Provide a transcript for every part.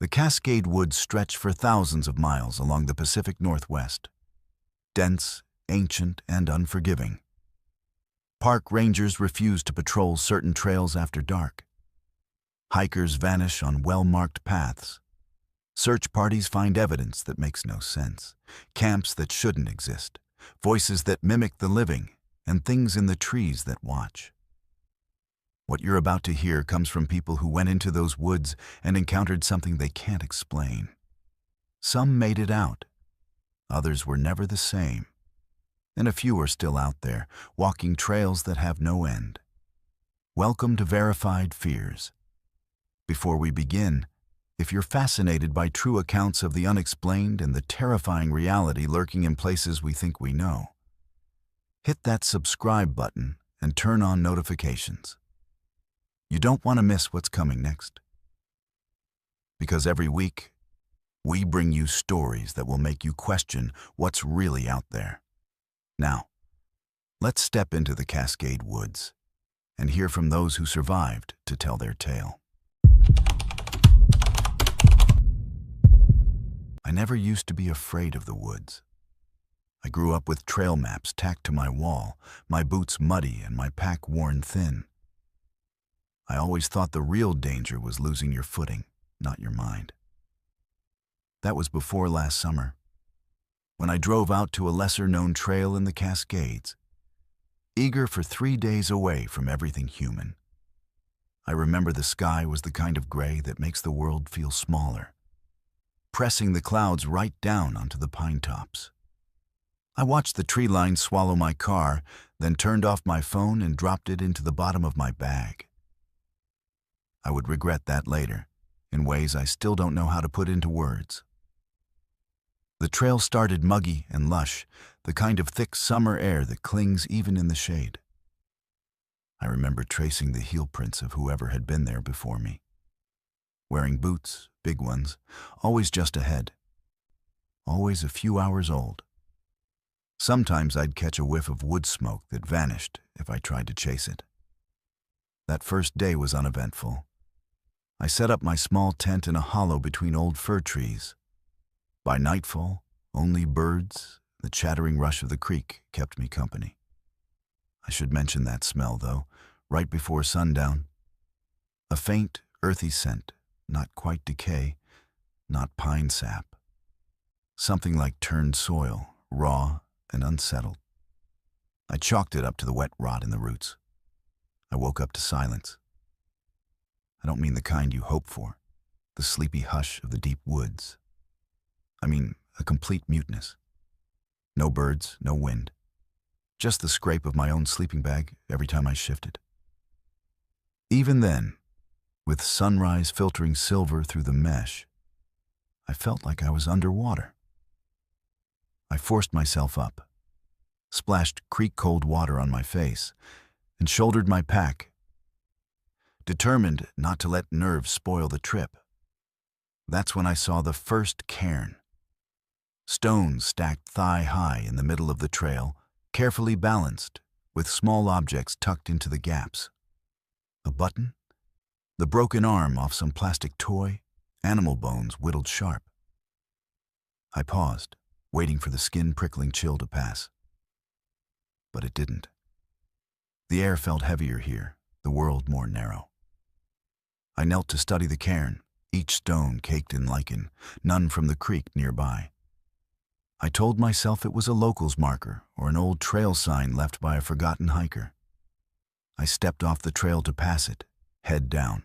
The Cascade Woods stretch for thousands of miles along the Pacific Northwest. Dense, ancient, and unforgiving. Park rangers refuse to patrol certain trails after dark. Hikers vanish on well-marked paths. Search parties find evidence that makes no sense. Camps that shouldn't exist. Voices that mimic the living, and things in the trees that watch. What you're about to hear comes from people who went into those woods and encountered something they can't explain. Some made it out. Others were never the same. And a few are still out there, walking trails that have no end. Welcome to Verified Fears. Before we begin, if you're fascinated by true accounts of the unexplained and the terrifying reality lurking in places we think we know, hit that subscribe button and turn on notifications. You don't want to miss what's coming next. Because every week, we bring you stories that will make you question what's really out there. Now, let's step into the Cascade Woods and hear from those who survived to tell their tale. I never used to be afraid of the woods. I grew up with trail maps tacked to my wall, my boots muddy and my pack worn thin. I always thought the real danger was losing your footing, not your mind. That was before last summer, when I drove out to a lesser-known trail in the Cascades, eager for 3 days away from everything human. I remember the sky was the kind of gray that makes the world feel smaller, pressing the clouds right down onto the pine tops. I watched the tree line swallow my car, then turned off my phone and dropped it into the bottom of my bag. I would regret that later, in ways I still don't know how to put into words. The trail started muggy and lush, the kind of thick summer air that clings even in the shade. I remember tracing the heel prints of whoever had been there before me. Wearing boots, big ones, always just ahead. Always a few hours old. Sometimes I'd catch a whiff of wood smoke that vanished if I tried to chase it. That first day was uneventful. I set up my small tent in a hollow between old fir trees. By nightfall, only birds, the chattering rush of the creek kept me company. I should mention that smell, though, right before sundown. A faint, earthy scent, not quite decay, not pine sap. Something like turned soil, raw and unsettled. I chalked it up to the wet rot in the roots. I woke up to silence. I don't mean the kind you hope for, the sleepy hush of the deep woods. I mean a complete muteness. No birds, no wind. Just the scrape of my own sleeping bag every time I shifted. Even then, with sunrise filtering silver through the mesh, I felt like I was underwater. I forced myself up, splashed creek-cold water on my face, and shouldered my pack, determined not to let nerves spoil the trip. That's when I saw the first cairn. Stones stacked thigh-high in the middle of the trail, carefully balanced, with small objects tucked into the gaps. A button? The broken arm off some plastic toy? Animal bones whittled sharp. I paused, waiting for the skin-prickling chill to pass. But it didn't. The air felt heavier here, the world more narrow. I knelt to study the cairn, each stone caked in lichen, none from the creek nearby. I told myself it was a local's marker or an old trail sign left by a forgotten hiker. I stepped off the trail to pass it, head down.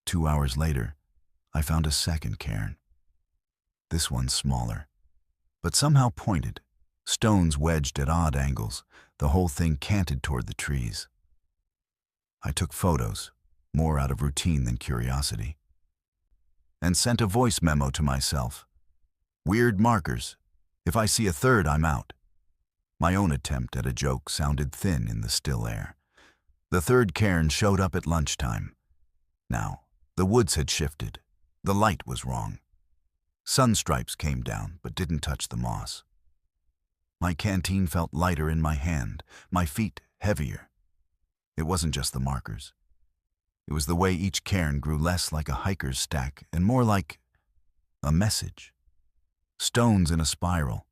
2 hours later, I found a second cairn. This one smaller, but somehow pointed, stones wedged at odd angles, the whole thing canted toward the trees. I took photos, more out of routine than curiosity, and sent a voice memo to myself. Weird markers. If I see a third, I'm out. My own attempt at a joke sounded thin in the still air. The third cairn showed up at lunchtime. Now, the woods had shifted. The light was wrong. Sunstripes came down, but didn't touch the moss. My canteen felt lighter in my hand, my feet heavier. It wasn't just the markers. It was the way each cairn grew less like a hiker's stack and more like a message. Stones in a spiral,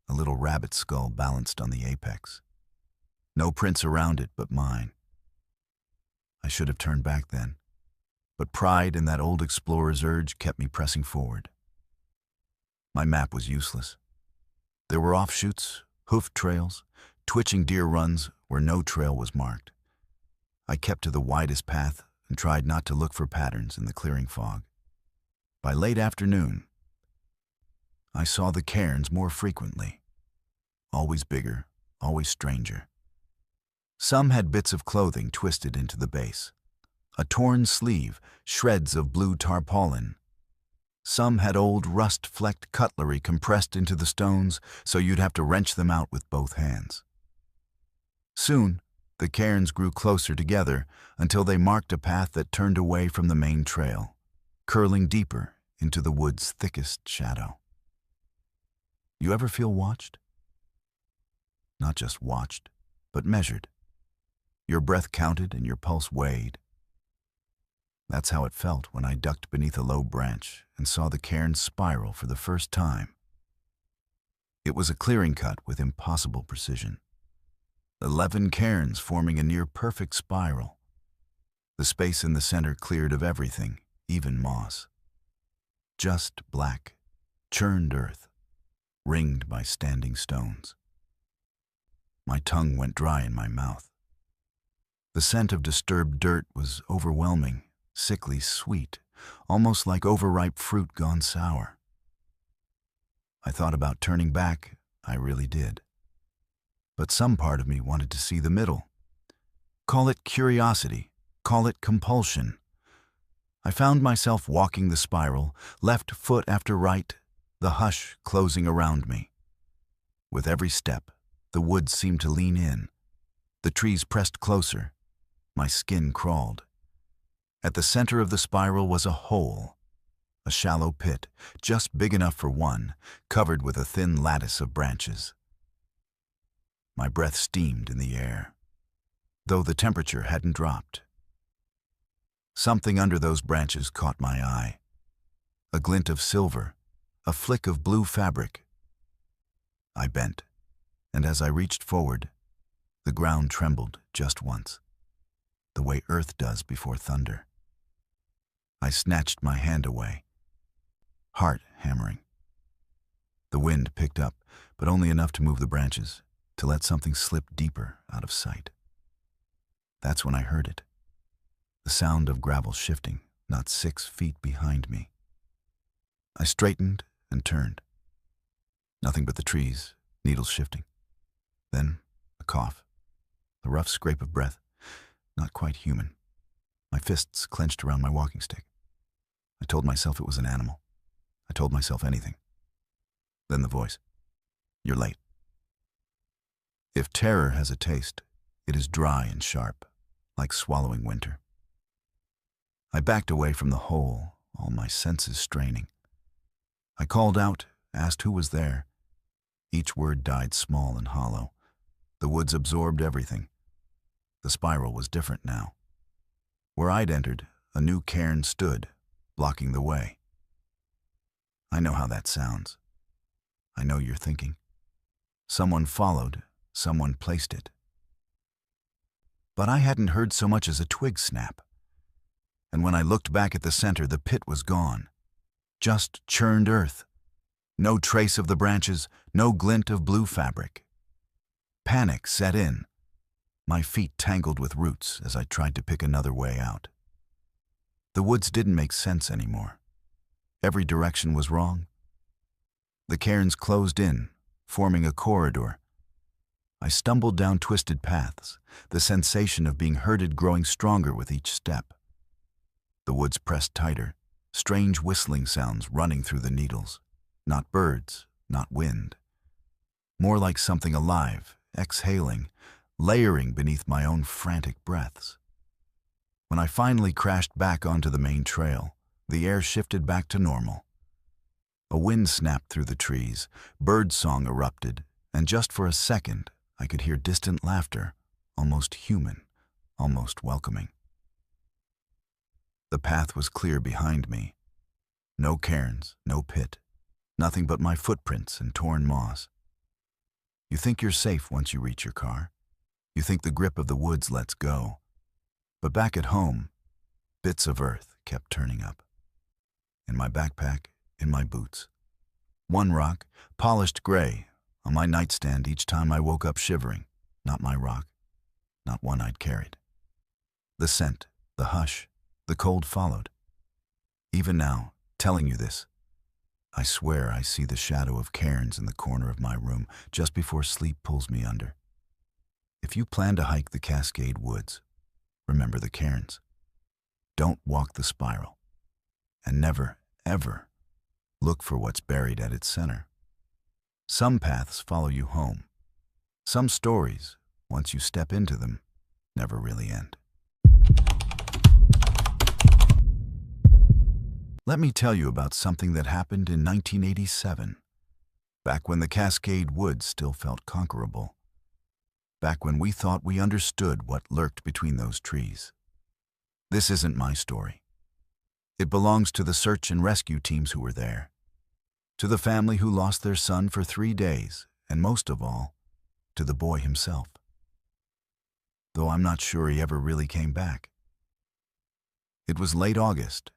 a little rabbit skull balanced on the apex. No prints around it but mine. I should have turned back then, but pride and that old explorer's urge kept me pressing forward. My map was useless. There were offshoots, hoofed trails, twitching deer runs where no trail was marked. I kept to the widest path and tried not to look for patterns in the clearing fog. By late afternoon, I saw the cairns more frequently. Always bigger, always stranger. Some had bits of clothing twisted into the base, a torn sleeve, shreds of blue tarpaulin. Some had old rust-flecked cutlery compressed into the stones so you'd have to wrench them out with both hands. Soon, the cairns grew closer together until they marked a path that turned away from the main trail, curling deeper into the wood's thickest shadow. You ever feel watched? Not just watched, but measured. Your breath counted and your pulse weighed. That's how it felt when I ducked beneath a low branch and saw the cairn spiral for the first time. It was a clearing cut with impossible precision. 11 cairns forming a near-perfect spiral. The space in the center cleared of everything, even moss. Just black, churned earth, ringed by standing stones. My tongue went dry in my mouth. The scent of disturbed dirt was overwhelming, sickly sweet, almost like overripe fruit gone sour. I thought about turning back, I really did. But some part of me wanted to see the middle. Call it curiosity, call it compulsion. I found myself walking the spiral, left foot after right, the hush closing around me. With every step, the woods seemed to lean in. The trees pressed closer. My skin crawled. At the center of the spiral was a hole, a shallow pit, just big enough for one, covered with a thin lattice of branches. My breath steamed in the air, though the temperature hadn't dropped. Something under those branches caught my eye. A glint of silver, a flick of blue fabric. I bent, and as I reached forward, the ground trembled just once, the way earth does before thunder. I snatched my hand away, heart hammering. The wind picked up, but only enough to move the branches, to let something slip deeper out of sight. That's when I heard it. The sound of gravel shifting, not 6 feet behind me. I straightened and turned. Nothing but the trees, needles shifting. Then a cough, a rough scrape of breath, not quite human. My fists clenched around my walking stick. I told myself it was an animal. I told myself anything. Then the voice. You're late. If terror has a taste, it is dry and sharp, like swallowing winter. I backed away from the hole, all my senses straining. I called out, asked who was there. Each word died small and hollow. The woods absorbed everything. The spiral was different now. Where I'd entered, a new cairn stood, blocking the way. I know how that sounds. I know you're thinking. Someone followed, someone placed it. But I hadn't heard so much as a twig snap. And when I looked back at the center, the pit was gone. Just churned earth. No trace of the branches, no glint of blue fabric. Panic set in. My feet tangled with roots as I tried to pick another way out. The woods didn't make sense anymore. Every direction was wrong. The cairns closed in, forming a corridor. I stumbled down twisted paths, the sensation of being herded growing stronger with each step. The woods pressed tighter, strange whistling sounds running through the needles. Not birds, not wind. More like something alive, exhaling, layering beneath my own frantic breaths. When I finally crashed back onto the main trail, the air shifted back to normal. A wind snapped through the trees, birdsong erupted, and just for a second, I could hear distant laughter, almost human, almost welcoming. The path was clear behind me. No cairns, no pit, nothing but my footprints and torn moss. You think you're safe once you reach your car. You think the grip of the woods lets go. But back at home, bits of earth kept turning up. In my backpack, in my boots. One rock, polished gray, on my nightstand each time I woke up shivering. Not my rock, not one I'd carried. The scent, the hush, the cold followed. Even now, telling you this, I swear I see the shadow of cairns in the corner of my room just before sleep pulls me under. If you plan to hike the Cascade woods, remember the cairns. Don't walk the spiral. And never, ever look for what's buried at its center. Some paths follow you home. Some stories, once you step into them, never really end. Let me tell you about something that happened in 1987, back when the Cascade Woods still felt conquerable, back when we thought we understood what lurked between those trees. This isn't my story. It belongs to the search and rescue teams who were there, to the family who lost their son for 3 days, and most of all, to the boy himself. Though I'm not sure he ever really came back. It was late August,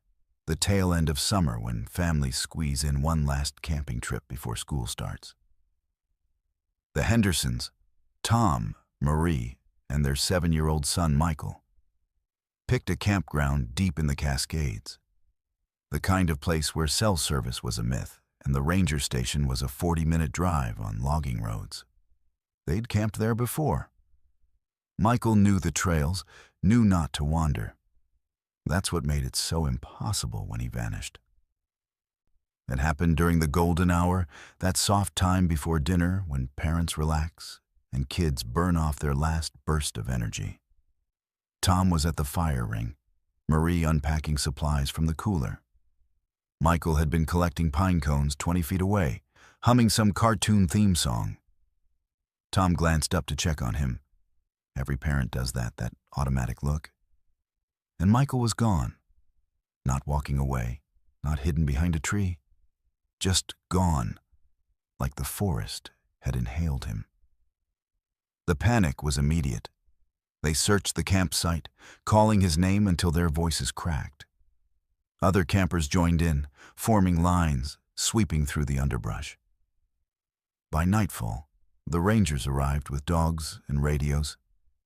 the tail end of summer when families squeeze in one last camping trip before school starts. The Hendersons, Tom, Marie, and their 7-year-old son Michael, picked a campground deep in the Cascades, the kind of place where cell service was a myth and the ranger station was a 40-minute drive on logging roads. They'd camped there before. Michael knew the trails, knew not to wander. That's what made it so impossible when he vanished. It happened during the golden hour, that soft time before dinner when parents relax and kids burn off their last burst of energy. Tom was at the fire ring, Marie unpacking supplies from the cooler. Michael had been collecting pine cones 20 feet away, humming some cartoon theme song. Tom glanced up to check on him. Every parent does that automatic look. And Michael was gone, not walking away, not hidden behind a tree, just gone, like the forest had inhaled him. The panic was immediate. They searched the campsite, calling his name until their voices cracked. Other campers joined in, forming lines, sweeping through the underbrush. By nightfall, the rangers arrived with dogs and radios,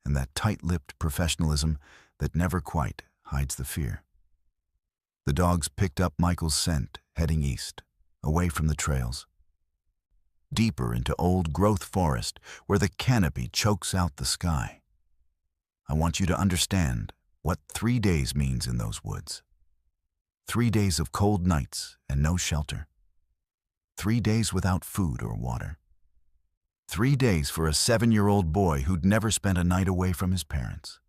and that tight-lipped professionalism that never quite hides the fear. The dogs picked up Michael's scent, heading east, away from the trails. Deeper into old-growth forest, where the canopy chokes out the sky. I want you to understand what 3 days means in those woods. 3 days of cold nights and no shelter. 3 days without food or water. 3 days for a 7-year-old boy who'd never spent a night away from his parents.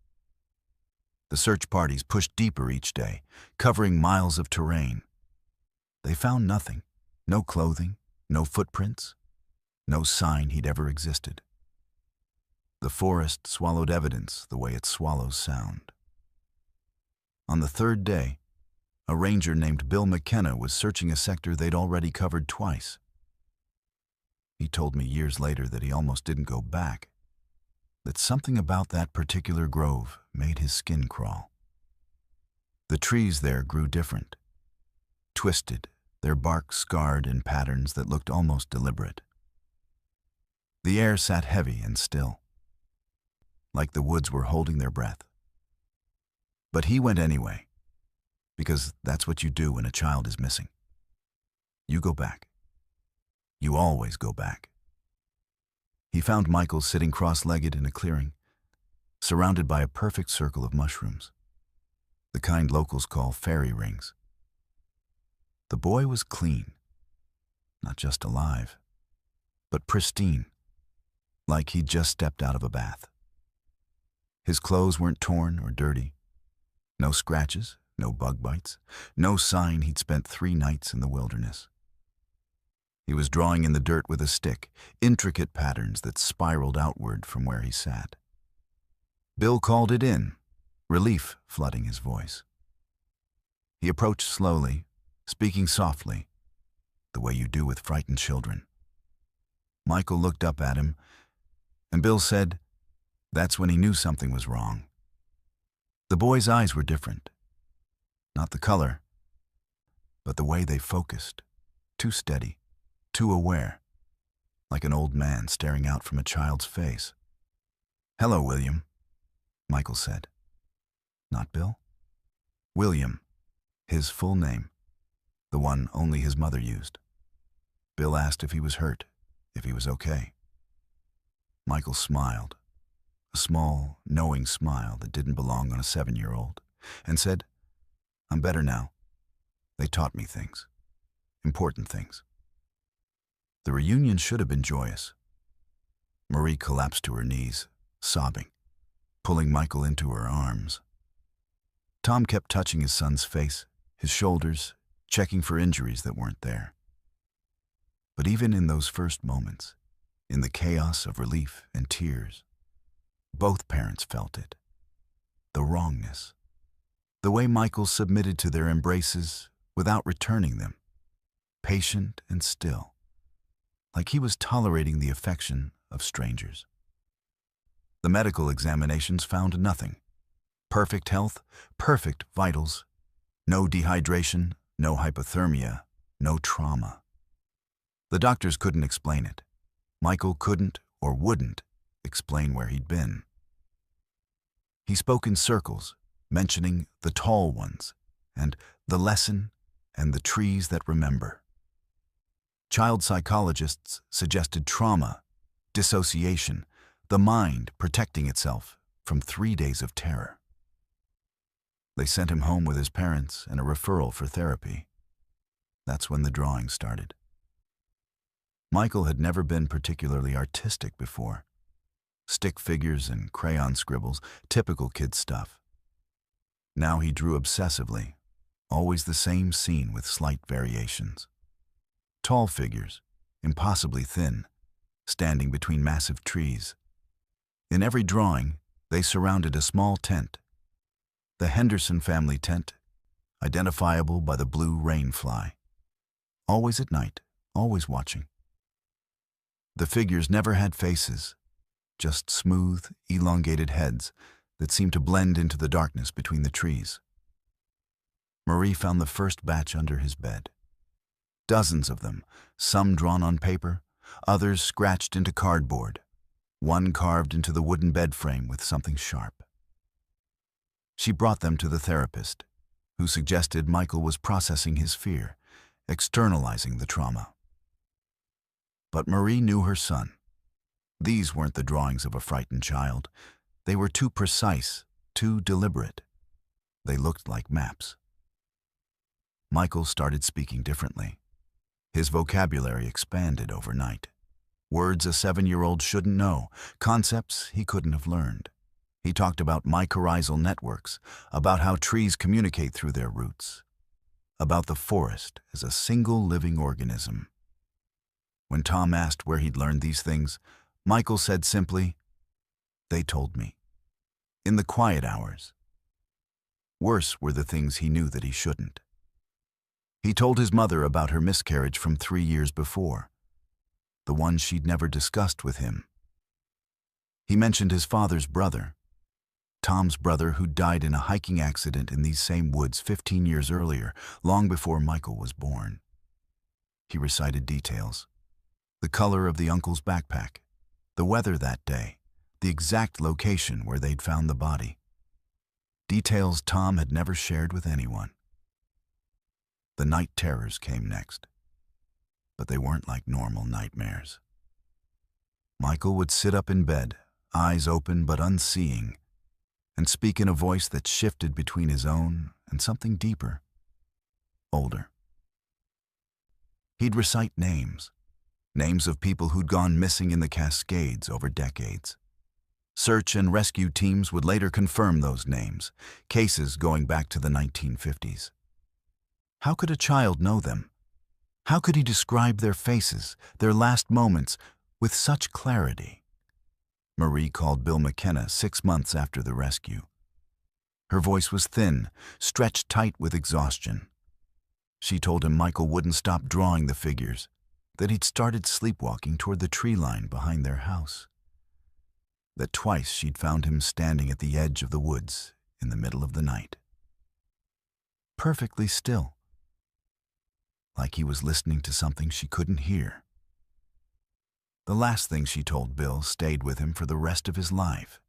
The search parties pushed deeper each day, covering miles of terrain. They found nothing, no clothing, no footprints, no sign he'd ever existed. The forest swallowed evidence the way it swallows sound. On the 3rd day, a ranger named Bill McKenna was searching a sector they'd already covered twice. He told me years later that he almost didn't go back, that something about that particular grove made his skin crawl. The trees there grew different, twisted, their bark scarred in patterns that looked almost deliberate. The air sat heavy and still, like the woods were holding their breath. But he went anyway, because that's what you do when a child is missing. You go back. You always go back. He found Michael sitting cross-legged in a clearing, surrounded by a perfect circle of mushrooms, the kind locals call fairy rings. The boy was clean, not just alive, but pristine, like he'd just stepped out of a bath. His clothes weren't torn or dirty. No scratches, no bug bites, no sign he'd spent 3 nights in the wilderness. He was drawing in the dirt with a stick, intricate patterns that spiraled outward from where he sat. Bill called it in, relief flooding his voice. He approached slowly, speaking softly, the way you do with frightened children. Michael looked up at him, and Bill said, that's when he knew something was wrong. The boy's eyes were different. Not the color, but the way they focused. Too steady, too aware, like an old man staring out from a child's face. Hello, William, Michael said. Not Bill? William, his full name, the one only his mother used. Bill asked if he was hurt, if he was okay. Michael smiled, a small, knowing smile that didn't belong on a 7-year-old, and said, I'm better now. They taught me things, important things. The reunion should have been joyous. Marie collapsed to her knees, sobbing, pulling Michael into her arms. Tom kept touching his son's face, his shoulders, checking for injuries that weren't there. But even in those first moments, in the chaos of relief and tears, both parents felt it. The wrongness. The way Michael submitted to their embraces without returning them, patient and still, like he was tolerating the affection of strangers. The medical examinations found nothing. Perfect health, perfect vitals, no dehydration, no hypothermia, no trauma. The doctors couldn't explain it. Michael couldn't or wouldn't explain where he'd been. He spoke in circles, mentioning the tall ones, and the lesson, and the trees that remember. Child psychologists suggested trauma, dissociation, the mind protecting itself from 3 days of terror. They sent him home with his parents and a referral for therapy. That's when the drawing started. Michael had never been particularly artistic before. Stick figures and crayon scribbles, typical kid stuff. Now he drew obsessively, always the same scene with slight variations. Tall figures, impossibly thin, standing between massive trees. In every drawing, they surrounded a small tent. The Henderson family tent, identifiable by the blue rain fly. Always at night, always watching. The figures never had faces, just smooth, elongated heads that seemed to blend into the darkness between the trees. Marie found the first batch under his bed. Dozens of them, some drawn on paper, others scratched into cardboard, one carved into the wooden bed frame with something sharp. She brought them to the therapist, who suggested Michael was processing his fear, externalizing the trauma. But Marie knew her son. These weren't the drawings of a frightened child. They were too precise, too deliberate. They looked like maps. Michael started speaking differently. His vocabulary expanded overnight. Words a 7-year-old shouldn't know, concepts he couldn't have learned. He talked about mycorrhizal networks, about how trees communicate through their roots, about the forest as a single living organism. When Tom asked where he'd learned these things, Michael said simply, "They told me. In the quiet hours." Worse were the things he knew that he shouldn't. He told his mother about her miscarriage from 3 years before, the one she'd never discussed with him. He mentioned his father's brother, Tom's brother, who died in a hiking accident in these same woods 15 years earlier, long before Michael was born. He recited details. The color of the uncle's backpack, the weather that day, the exact location where they'd found the body. Details Tom had never shared with anyone. The night terrors came next, but they weren't like normal nightmares. Michael would sit up in bed, eyes open but unseeing, and speak in a voice that shifted between his own and something deeper, older. He'd recite names of people who'd gone missing in the Cascades over decades. Search and rescue teams would later confirm those names, cases going back to the 1950s. How could a child know them? How could he describe their faces, their last moments, with such clarity? Marie called Bill McKenna 6 months after the rescue. Her voice was thin, stretched tight with exhaustion. She told him Michael wouldn't stop drawing the figures, that he'd started sleepwalking toward the tree line behind their house, that twice she'd found him standing at the edge of the woods in the middle of the night, perfectly still, like he was listening to something she couldn't hear. The last thing she told Bill stayed with him for the rest of his life.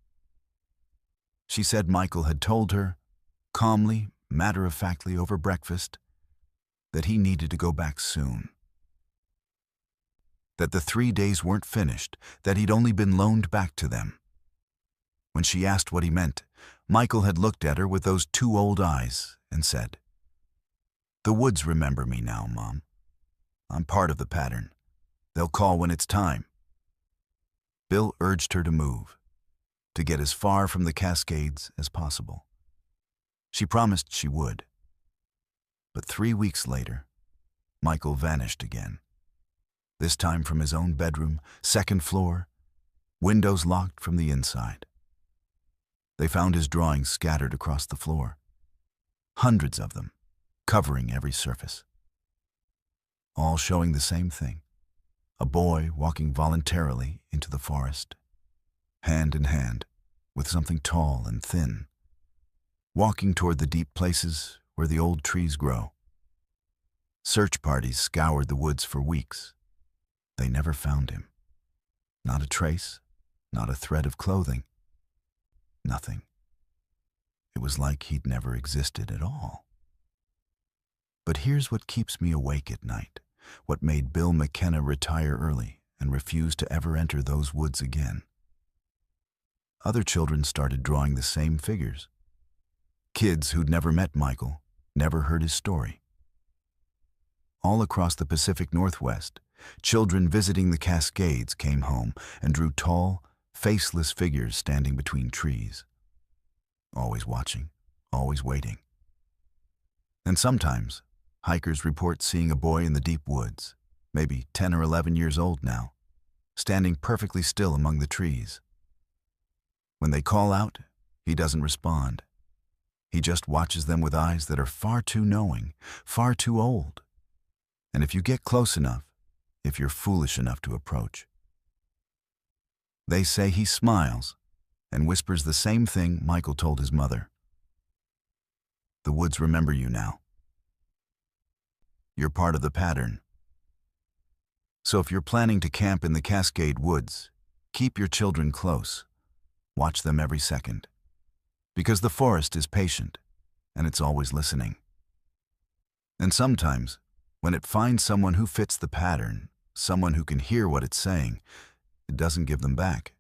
She said Michael had told her, calmly, matter-of-factly over breakfast, that he needed to go back soon. That the 3 days weren't finished, that he'd only been loaned back to them. When she asked what he meant, Michael had looked at her with those two old eyes and said, "The woods remember me now, Mom. I'm part of the pattern. They'll call when it's time." Bill urged her to move, to get as far from the Cascades as possible. She promised she would. But 3 weeks later, Michael vanished again. This time from his own bedroom, second floor, windows locked from the inside. They found his drawings scattered across the floor, hundreds of them, covering every surface. All showing the same thing, a boy walking voluntarily into the forest, hand in hand with something tall and thin, walking toward the deep places where the old trees grow. Search parties scoured the woods for weeks. They never found him. Not a trace, not a thread of clothing. Nothing. It was like he'd never existed at all. But here's what keeps me awake at night, what made Bill McKenna retire early and refuse to ever enter those woods again. Other children started drawing the same figures. Kids who'd never met Michael, never heard his story. All across the Pacific Northwest, children visiting the Cascades came home and drew tall, faceless figures standing between trees. Always watching, always waiting. And sometimes, hikers report seeing a boy in the deep woods, maybe 10 or 11 years old now, standing perfectly still among the trees. When they call out, he doesn't respond. He just watches them with eyes that are far too knowing, far too old. And if you get close enough, if you're foolish enough to approach, they say he smiles and whispers the same thing Michael told his mother. "The woods remember you now. You're part of the pattern." So if you're planning to camp in the Cascade Woods, keep your children close. Watch them every second. Because the forest is patient, and it's always listening. And sometimes, when it finds someone who fits the pattern, someone who can hear what it's saying, it doesn't give them back.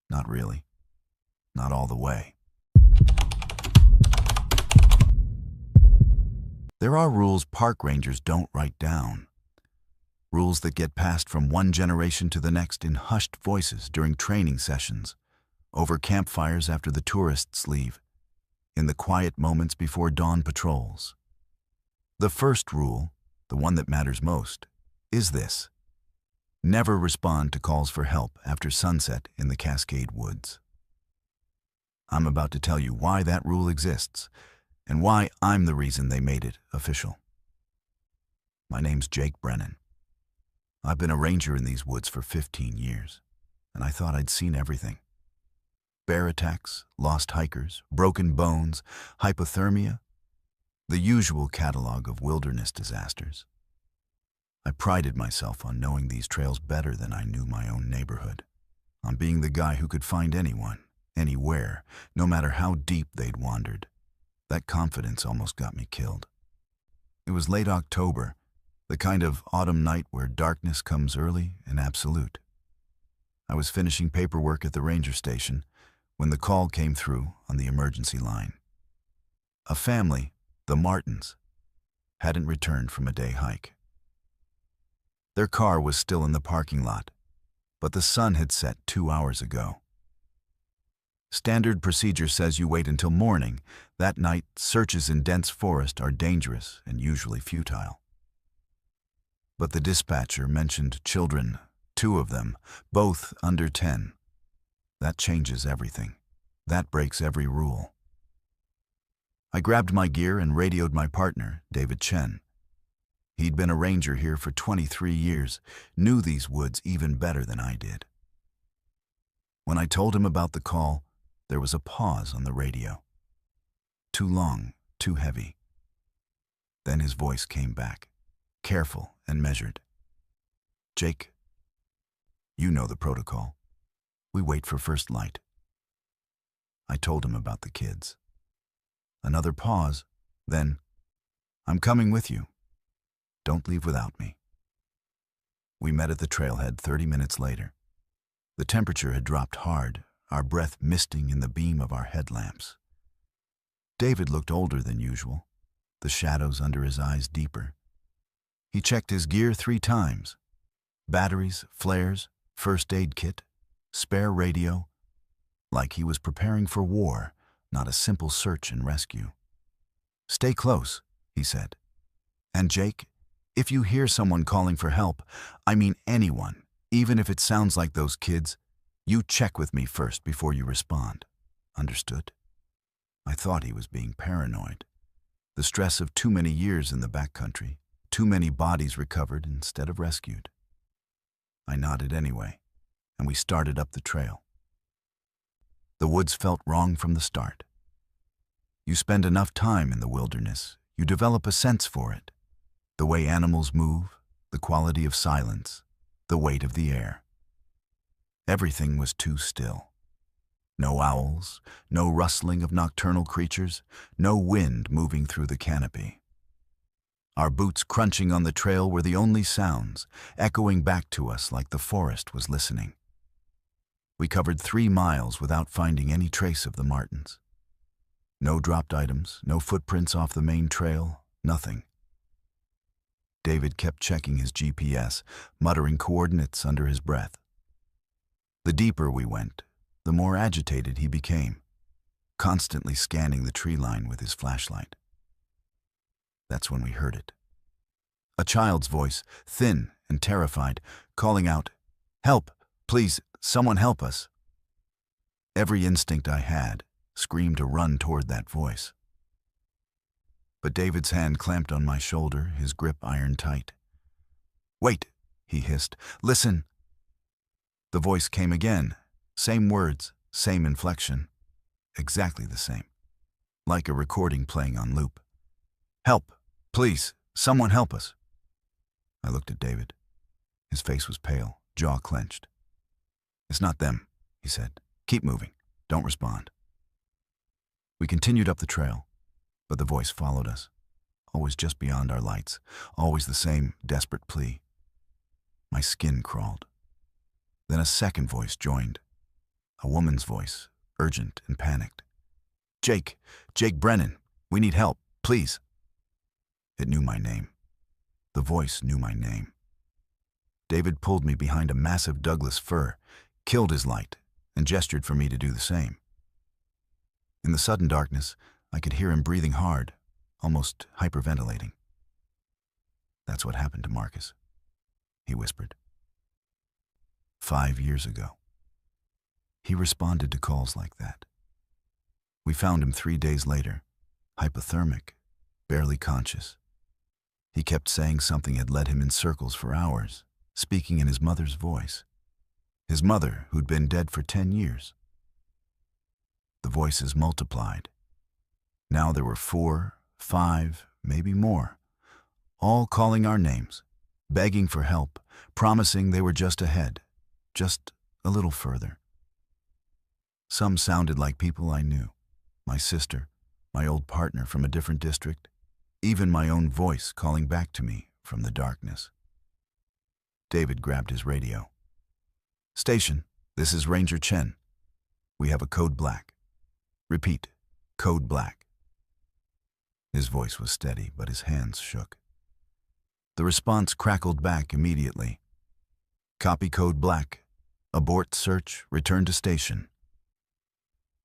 Not really. Not all the way. There are rules park rangers don't write down. Rules that get passed from one generation to the next in hushed voices during training sessions, over campfires after the tourists leave, in the quiet moments before dawn patrols. The first rule, the one that matters most, is this: never respond to calls for help after sunset in the Cascade Woods. I'm about to tell you why that rule exists, and why I'm the reason they made it official. My name's Jake Brennan. I've been a ranger in these woods for 15 years, and I thought I'd seen everything. Bear attacks, lost hikers, broken bones, hypothermia, the usual catalog of wilderness disasters. I prided myself on knowing these trails better than I knew my own neighborhood, on being the guy who could find anyone, anywhere, no matter how deep they'd wandered. That confidence almost got me killed. It was late October, the kind of autumn night where darkness comes early and absolute. I was finishing paperwork at the ranger station when the call came through on the emergency line. A family, the Martins, hadn't returned from a day hike. Their car was still in the parking lot, but the sun had set 2 hours ago. Standard procedure says you wait until morning. That night, searches in dense forest are dangerous and usually futile. But the dispatcher mentioned children, 2 of them, both under 10. That changes everything. That breaks every rule. I grabbed my gear and radioed my partner, David Chen. He'd been a ranger here for 23 years, knew these woods even better than I did. When I told him about the call, there was a pause on the radio. Too long, too heavy. Then his voice came back, careful and measured. "Jake, you know the protocol. We wait for first light." I told him about the kids. Another pause, then, "I'm coming with you. Don't leave without me." We met at the trailhead 30 minutes later. The temperature had dropped hard, our breath misting in the beam of our headlamps. David looked older than usual, the shadows under his eyes deeper. He checked his gear 3 times. Batteries, flares, first aid kit, spare radio, like he was preparing for war, not a simple search and rescue. "Stay close," he said. "And Jake, if you hear someone calling for help, I mean anyone, even if it sounds like those kids, you check with me first before you respond. Understood?" I thought he was being paranoid. The stress of too many years in the backcountry, too many bodies recovered instead of rescued. I nodded anyway, and we started up the trail. The woods felt wrong from the start. You spend enough time in the wilderness, you develop a sense for it. The way animals move, the quality of silence, the weight of the air. Everything was too still. No owls, no rustling of nocturnal creatures, no wind moving through the canopy. Our boots crunching on the trail were the only sounds, echoing back to us like the forest was listening. We covered 3 miles without finding any trace of the martens. No dropped items, no footprints off the main trail, nothing. David kept checking his GPS, muttering coordinates under his breath. The deeper we went, the more agitated he became, constantly scanning the tree line with his flashlight. That's when we heard it. A child's voice, thin and terrified, calling out, "Help! Please, someone help us!" Every instinct I had screamed to run toward that voice. But David's hand clamped on my shoulder, his grip iron tight. "Wait," he hissed. "Listen." The voice came again. Same words, same inflection. Exactly the same. Like a recording playing on loop. "Help! Please, someone help us!" I looked at David. His face was pale, jaw clenched. "It's not them," he said. "Keep moving. Don't respond." We continued up the trail, but the voice followed us, always just beyond our lights, always the same desperate plea. My skin crawled. Then a second voice joined, a woman's voice, urgent and panicked. Jake Brennan, we need help, please." It knew my name. The voice knew my name. David pulled me behind a massive Douglas fir, killed his light, and gestured for me to do the same. In the sudden darkness, I could hear him breathing hard, almost hyperventilating. "That's what happened to Marcus," he whispered. 5 years ago. He responded to calls like that. We found him 3 days later, hypothermic, barely conscious. He kept saying something had led him in circles for hours, speaking in his mother's voice. His mother, who'd been dead for 10 years. The voices multiplied. Now there were 4, 5, maybe more, all calling our names, begging for help, promising they were just ahead, just a little further. Some sounded like people I knew, my sister, my old partner from a different district, even my own voice calling back to me from the darkness. David grabbed his radio. "Station, this is Ranger Chen. We have a code black. Repeat, code black." His voice was steady, but his hands shook. The response crackled back immediately. "Copy code black. Abort search, return to station.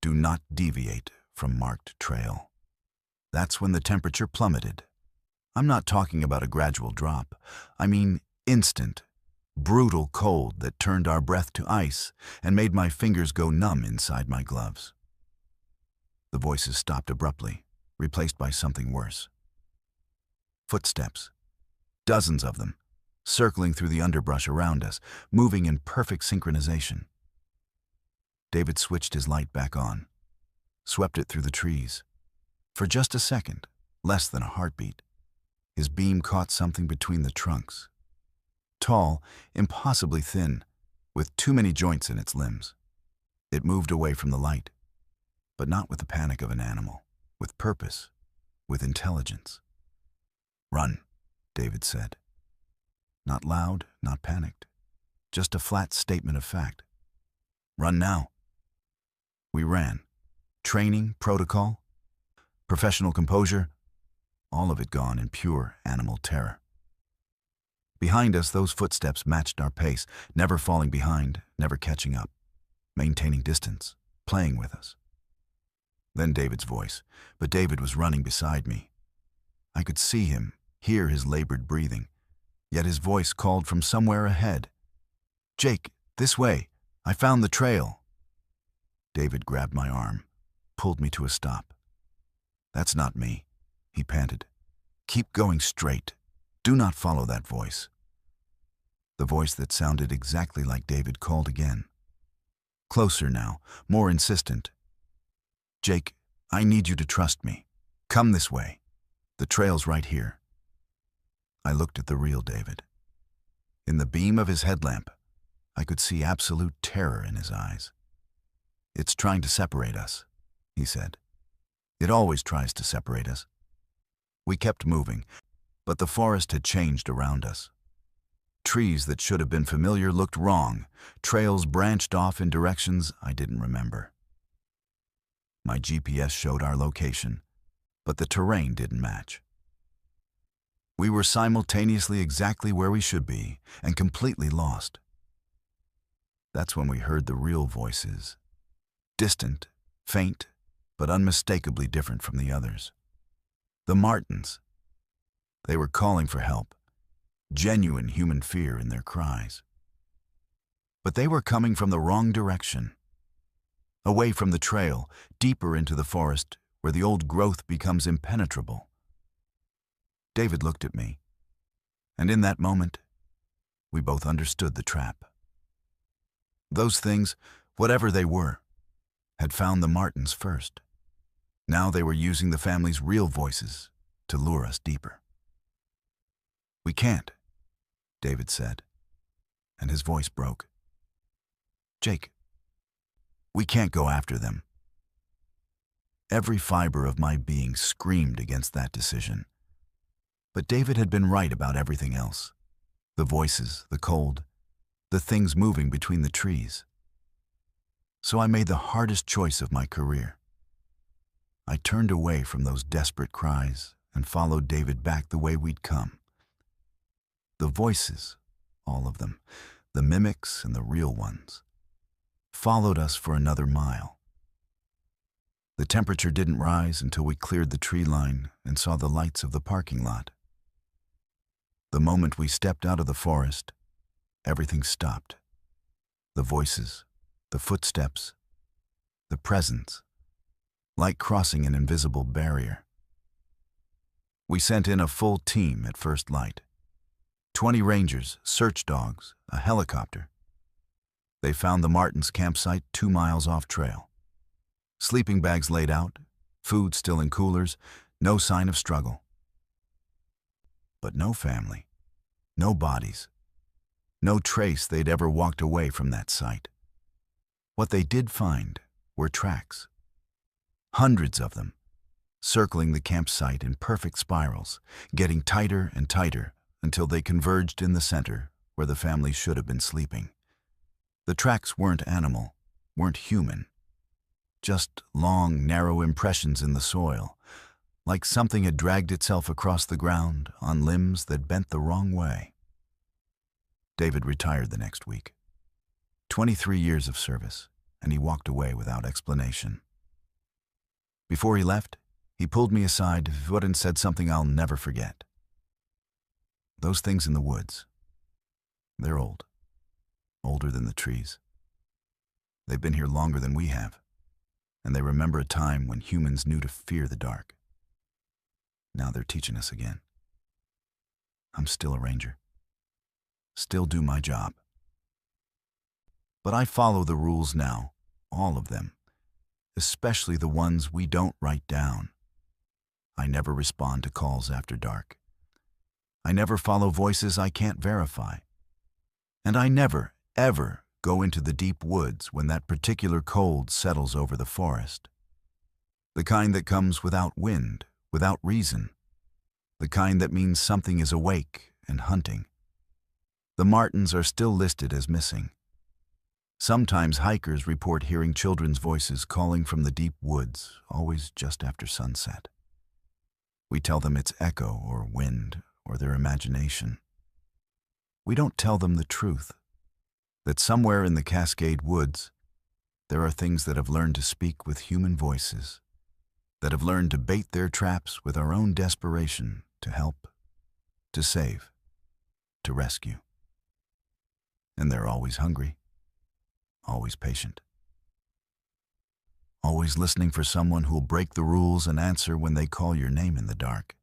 Do not deviate from marked trail." That's when the temperature plummeted. I'm not talking about a gradual drop. I mean instant, brutal cold that turned our breath to ice and made my fingers go numb inside my gloves. The voices stopped abruptly, replaced by something worse. Footsteps, dozens of them, circling through the underbrush around us, moving in perfect synchronization. David switched his light back on, swept it through the trees. For just a second, less than a heartbeat, his beam caught something between the trunks. Tall, impossibly thin, with too many joints in its limbs. It moved away from the light, but not with the panic of an animal, with purpose, with intelligence. "Run," David said. Not loud, not panicked, just a flat statement of fact. "Run now." We ran. Training, protocol, professional composure, all of it gone in pure animal terror. Behind us, those footsteps matched our pace, never falling behind, never catching up, maintaining distance, playing with us. Then David's voice, but David was running beside me. I could see him, hear his labored breathing, yet his voice called from somewhere ahead. "Jake, this way. I found the trail." David grabbed my arm, pulled me to a stop. "That's not me," he panted. "Keep going straight. Do not follow that voice." The voice that sounded exactly like David called again. Closer now, more insistent. "Jake, I need you to trust me. Come this way. The trail's right here." I looked at the real David. In the beam of his headlamp, I could see absolute terror in his eyes. "It's trying to separate us," he said. "It always tries to separate us." We kept moving, but the forest had changed around us. Trees that should have been familiar looked wrong. Trails branched off in directions I didn't remember. My GPS showed our location, but the terrain didn't match. We were simultaneously exactly where we should be and completely lost. That's when we heard the real voices. Distant, faint, but unmistakably different from the others. The Martins. They were calling for help, genuine human fear in their cries. But they were coming from the wrong direction. Away from the trail, deeper into the forest, where the old growth becomes impenetrable. David looked at me, and in that moment, we both understood the trap. Those things, whatever they were, had found the Martins first. Now they were using the family's real voices to lure us deeper. "We can't," David said, and his voice broke. "Jake, we can't go after them." Every fiber of my being screamed against that decision. But David had been right about everything else. The voices, the cold, the things moving between the trees. So I made the hardest choice of my career. I turned away from those desperate cries and followed David back the way we'd come. The voices, all of them, the mimics and the real ones, followed us for another mile. The temperature didn't rise until we cleared the tree line and saw the lights of the parking lot. The moment we stepped out of the forest, everything stopped. The voices, the footsteps, the presence, like crossing an invisible barrier. We sent in a full team at first light. 20 rangers, search dogs, a helicopter. They found the Martins' campsite 2 miles off trail. Sleeping bags laid out, food still in coolers, no sign of struggle. But no family, no bodies, no trace they'd ever walked away from that site. What they did find were tracks. Hundreds of them, circling the campsite in perfect spirals, getting tighter and tighter until they converged in the center where the family should have been sleeping. The tracks weren't animal, weren't human. Just long, narrow impressions in the soil, like something had dragged itself across the ground on limbs that bent the wrong way. David retired the next week. 23 years of service, and he walked away without explanation. Before he left, he pulled me aside and said something I'll never forget. "Those things in the woods, they're old, older than the trees. They've been here longer than we have, and they remember a time when humans knew to fear the dark. Now they're teaching us again. I'm still a ranger. Still do my job. But I follow the rules now, all of them, especially the ones we don't write down. I never respond to calls after dark. I never follow voices I can't verify. And I never, ever go into the deep woods when that particular cold settles over the forest. The kind that comes without wind, without reason. The kind that means something is awake and hunting. The martens are still listed as missing. Sometimes hikers report hearing children's voices calling from the deep woods, always just after sunset. We tell them it's echo or wind or their imagination. We don't tell them the truth, that somewhere in the Cascade woods, there are things that have learned to speak with human voices, that have learned to bait their traps with our own desperation to help, to save, to rescue. And they're always hungry, always patient, always listening for someone who'll break the rules and answer when they call your name in the dark.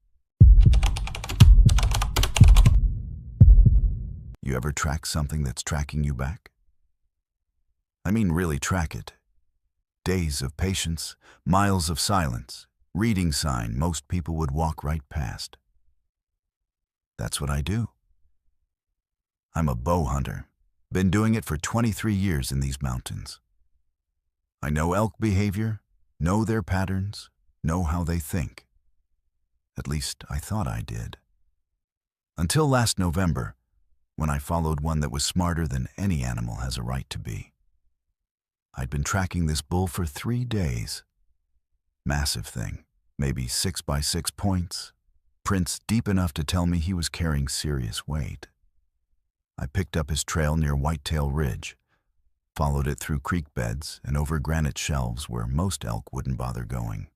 You ever track something that's tracking you back? I mean really track it. Days of patience, miles of silence, reading sign most people would walk right past. That's what I do. I'm a bow hunter. Been doing it for 23 years in these mountains. I know elk behavior, know their patterns, know how they think. At least I thought I did. Until last November, when I followed one that was smarter than any animal has a right to be. I'd been tracking this bull for 3 days. Massive thing, maybe 6 by 6 points, prints deep enough to tell me he was carrying serious weight. I picked up his trail near Whitetail Ridge, followed it through creek beds and over granite shelves where most elk wouldn't bother going.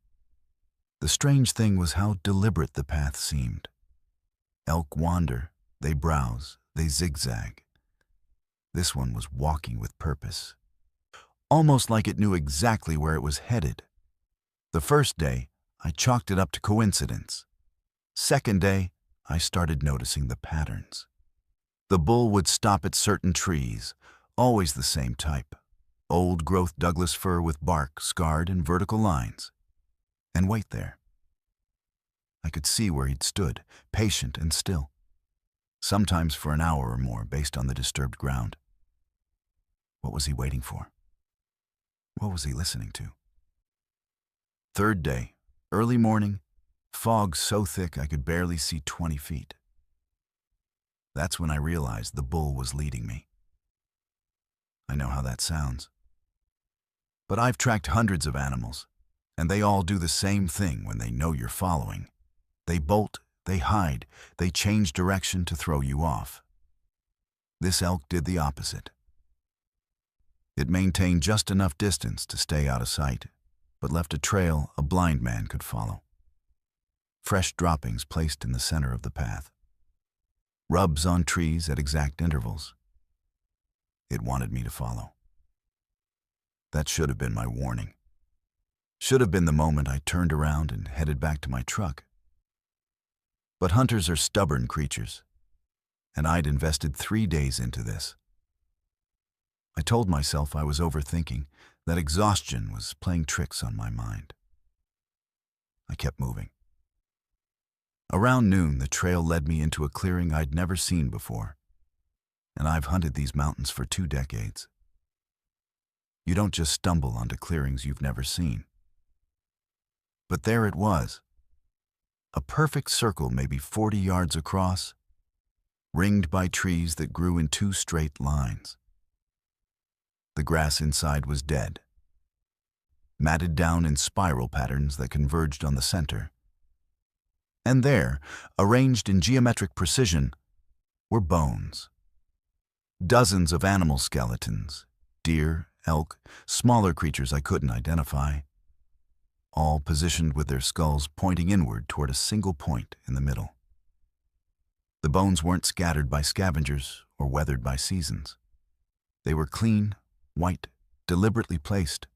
The strange thing was how deliberate the path seemed. Elk wander, they browse, they zigzag. This one was walking with purpose, almost like it knew exactly where it was headed. The first day, I chalked it up to coincidence. Second day, I started noticing the patterns. The bull would stop at certain trees, always the same type, old-growth Douglas fir with bark scarred in vertical lines, and wait there. I could see where he'd stood, patient and still, sometimes for an hour or more based on the disturbed ground. What was he waiting for? What was he listening to? Third day, early morning, fog so thick I could barely see 20 feet. That's when I realized the bull was leading me. I know how that sounds. But I've tracked hundreds of animals, and they all do the same thing when they know you're following. They bolt, they hide, they change direction to throw you off. This elk did the opposite. It maintained just enough distance to stay out of sight, but left a trail a blind man could follow. Fresh droppings placed in the center of the path. Rubs on trees at exact intervals. It wanted me to follow. That should have been my warning. Should have been the moment I turned around and headed back to my truck. But hunters are stubborn creatures, and I'd invested 3 days into this. I told myself I was overthinking, that exhaustion was playing tricks on my mind. I kept moving. Around noon, the trail led me into a clearing I'd never seen before, and I've hunted these mountains for 2 decades. You don't just stumble onto clearings you've never seen. But there it was. A perfect circle maybe 40 yards across, ringed by trees that grew in 2 straight lines. The grass inside was dead, matted down in spiral patterns that converged on the center. And there, arranged in geometric precision, were bones. Dozens of animal skeletons, deer, elk, smaller creatures I couldn't identify, all positioned with their skulls pointing inward toward a single point in the middle. The bones weren't scattered by scavengers or weathered by seasons. They were clean, white, deliberately placed,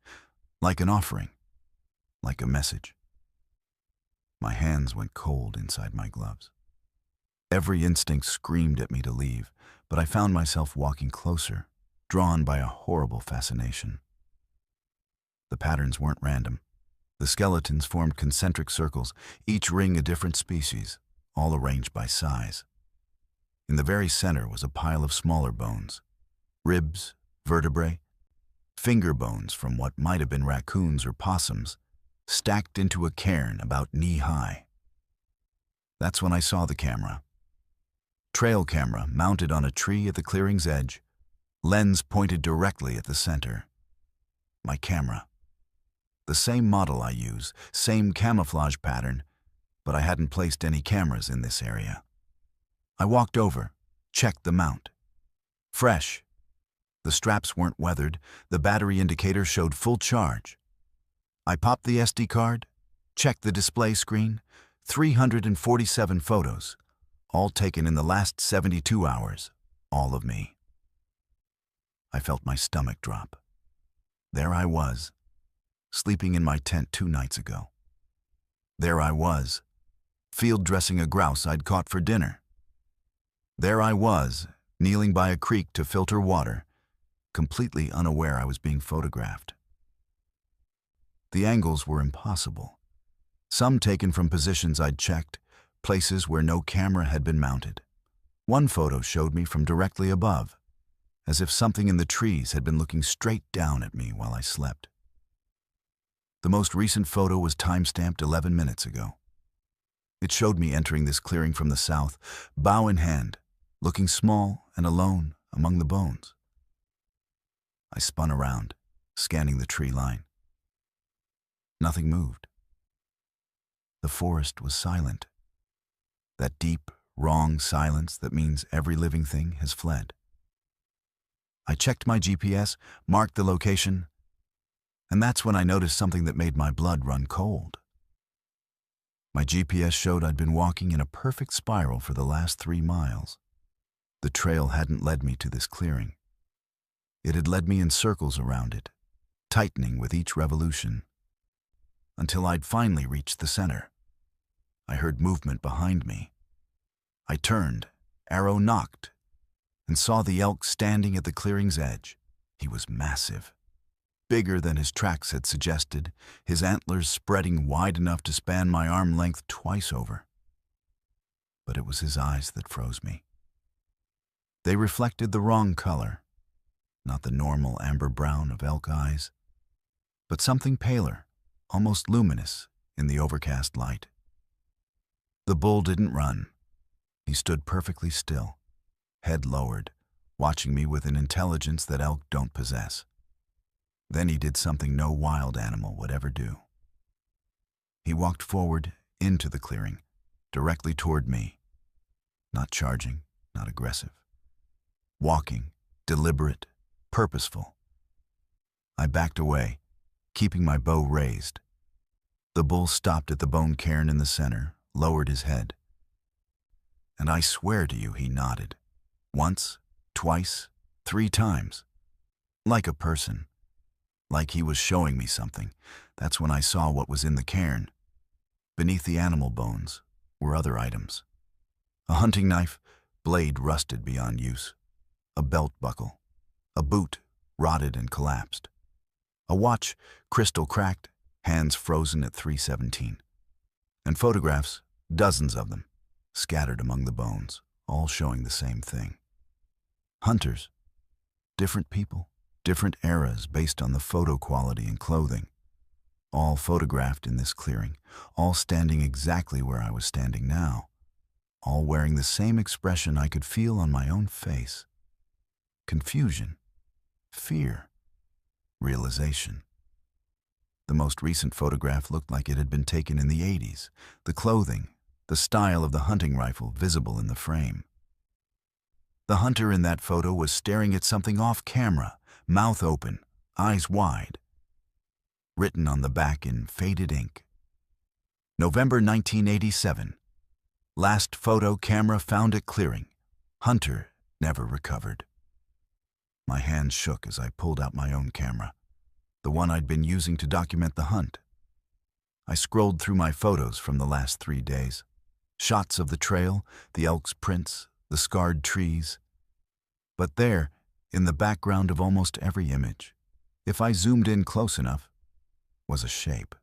like an offering, like a message. My hands went cold inside my gloves. Every instinct screamed at me to leave, but I found myself walking closer, drawn by a horrible fascination. The patterns weren't random. The skeletons formed concentric circles, each ring a different species, all arranged by size. In the very center was a pile of smaller bones, ribs, vertebrae, finger bones from what might have been raccoons or possums, stacked into a cairn about knee-high. That's when I saw the camera. Trail camera mounted on a tree at the clearing's edge, lens pointed directly at the center. My camera. The same model I use, same camouflage pattern, but I hadn't placed any cameras in this area. I walked over, checked the mount. Fresh. The straps weren't weathered, the battery indicator showed full charge. I popped the SD card, checked the display screen, 347 photos, all taken in the last 72 hours, all of me. I felt my stomach drop. There I was, sleeping in my tent 2 nights ago. There I was, field dressing a grouse I'd caught for dinner. There I was, kneeling by a creek to filter water, completely unaware I was being photographed. The angles were impossible. Some taken from positions I'd checked, places where no camera had been mounted. One photo showed me from directly above, as if something in the trees had been looking straight down at me while I slept. The most recent photo was time-stamped 11 minutes ago. It showed me entering this clearing from the south, bow in hand, looking small and alone among the bones. I spun around, scanning the tree line. Nothing moved. The forest was silent. That deep, wrong silence that means every living thing has fled. I checked my GPS, marked the location, and that's when I noticed something that made my blood run cold. My GPS showed I'd been walking in a perfect spiral for the last 3 miles. The trail hadn't led me to this clearing. It had led me in circles around it, tightening with each revolution, until I'd finally reached the center. I heard movement behind me. I turned, arrow nocked, and saw the elk standing at the clearing's edge. He was massive, bigger than his tracks had suggested, his antlers spreading wide enough to span my arm length twice over. But it was his eyes that froze me. They reflected the wrong color, not the normal amber brown of elk eyes, but something paler, almost luminous in the overcast light. The bull didn't run. He stood perfectly still, head lowered, watching me with an intelligence that elk don't possess. Then he did something no wild animal would ever do. He walked forward into the clearing, directly toward me. Not charging, not aggressive. Walking, deliberate, purposeful. I backed away, keeping my bow raised. The bull stopped at the bone cairn in the center, lowered his head. And I swear to you, he nodded. Once, twice, 3 times. Like a person. Like he was showing me something. That's when I saw what was in the cairn. Beneath the animal bones were other items. A hunting knife, blade rusted beyond use. A belt buckle. A boot, rotted and collapsed. A watch, crystal cracked, hands frozen at 3:17. And photographs, dozens of them, scattered among the bones, all showing the same thing. Hunters. Different people, different eras based on the photo quality and clothing. All photographed in this clearing, all standing exactly where I was standing now. All wearing the same expression I could feel on my own face. Confusion, fear, realization. The most recent photograph looked like it had been taken in the 80s, the clothing, the style of the hunting rifle visible in the frame. The hunter in that photo was staring at something off camera, mouth open, eyes wide. Written on the back in faded ink. November 1987. Last photo camera found at clearing. Hunter never recovered. My hands shook as I pulled out my own camera, the one I'd been using to document the hunt. I scrolled through my photos from the last 3 days. Shots of the trail, the elk's prints, the scarred trees. But there, in the background of almost every image, if I zoomed in close enough, was a shape.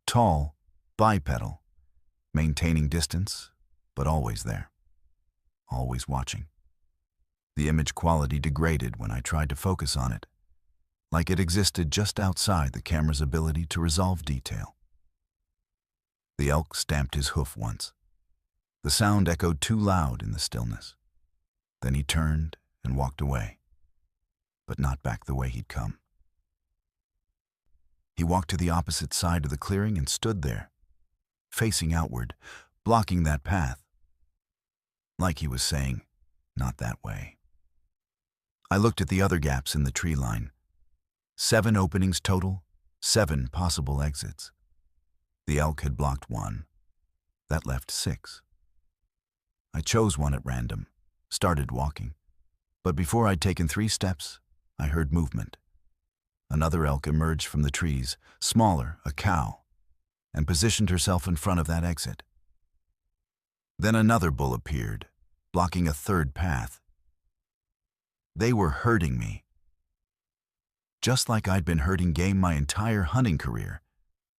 Tall, bipedal, maintaining distance, but always there. Always watching. The image quality degraded when I tried to focus on it, like it existed just outside the camera's ability to resolve detail. The elk stamped his hoof once. The sound echoed too loud in the stillness. Then he turned and walked away, but not back the way he'd come. He walked to the opposite side of the clearing and stood there, facing outward, blocking that path, like he was saying, "Not that way." I looked at the other gaps in the tree line. 7 openings total, 7 possible exits. The elk had blocked 1. That left 6. I chose one at random, started walking. But before I'd taken 3 steps, I heard movement. Another elk emerged from the trees, smaller, a cow, and positioned herself in front of that exit. Then another bull appeared, blocking a 3rd path. They were herding me. Just like I'd been herding game my entire hunting career,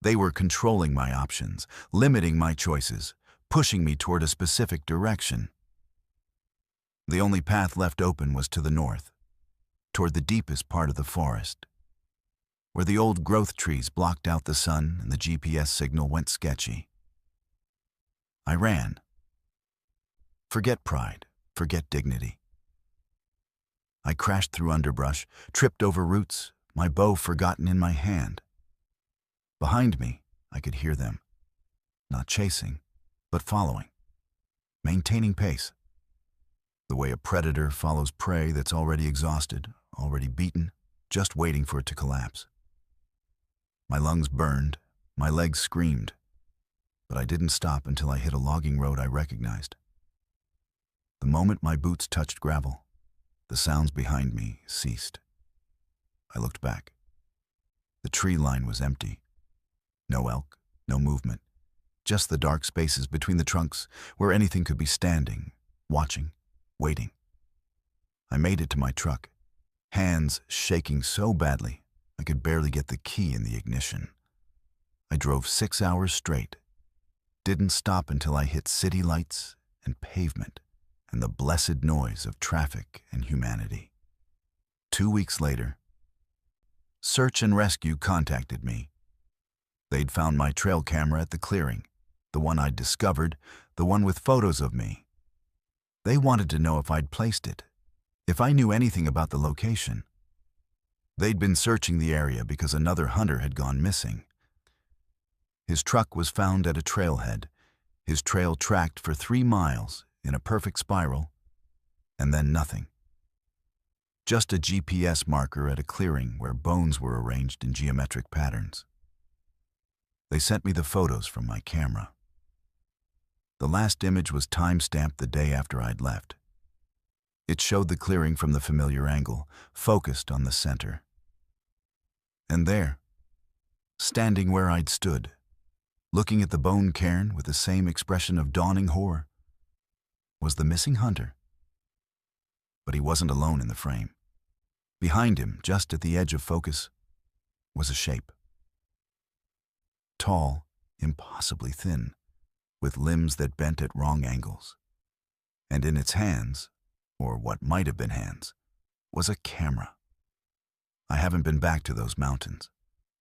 they were controlling my options, limiting my choices, pushing me toward a specific direction. The only path left open was to the north, toward the deepest part of the forest, where the old growth trees blocked out the sun and the GPS signal went sketchy. I ran. Forget pride, forget dignity. I crashed through underbrush, tripped over roots, my bow forgotten in my hand. Behind me, I could hear them, not chasing, but following, maintaining pace. The way a predator follows prey that's already exhausted, already beaten, just waiting for it to collapse. My lungs burned, my legs screamed, but I didn't stop until I hit a logging road I recognized. The moment my boots touched gravel, the sounds behind me ceased. I looked back. The tree line was empty. No elk, no movement, just the dark spaces between the trunks where anything could be standing, watching, waiting. I made it to my truck, hands shaking so badly I could barely get the key in the ignition. I drove 6 hours straight, didn't stop until I hit city lights and pavement and the blessed noise of traffic and humanity. 2 weeks later, Search and Rescue contacted me. They'd found my trail camera at the clearing, the one I'd discovered, the one with photos of me. They wanted to know if I'd placed it, if I knew anything about the location. They'd been searching the area because another hunter had gone missing. His truck was found at a trailhead, his trail tracked for 3 miles in a perfect spiral, and then nothing. Just a GPS marker at a clearing where bones were arranged in geometric patterns. They sent me the photos from my camera. The last image was time-stamped the day after I'd left. It showed the clearing from the familiar angle, focused on the center. And there, standing where I'd stood, looking at the bone cairn with the same expression of dawning horror, was the missing hunter. But he wasn't alone in the frame. Behind him, just at the edge of focus, was a shape. Tall, impossibly thin, with limbs that bent at wrong angles. And in its hands, or what might have been hands, was a camera. I haven't been back to those mountains,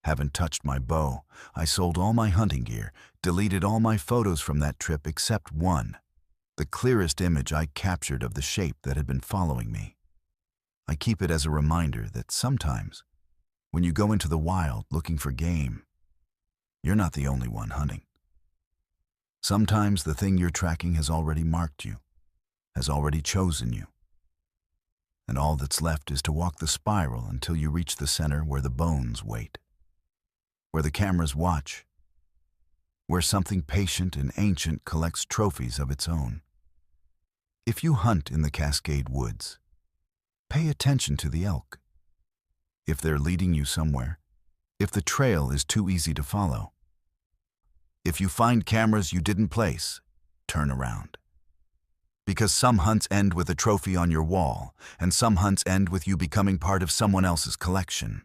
haven't touched my bow. I sold all my hunting gear, deleted all my photos from that trip except one, the clearest image I captured of the shape that had been following me. I keep it as a reminder that sometimes, when you go into the wild looking for game, you're not the only one hunting. Sometimes the thing you're tracking has already marked you, has already chosen you. And all that's left is to walk the spiral until you reach the center where the bones wait, where the cameras watch, where something patient and ancient collects trophies of its own. If you hunt in the Cascade woods, pay attention to the elk. If they're leading you somewhere, if the trail is too easy to follow, If you find cameras you didn't place, turn around. Because some hunts end with a trophy on your wall, and some hunts end with you becoming part of someone else's collection.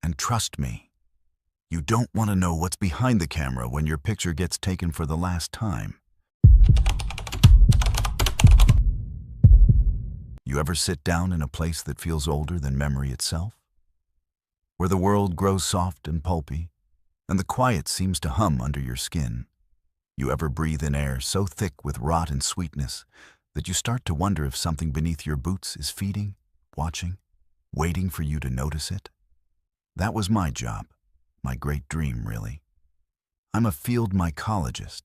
And trust me, you don't want to know what's behind the camera when your picture gets taken for the last time. You ever sit down in a place that feels older than memory itself? Where the world grows soft and pulpy, and the quiet seems to hum under your skin. You ever breathe in air so thick with rot and sweetness that you start to wonder if something beneath your boots is feeding, watching, waiting for you to notice it? That was my job, my great dream, really. I'm a field mycologist.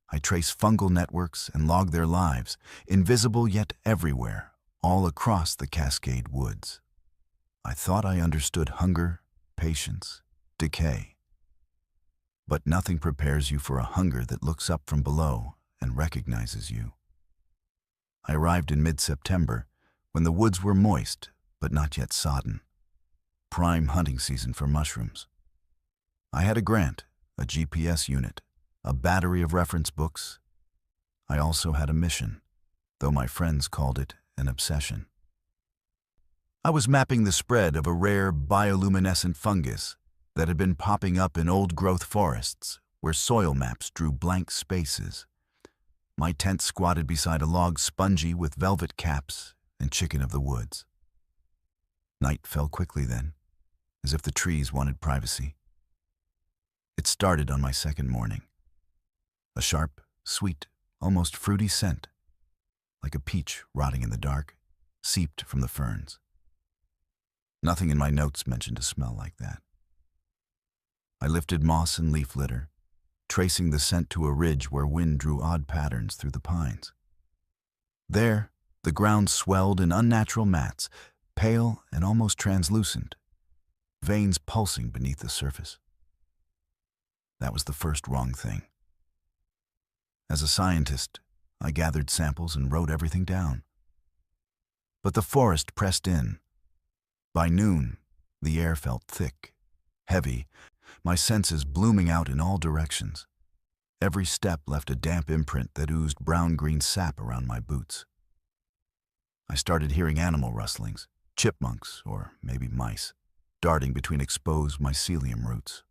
I trace fungal networks and log their lives, invisible yet everywhere, all across the Cascade woods. I thought I understood hunger, patience, decay. But nothing prepares you for a hunger that looks up from below and recognizes you. I arrived in mid-September, when the woods were moist but not yet sodden. Prime hunting season for mushrooms. I had a grant, a GPS unit, a battery of reference books. I also had a mission, though my friends called it an obsession. I was mapping the spread of a rare bioluminescent fungus that had been popping up in old-growth forests where soil maps drew blank spaces. My tent squatted beside a log spongy with velvet caps and chicken of the woods. Night fell quickly then, as if the trees wanted privacy. It started on my second morning. A sharp, sweet, almost fruity scent, like a peach rotting in the dark, seeped from the ferns. Nothing in my notes mentioned a smell like that. I lifted moss and leaf litter, tracing the scent to a ridge where wind drew odd patterns through the pines. There, the ground swelled in unnatural mats, pale and almost translucent, veins pulsing beneath the surface. That was the first wrong thing. As a scientist, I gathered samples and wrote everything down. But the forest pressed in. By noon, the air felt thick, heavy, my senses blooming out in all directions. Every step left a damp imprint that oozed brown-green sap around my boots. I started hearing animal rustlings, chipmunks, or maybe mice, darting between exposed mycelium roots.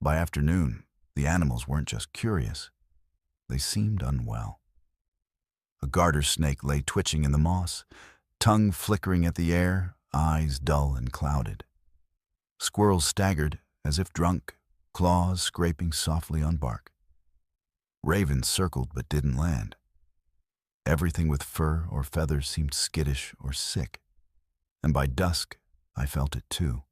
By afternoon, the animals weren't just curious. They seemed unwell. A garter snake lay twitching in the moss, tongue flickering at the air, eyes dull and clouded. Squirrels staggered, as if drunk, claws scraping softly on bark. Ravens circled but didn't land. Everything with fur or feathers seemed skittish or sick, and by dusk I felt it too.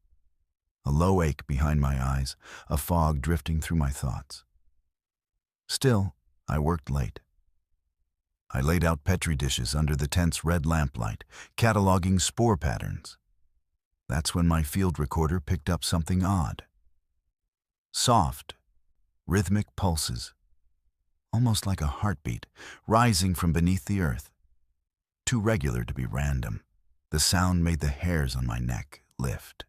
A low ache behind my eyes, a fog drifting through my thoughts. Still, I worked late. I laid out petri dishes under the tent's red lamplight, cataloging spore patterns. That's when my field recorder picked up something odd. Soft, rhythmic pulses, almost like a heartbeat, rising from beneath the earth. Too regular to be random, the sound made the hairs on my neck lift.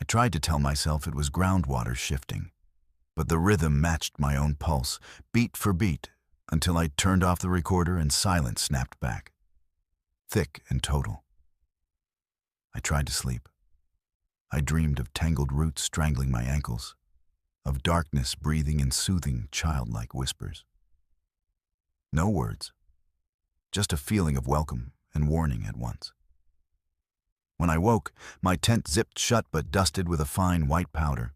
I tried to tell myself it was groundwater shifting, but the rhythm matched my own pulse, beat for beat, until I turned off the recorder and silence snapped back. Thick and total. I tried to sleep. I dreamed of tangled roots strangling my ankles, of darkness breathing in soothing, childlike whispers. No words, just a feeling of welcome and warning at once. When I woke, my tent zipped shut but dusted with a fine white powder,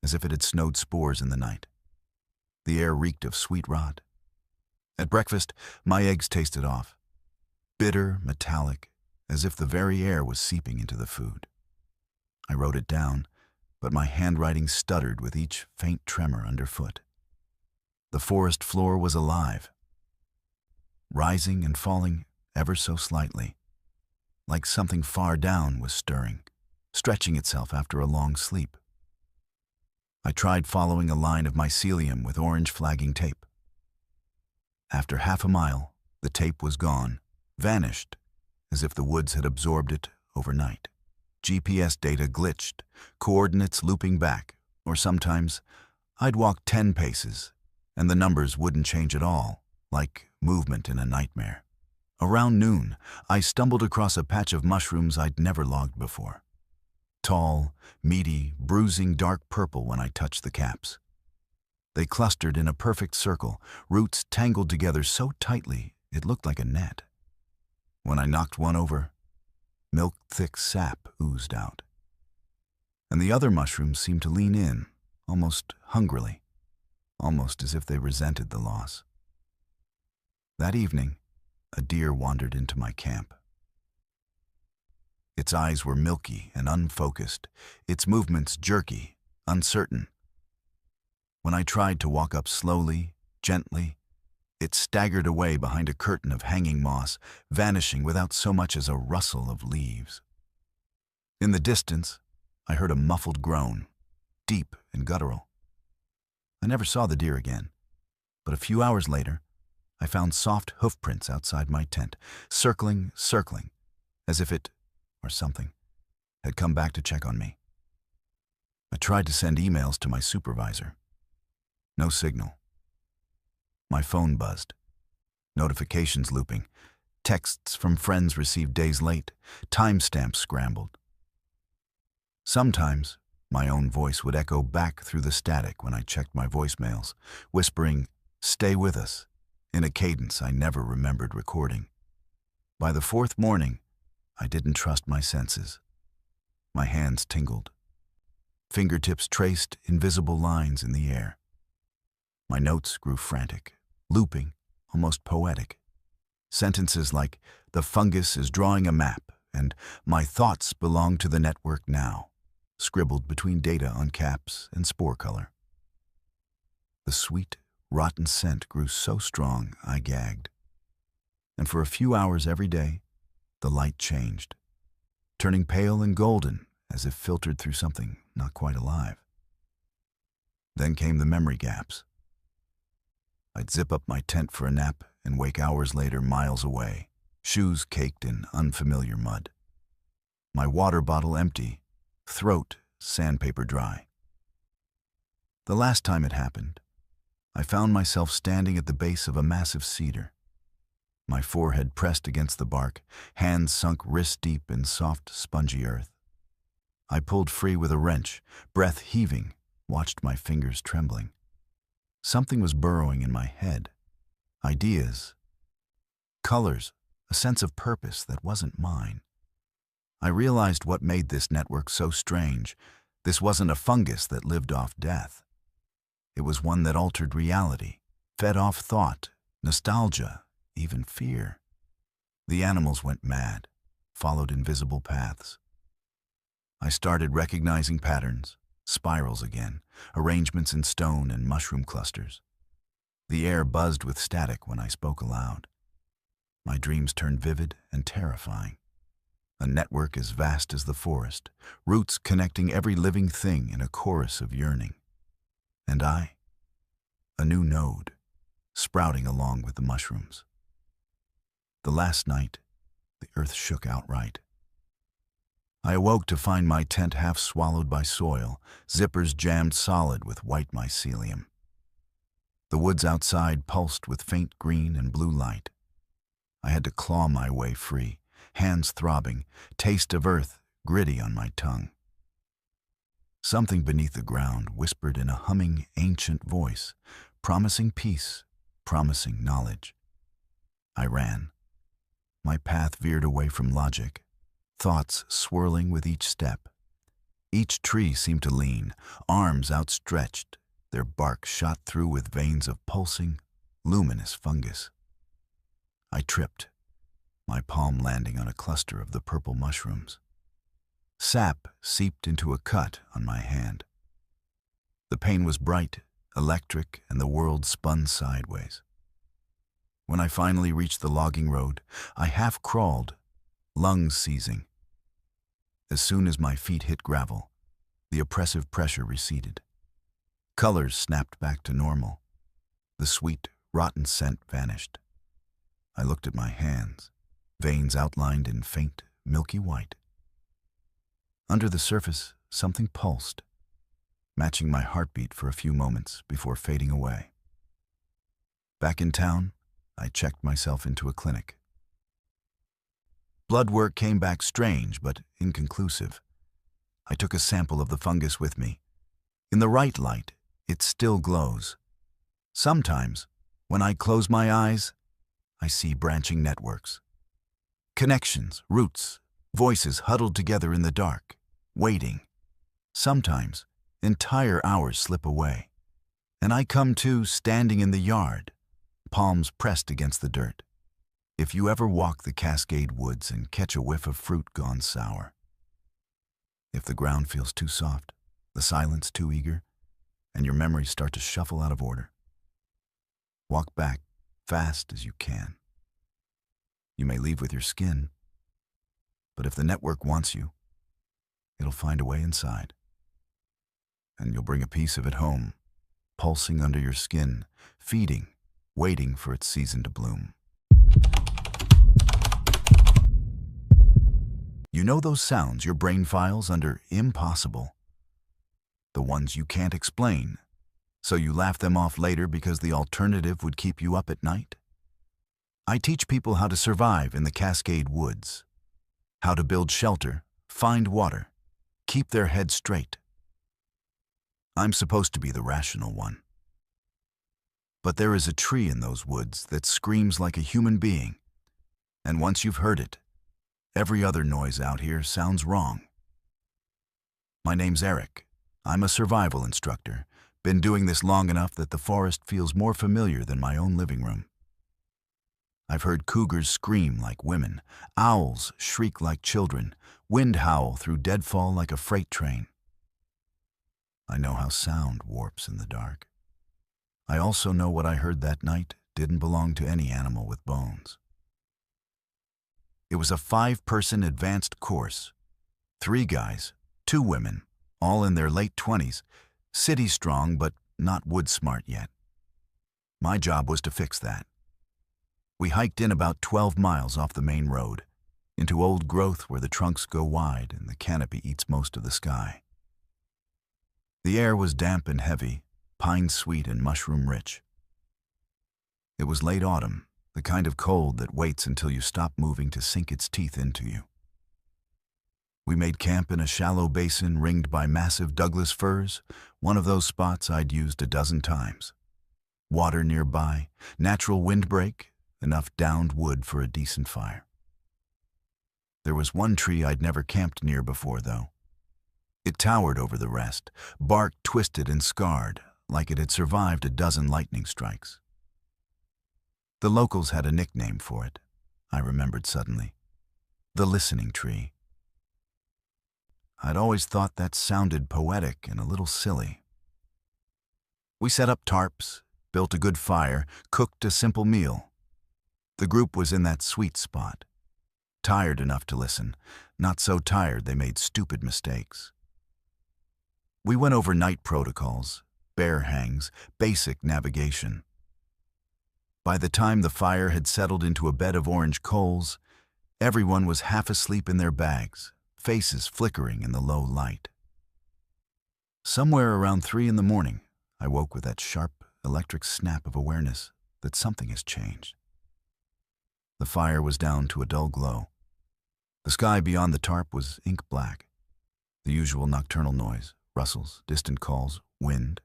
as if it had snowed spores in the night. The air reeked of sweet rot. At breakfast, my eggs tasted off, bitter, metallic, as if the very air was seeping into the food. I wrote it down, but my handwriting stuttered with each faint tremor underfoot. The forest floor was alive, rising and falling ever so slightly, like something far down was stirring, stretching itself after a long sleep. I tried following a line of mycelium with orange flagging tape. After half a mile, the tape was gone, vanished, as if the woods had absorbed it overnight. GPS data glitched, coordinates looping back, or sometimes I'd walk 10 paces, and the numbers wouldn't change at all, like movement in a nightmare. Around noon, I stumbled across a patch of mushrooms I'd never logged before. Tall, meaty, bruising dark purple when I touched the caps. They clustered in a perfect circle, roots tangled together so tightly it looked like a net. When I knocked one over, milk-thick sap oozed out. And the other mushrooms seemed to lean in, almost hungrily, almost as if they resented the loss. That evening, a deer wandered into my camp. Its eyes were milky and unfocused, its movements jerky, uncertain. When I tried to walk up slowly, gently, it staggered away behind a curtain of hanging moss, vanishing without so much as a rustle of leaves. In the distance, I heard a muffled groan, deep and guttural. I never saw the deer again, but a few hours later, I found soft hoofprints outside my tent, circling, as if it, or something, had come back to check on me. I tried to send emails to my supervisor. No signal. My phone buzzed. Notifications looping. Texts from friends received days late. Timestamps scrambled. Sometimes, my own voice would echo back through the static when I checked my voicemails, whispering, "Stay with us," in a cadence I never remembered recording. By the fourth morning, I didn't trust my senses. My hands tingled. Fingertips traced invisible lines in the air. My notes grew frantic, looping, almost poetic. Sentences like, "The fungus is drawing a map," and "My thoughts belong to the network now," scribbled between data on caps and spore color. The sweet, rotten scent grew so strong I gagged. And for a few hours every day, the light changed, turning pale and golden as if filtered through something not quite alive. Then came the memory gaps. I'd zip up my tent for a nap and wake hours later miles away, shoes caked in unfamiliar mud. My water bottle empty, throat sandpaper dry. The last time it happened, I found myself standing at the base of a massive cedar. My forehead pressed against the bark, hands sunk wrist-deep in soft, spongy earth. I pulled free with a wrench, breath heaving, watched my fingers trembling. Something was burrowing in my head. Ideas, colors, a sense of purpose that wasn't mine. I realized what made this network so strange. This wasn't a fungus that lived off death. It was one that altered reality, fed off thought, nostalgia, even fear. The animals went mad, followed invisible paths. I started recognizing patterns, spirals again, arrangements in stone and mushroom clusters. The air buzzed with static when I spoke aloud. My dreams turned vivid and terrifying. A network as vast as the forest, roots connecting every living thing in a chorus of yearning. And I, a new node, sprouting along with the mushrooms. The last night, the earth shook outright. I awoke to find my tent half swallowed by soil, zippers jammed solid with white mycelium. The woods outside pulsed with faint green and blue light. I had to claw my way free, hands throbbing, taste of earth gritty on my tongue. Something beneath the ground whispered in a humming, ancient voice, promising peace, promising knowledge. I ran. My path veered away from logic, thoughts swirling with each step. Each tree seemed to lean, arms outstretched, their bark shot through with veins of pulsing, luminous fungus. I tripped, my palm landing on a cluster of the purple mushrooms. Sap seeped into a cut on my hand. The pain was bright, electric, and the world spun sideways. When I finally reached the logging road, I half crawled, lungs seizing. As soon as my feet hit gravel, the oppressive pressure receded. Colors snapped back to normal. The sweet, rotten scent vanished. I looked at my hands, veins outlined in faint, milky white. Under the surface, something pulsed. matching my heartbeat for a few moments before fading away. Back in town, I checked myself into a clinic. Blood work came back strange but inconclusive. I took a sample of the fungus with me. In the right light, it still glows. Sometimes, when I close my eyes, I see branching networks. Connections, roots, voices huddled together in the dark, waiting. Sometimes, entire hours slip away, and I come to standing in the yard, palms pressed against the dirt. If you ever walk the Cascade woods and catch a whiff of fruit gone sour, if the ground feels too soft, the silence too eager, and your memories start to shuffle out of order, walk back fast as you can. You may leave with your skin, but if the network wants you, it'll find a way inside. And you'll bring a piece of it home, pulsing under your skin, feeding, waiting for its season to bloom. You know those sounds your brain files under impossible? The ones you can't explain, so you laugh them off later because the alternative would keep you up at night? I teach people how to survive in the Cascade woods, how to build shelter, find water, keep their heads straight. I'm supposed to be the rational one. But there is a tree in those woods that screams like a human being, and once you've heard it, every other noise out here sounds wrong. My name's Eric. I'm a survival instructor, been doing this long enough that the forest feels more familiar than my own living room. I've heard cougars scream like women, owls shriek like children, wind howl through deadfall like a freight train. I know how sound warps in the dark. I also know what I heard that night didn't belong to any animal with bones. It was a 5-person advanced course. 3 guys, 2 women, all in their late 20s, city strong but not wood smart yet. My job was to fix that. We hiked in about 12 miles off the main road, into old growth where the trunks go wide and the canopy eats most of the sky. The air was damp and heavy, pine sweet and mushroom rich. It was late autumn, the kind of cold that waits until you stop moving to sink its teeth into you. We made camp in a shallow basin ringed by massive Douglas firs, one of those spots I'd used a dozen times. Water nearby, natural windbreak, enough downed wood for a decent fire. There was one tree I'd never camped near before, though. It towered over the rest, bark twisted and scarred, like it had survived a dozen lightning strikes. The locals had a nickname for it, I remembered suddenly. The listening tree. I'd always thought that sounded poetic and a little silly. We set up tarps, built a good fire, cooked a simple meal. The group was in that sweet spot. Tired enough to listen, not so tired they made stupid mistakes. We went over night protocols, bear hangs, basic navigation. By the time the fire had settled into a bed of orange coals, everyone was half asleep in their bags, faces flickering in the low light. Somewhere around 3 in the morning, I woke with that sharp, electric snap of awareness that something has changed. The fire was down to a dull glow. The sky beyond the tarp was ink black. The usual nocturnal noise, rustles, distant calls, wind,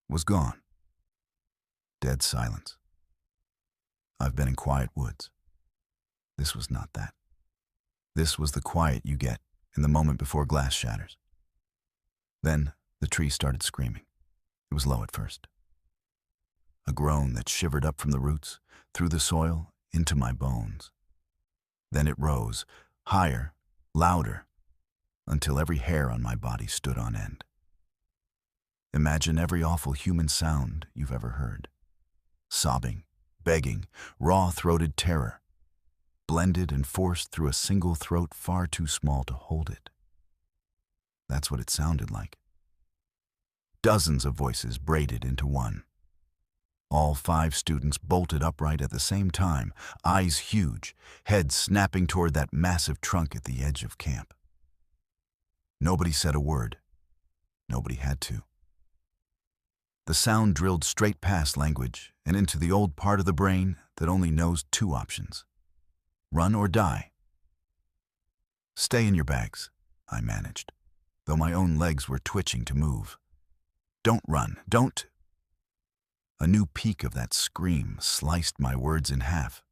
was gone. Dead silence. I've been in quiet woods. This was not that. This was the quiet you get in the moment before glass shatters. Then the tree started screaming. It was low at first. A groan that shivered up from the roots, through the soil, into my bones. Then it rose, higher, louder, until every hair on my body stood on end. Imagine every awful human sound you've ever heard. Sobbing, begging, raw-throated terror, blended and forced through a single throat far too small to hold it. That's what it sounded like. Dozens of voices braided into one. All 5 students bolted upright at the same time, eyes huge, heads snapping toward that massive trunk at the edge of camp. Nobody said a word. Nobody had to. The sound drilled straight past language and into the old part of the brain that only knows two options: run or die. Stay in your bags, I managed, though my own legs were twitching to move. Don't run, don't. A new peak of that scream sliced my words in half.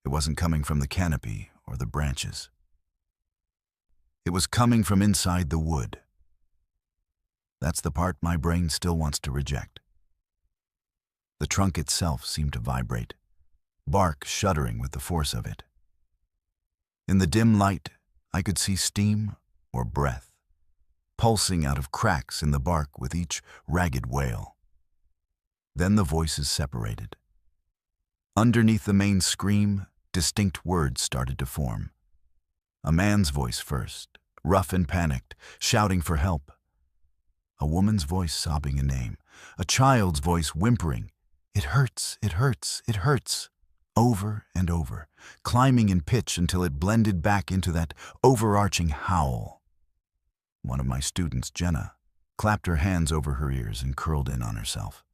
It wasn't coming from the canopy or the branches. It was coming from inside the wood. That's the part my brain still wants to reject. The trunk itself seemed to vibrate, bark shuddering with the force of it. In the dim light, I could see steam or breath, pulsing out of cracks in the bark with each ragged wail. Then the voices separated. Underneath the main scream, distinct words started to form. A man's voice first, rough and panicked, shouting for help. A woman's voice sobbing a name. A child's voice whimpering, "It hurts, it hurts, it hurts," over and over, climbing in pitch until it blended back into that overarching howl. One of my students, Jenna, clapped her hands over her ears and curled in on herself.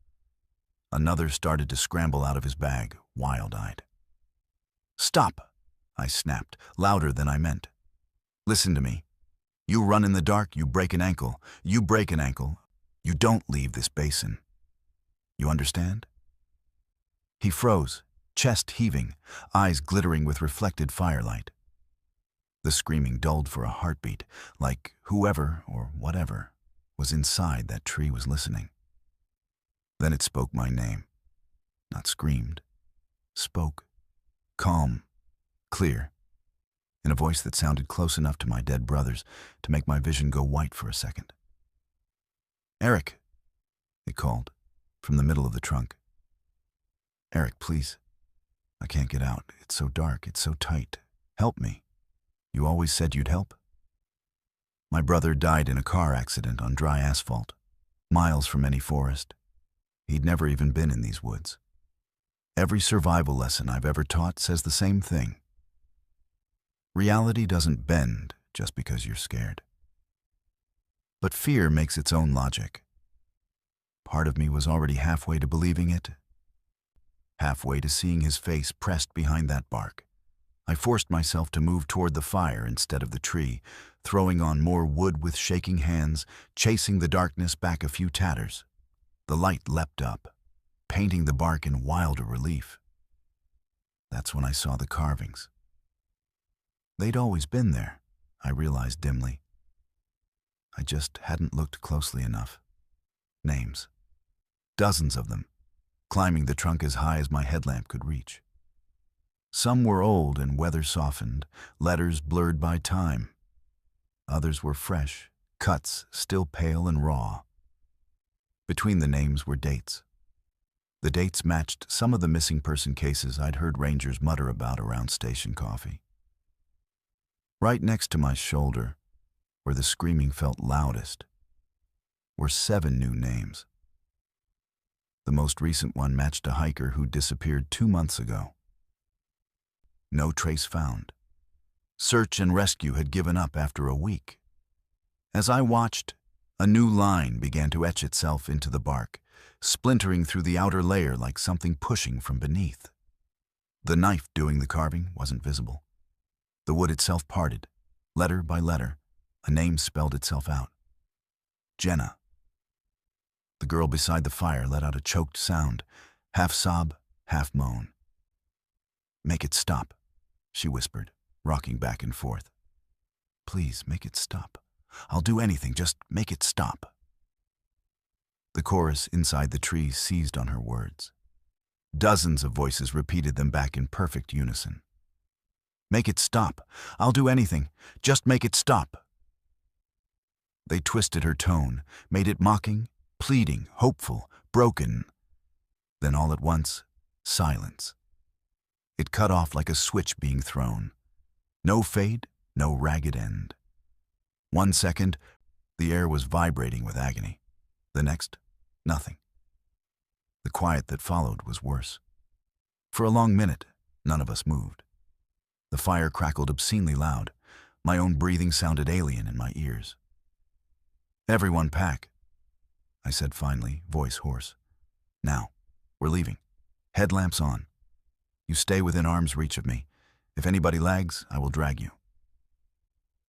Another started to scramble out of his bag, wild-eyed. "Stop!" I snapped, louder than I meant. "Listen to me. You run in the dark, you break an ankle. You break an ankle. You don't leave this basin. You understand?" He froze, chest heaving, eyes glittering with reflected firelight. The screaming dulled for a heartbeat, like whoever or whatever was inside that tree was listening. Then it spoke my name. Not screamed. Spoke. Calm. Clear. In a voice that sounded close enough to my dead brother's to make my vision go white for a second. "Eric," it called, from the middle of the trunk. "Eric, please. I can't get out. It's so dark. It's so tight. Help me. You always said you'd help." My brother died in a car accident on dry asphalt, miles from any forest. He'd never even been in these woods. Every survival lesson I've ever taught says the same thing. Reality doesn't bend just because you're scared. But fear makes its own logic. Part of me was already halfway to believing it, halfway to seeing his face pressed behind that bark. I forced myself to move toward the fire instead of the tree, throwing on more wood with shaking hands, chasing the darkness back a few tatters. The light leapt up, painting the bark in wilder relief. That's when I saw the carvings. They'd always been there, I realized dimly. I just hadn't looked closely enough. Names. Dozens of them, climbing the trunk as high as my headlamp could reach. Some were old and weather-softened, letters blurred by time. Others were fresh, cuts still pale and raw. Between the names were dates. The dates matched some of the missing person cases I'd heard rangers mutter about around station coffee. Right next to my shoulder, where the screaming felt loudest, were 7 new names. The most recent one matched a hiker who disappeared 2 months ago. No trace found. Search and rescue had given up after a week. As I watched, a new line began to etch itself into the bark, splintering through the outer layer like something pushing from beneath. The knife doing the carving wasn't visible. The wood itself parted. Letter by letter, a name spelled itself out. Jenna. The girl beside the fire let out a choked sound, half sob, half moan. "Make it stop," she whispered, rocking back and forth. "Please, make it stop. I'll do anything, just make it stop." The chorus inside the tree seized on her words. Dozens of voices repeated them back in perfect unison. "Make it stop. I'll do anything. Just make it stop." They twisted her tone, made it mocking, pleading, hopeful, broken. Then all at once, silence. It cut off like a switch being thrown. No fade, no ragged end. 1 second, the air was vibrating with agony. The next, nothing. The quiet that followed was worse. For a long minute, none of us moved. The fire crackled obscenely loud. My own breathing sounded alien in my ears. "Everyone pack," I said finally, voice hoarse. Now, we're leaving. Headlamps on. You stay within arm's reach of me. If anybody lags, I will drag you.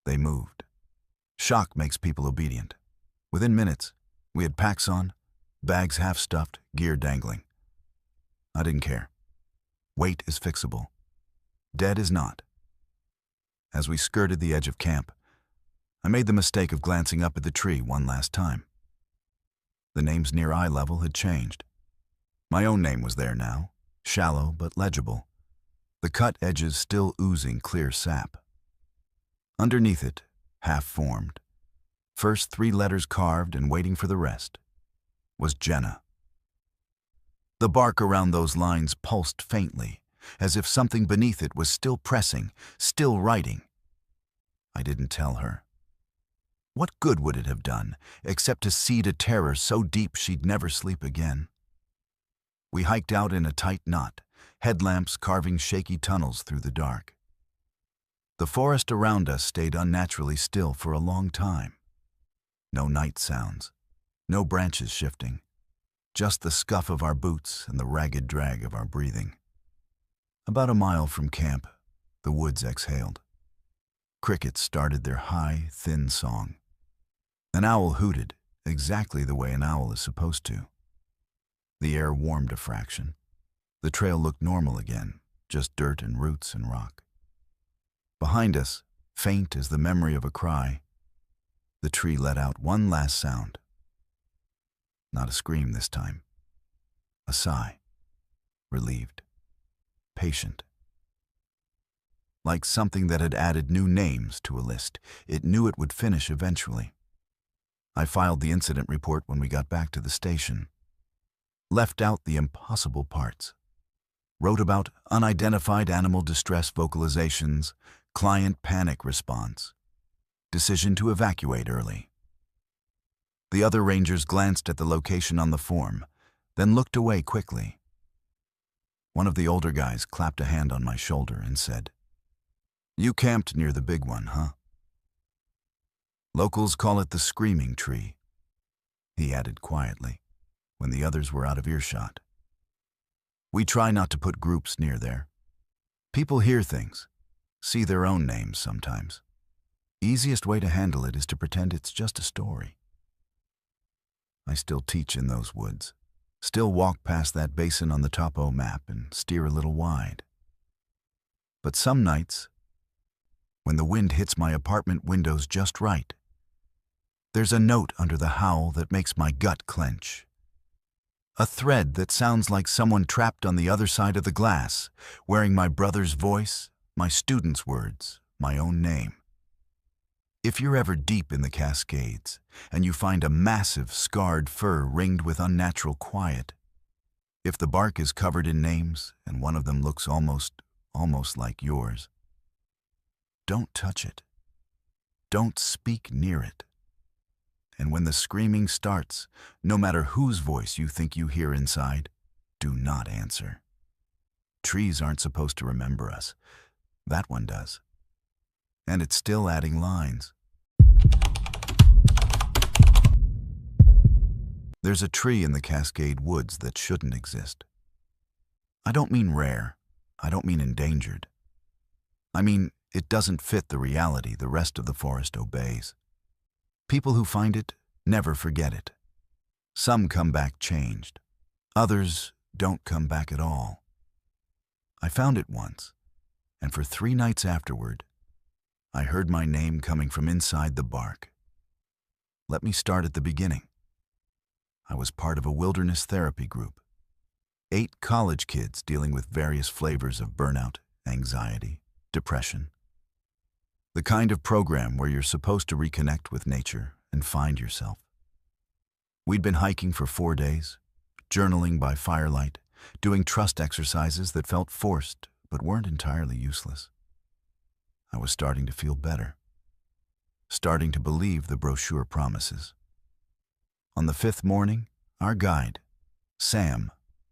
They moved. Shock makes people obedient. Within minutes, we had packs on, bags half stuffed, gear dangling. I didn't care. Weight is fixable. Dead is not. As we skirted the edge of camp, I made the mistake of glancing up at the tree one last time. The names near eye level had changed. My own name was there now, shallow but legible, the cut edges still oozing clear sap. Underneath it, half-formed, first 3 letters carved and waiting for the rest, was Jenna. The bark around those lines pulsed faintly, as if something beneath it was still pressing, still writing. I didn't tell her. What good would it have done, except to seed a terror so deep she'd never sleep again? We hiked out in a tight knot, headlamps carving shaky tunnels through the dark. The forest around us stayed unnaturally still for a long time. No night sounds, no branches shifting, just the scuff of our boots and the ragged drag of our breathing. About a mile from camp, the woods exhaled. Crickets started their high, thin song. An owl hooted, exactly the way an owl is supposed to. The air warmed a fraction. The trail looked normal again, just dirt and roots and rock. Behind us, faint as the memory of a cry, the tree let out one last sound. Not a scream this time. A sigh. Relieved. Patient. Like something that had added new names to a list. It knew it would finish eventually. I filed the incident report when we got back to the station. Left out the impossible parts. Wrote about unidentified animal distress vocalizations, client panic response, decision to evacuate early. The other rangers glanced at the location on the form, then looked away quickly. One of the older guys clapped a hand on my shoulder and said, "You camped near the big one, huh?" "Locals call it the screaming tree," he added quietly, when the others were out of earshot. "We try not to put groups near there. People hear things, see their own names sometimes. Easiest way to handle it is to pretend it's just a story." I still teach in those woods, still walk past that basin on the topo map and steer a little wide. But some nights, when the wind hits my apartment windows just right, there's a note under the howl that makes my gut clench. A thread that sounds like someone trapped on the other side of the glass, wearing my brother's voice, my student's words, my own name. If you're ever deep in the Cascades, and you find a massive, scarred fir ringed with unnatural quiet, if the bark is covered in names and one of them looks almost like yours, don't touch it. Don't speak near it. And when the screaming starts, no matter whose voice you think you hear inside, do not answer. Trees aren't supposed to remember us. That one does. And it's still adding lines. There's a tree in the Cascade woods that shouldn't exist. I don't mean rare. I don't mean endangered. I mean, it doesn't fit the reality the rest of the forest obeys. People who find it never forget it. Some come back changed. Others don't come back at all. I found it once, and for 3 nights afterward, I heard my name coming from inside the bark. Let me start at the beginning. I was part of a wilderness therapy group. 8 college kids dealing with various flavors of burnout, anxiety, depression. The kind of program where you're supposed to reconnect with nature and find yourself. We'd been hiking for 4 days, journaling by firelight, doing trust exercises that felt forced but weren't entirely useless. I was starting to feel better, starting to believe the brochure promises. On the 5th morning, our guide, Sam,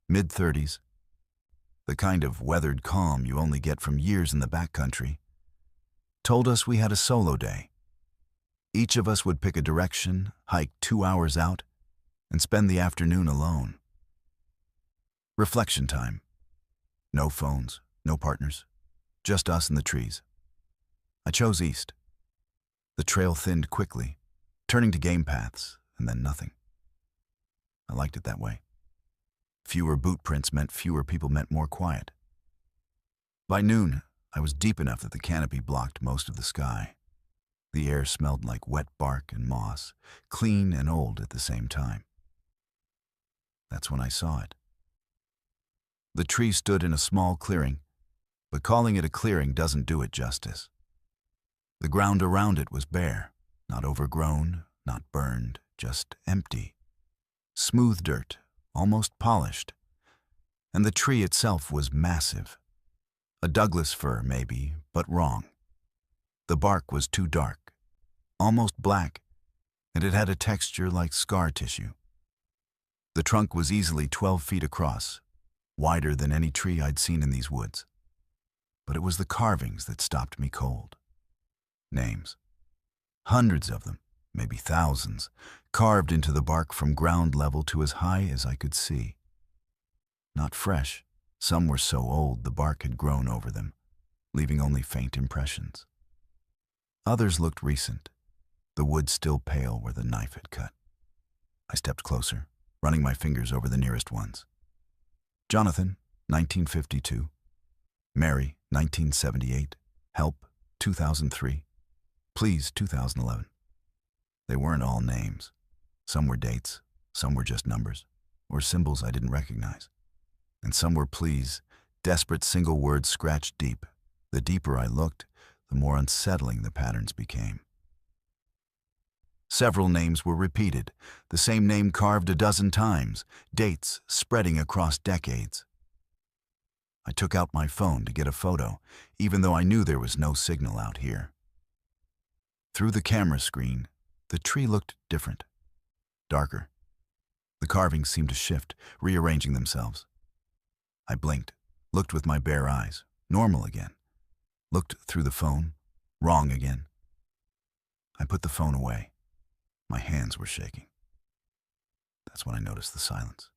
mid-30s, the kind of weathered calm you only get from years in the backcountry, told us we had a solo day. Each of us would pick a direction, hike 2 hours out, and spend the afternoon alone. Reflection time. No phones, no partners, just us and the trees. I chose east. The trail thinned quickly, turning to game paths, and then nothing. I liked it that way. Fewer boot prints meant fewer people meant more quiet. By noon, I was deep enough that the canopy blocked most of the sky. The air smelled like wet bark and moss, clean and old at the same time. That's when I saw it. The tree stood in a small clearing, but calling it a clearing doesn't do it justice. The ground around it was bare, not overgrown, not burned, just empty. Smooth dirt, almost polished. And the tree itself was massive. A Douglas fir, maybe, but wrong. The bark was too dark, almost black, and it had a texture like scar tissue. The trunk was easily 12 feet across, wider than any tree I'd seen in these woods. But it was the carvings that stopped me cold. Names. Hundreds of them, maybe thousands, carved into the bark from ground level to as high as I could see. Not fresh. Some were so old the bark had grown over them, leaving only faint impressions. Others looked recent, the wood still pale where the knife had cut. I stepped closer, running my fingers over the nearest ones. Jonathan, 1952. Mary, 1978. Help, 2003. Please, 2011. They weren't all names. Some were dates, some were just numbers, or symbols I didn't recognize. And some were pleas, desperate single words scratched deep. The deeper I looked, the more unsettling the patterns became. Several names were repeated, the same name carved a dozen times, dates spreading across decades. I took out my phone to get a photo, even though I knew there was no signal out here. Through the camera screen, the tree looked different, darker. The carvings seemed to shift, rearranging themselves. I blinked, looked with my bare eyes, normal again. Looked through the phone, wrong again. I put the phone away. My hands were shaking. That's when I noticed the silence.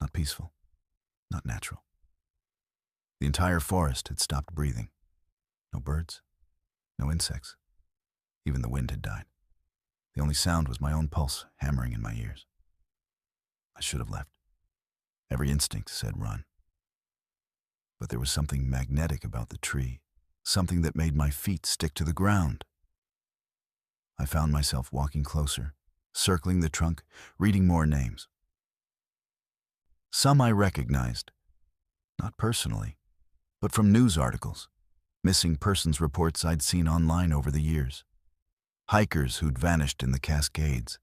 Not peaceful, not natural. The entire forest had stopped breathing. No birds, no insects. Even the wind had died. The only sound was my own pulse hammering in my ears. I should have left. Every instinct said run. But there was something magnetic about the tree, something that made my feet stick to the ground. I found myself walking closer, circling the trunk, reading more names. Some I recognized, not personally, but from news articles, missing persons reports I'd seen online over the years. Hikers who'd vanished in the Cascades,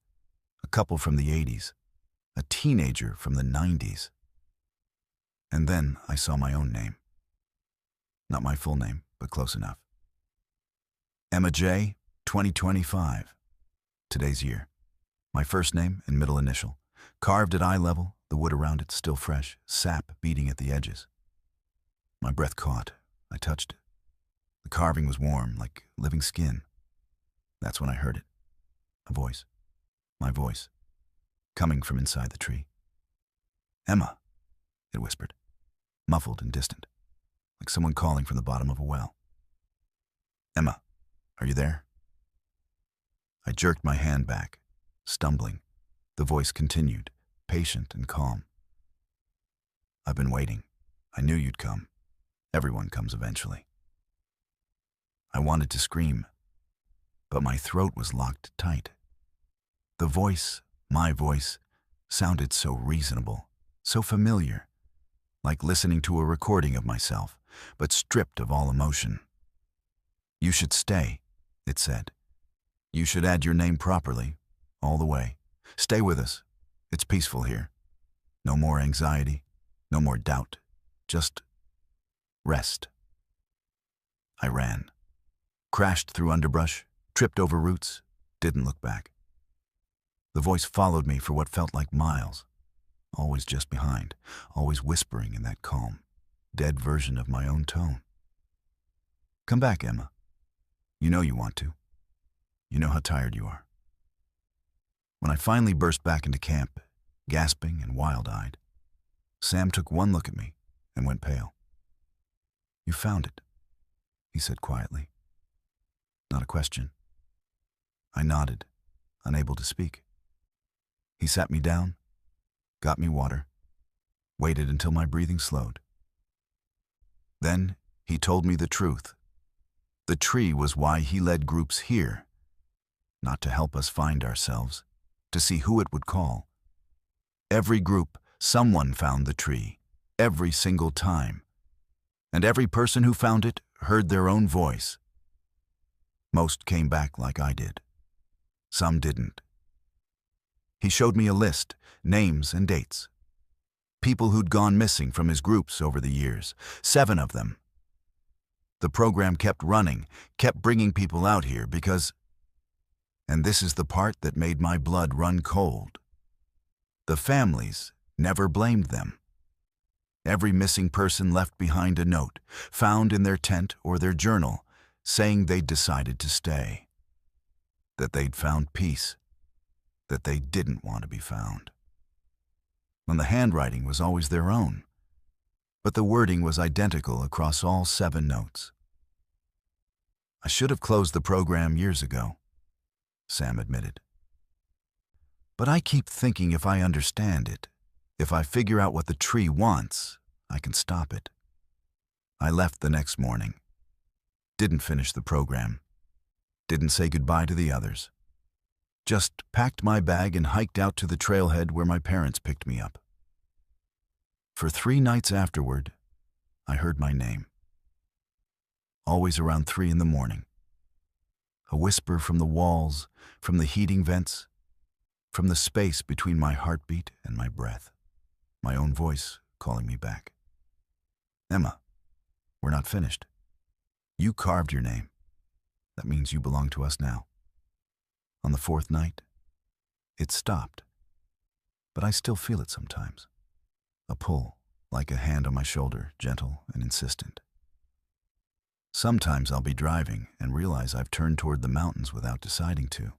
a couple from the 80s, a teenager from the 90s. And then I saw my own name. Not my full name, but close enough. Emma J., 2025. Today's year. My first name and middle initial. Carved at eye level, the wood around it still fresh, sap beating at the edges. My breath caught. I touched it. The carving was warm, like living skin. That's when I heard it. A voice. My voice. Coming from inside the tree. Emma, it whispered. Muffled and distant. Like someone calling from the bottom of a well. Emma, are you there? I jerked my hand back, stumbling. The voice continued, patient and calm. I've been waiting. I knew you'd come. Everyone comes eventually. I wanted to scream, but my throat was locked tight. The voice, my voice, sounded so reasonable, so familiar, like listening to a recording of myself, but stripped of all emotion. You should stay, it said. You should add your name properly, all the way. Stay with us. It's peaceful here. No more anxiety, no more doubt. Just rest. I ran. Crashed through underbrush, tripped over roots, didn't look back. The voice followed me for what felt like miles, always just behind, always whispering in that calm, dead version of my own tone. Come back, Emma. You know you want to. You know how tired you are. When I finally burst back into camp, gasping and wild-eyed, Sam took one look at me and went pale. "You found it," he said quietly. Not a question. I nodded, unable to speak. He sat me down, got me water, waited until my breathing slowed. Then he told me the truth. The tree was why he led groups here, not to help us find ourselves, to see who it would call. Every group, someone found the tree, every single time. And every person who found it heard their own voice. Most came back like I did. Some didn't. He showed me a list, names and dates. People who'd gone missing from his groups over the years, 7 of them. The program kept running, kept bringing people out here because, and this is the part that made my blood run cold, the families never blamed them. Every missing person left behind a note, found in their tent or their journal, saying they'd decided to stay, that they'd found peace, that they didn't want to be found. And the handwriting was always their own, but the wording was identical across all 7 notes. I should have closed the program years ago, Sam admitted. But I keep thinking if I understand it, if I figure out what the tree wants, I can stop it. I left the next morning. Didn't finish the program. Didn't say goodbye to the others. Just packed my bag and hiked out to the trailhead where my parents picked me up. For 3 nights afterward, I heard my name. Always around 3 in the morning. A whisper from the walls, from the heating vents, from the space between my heartbeat and my breath. My own voice calling me back. "Emma, we're not finished. You carved your name. That means you belong to us now." On the 4th night, it stopped, but I still feel it sometimes. A pull, like a hand on my shoulder, gentle and insistent. Sometimes I'll be driving and realize I've turned toward the mountains without deciding to.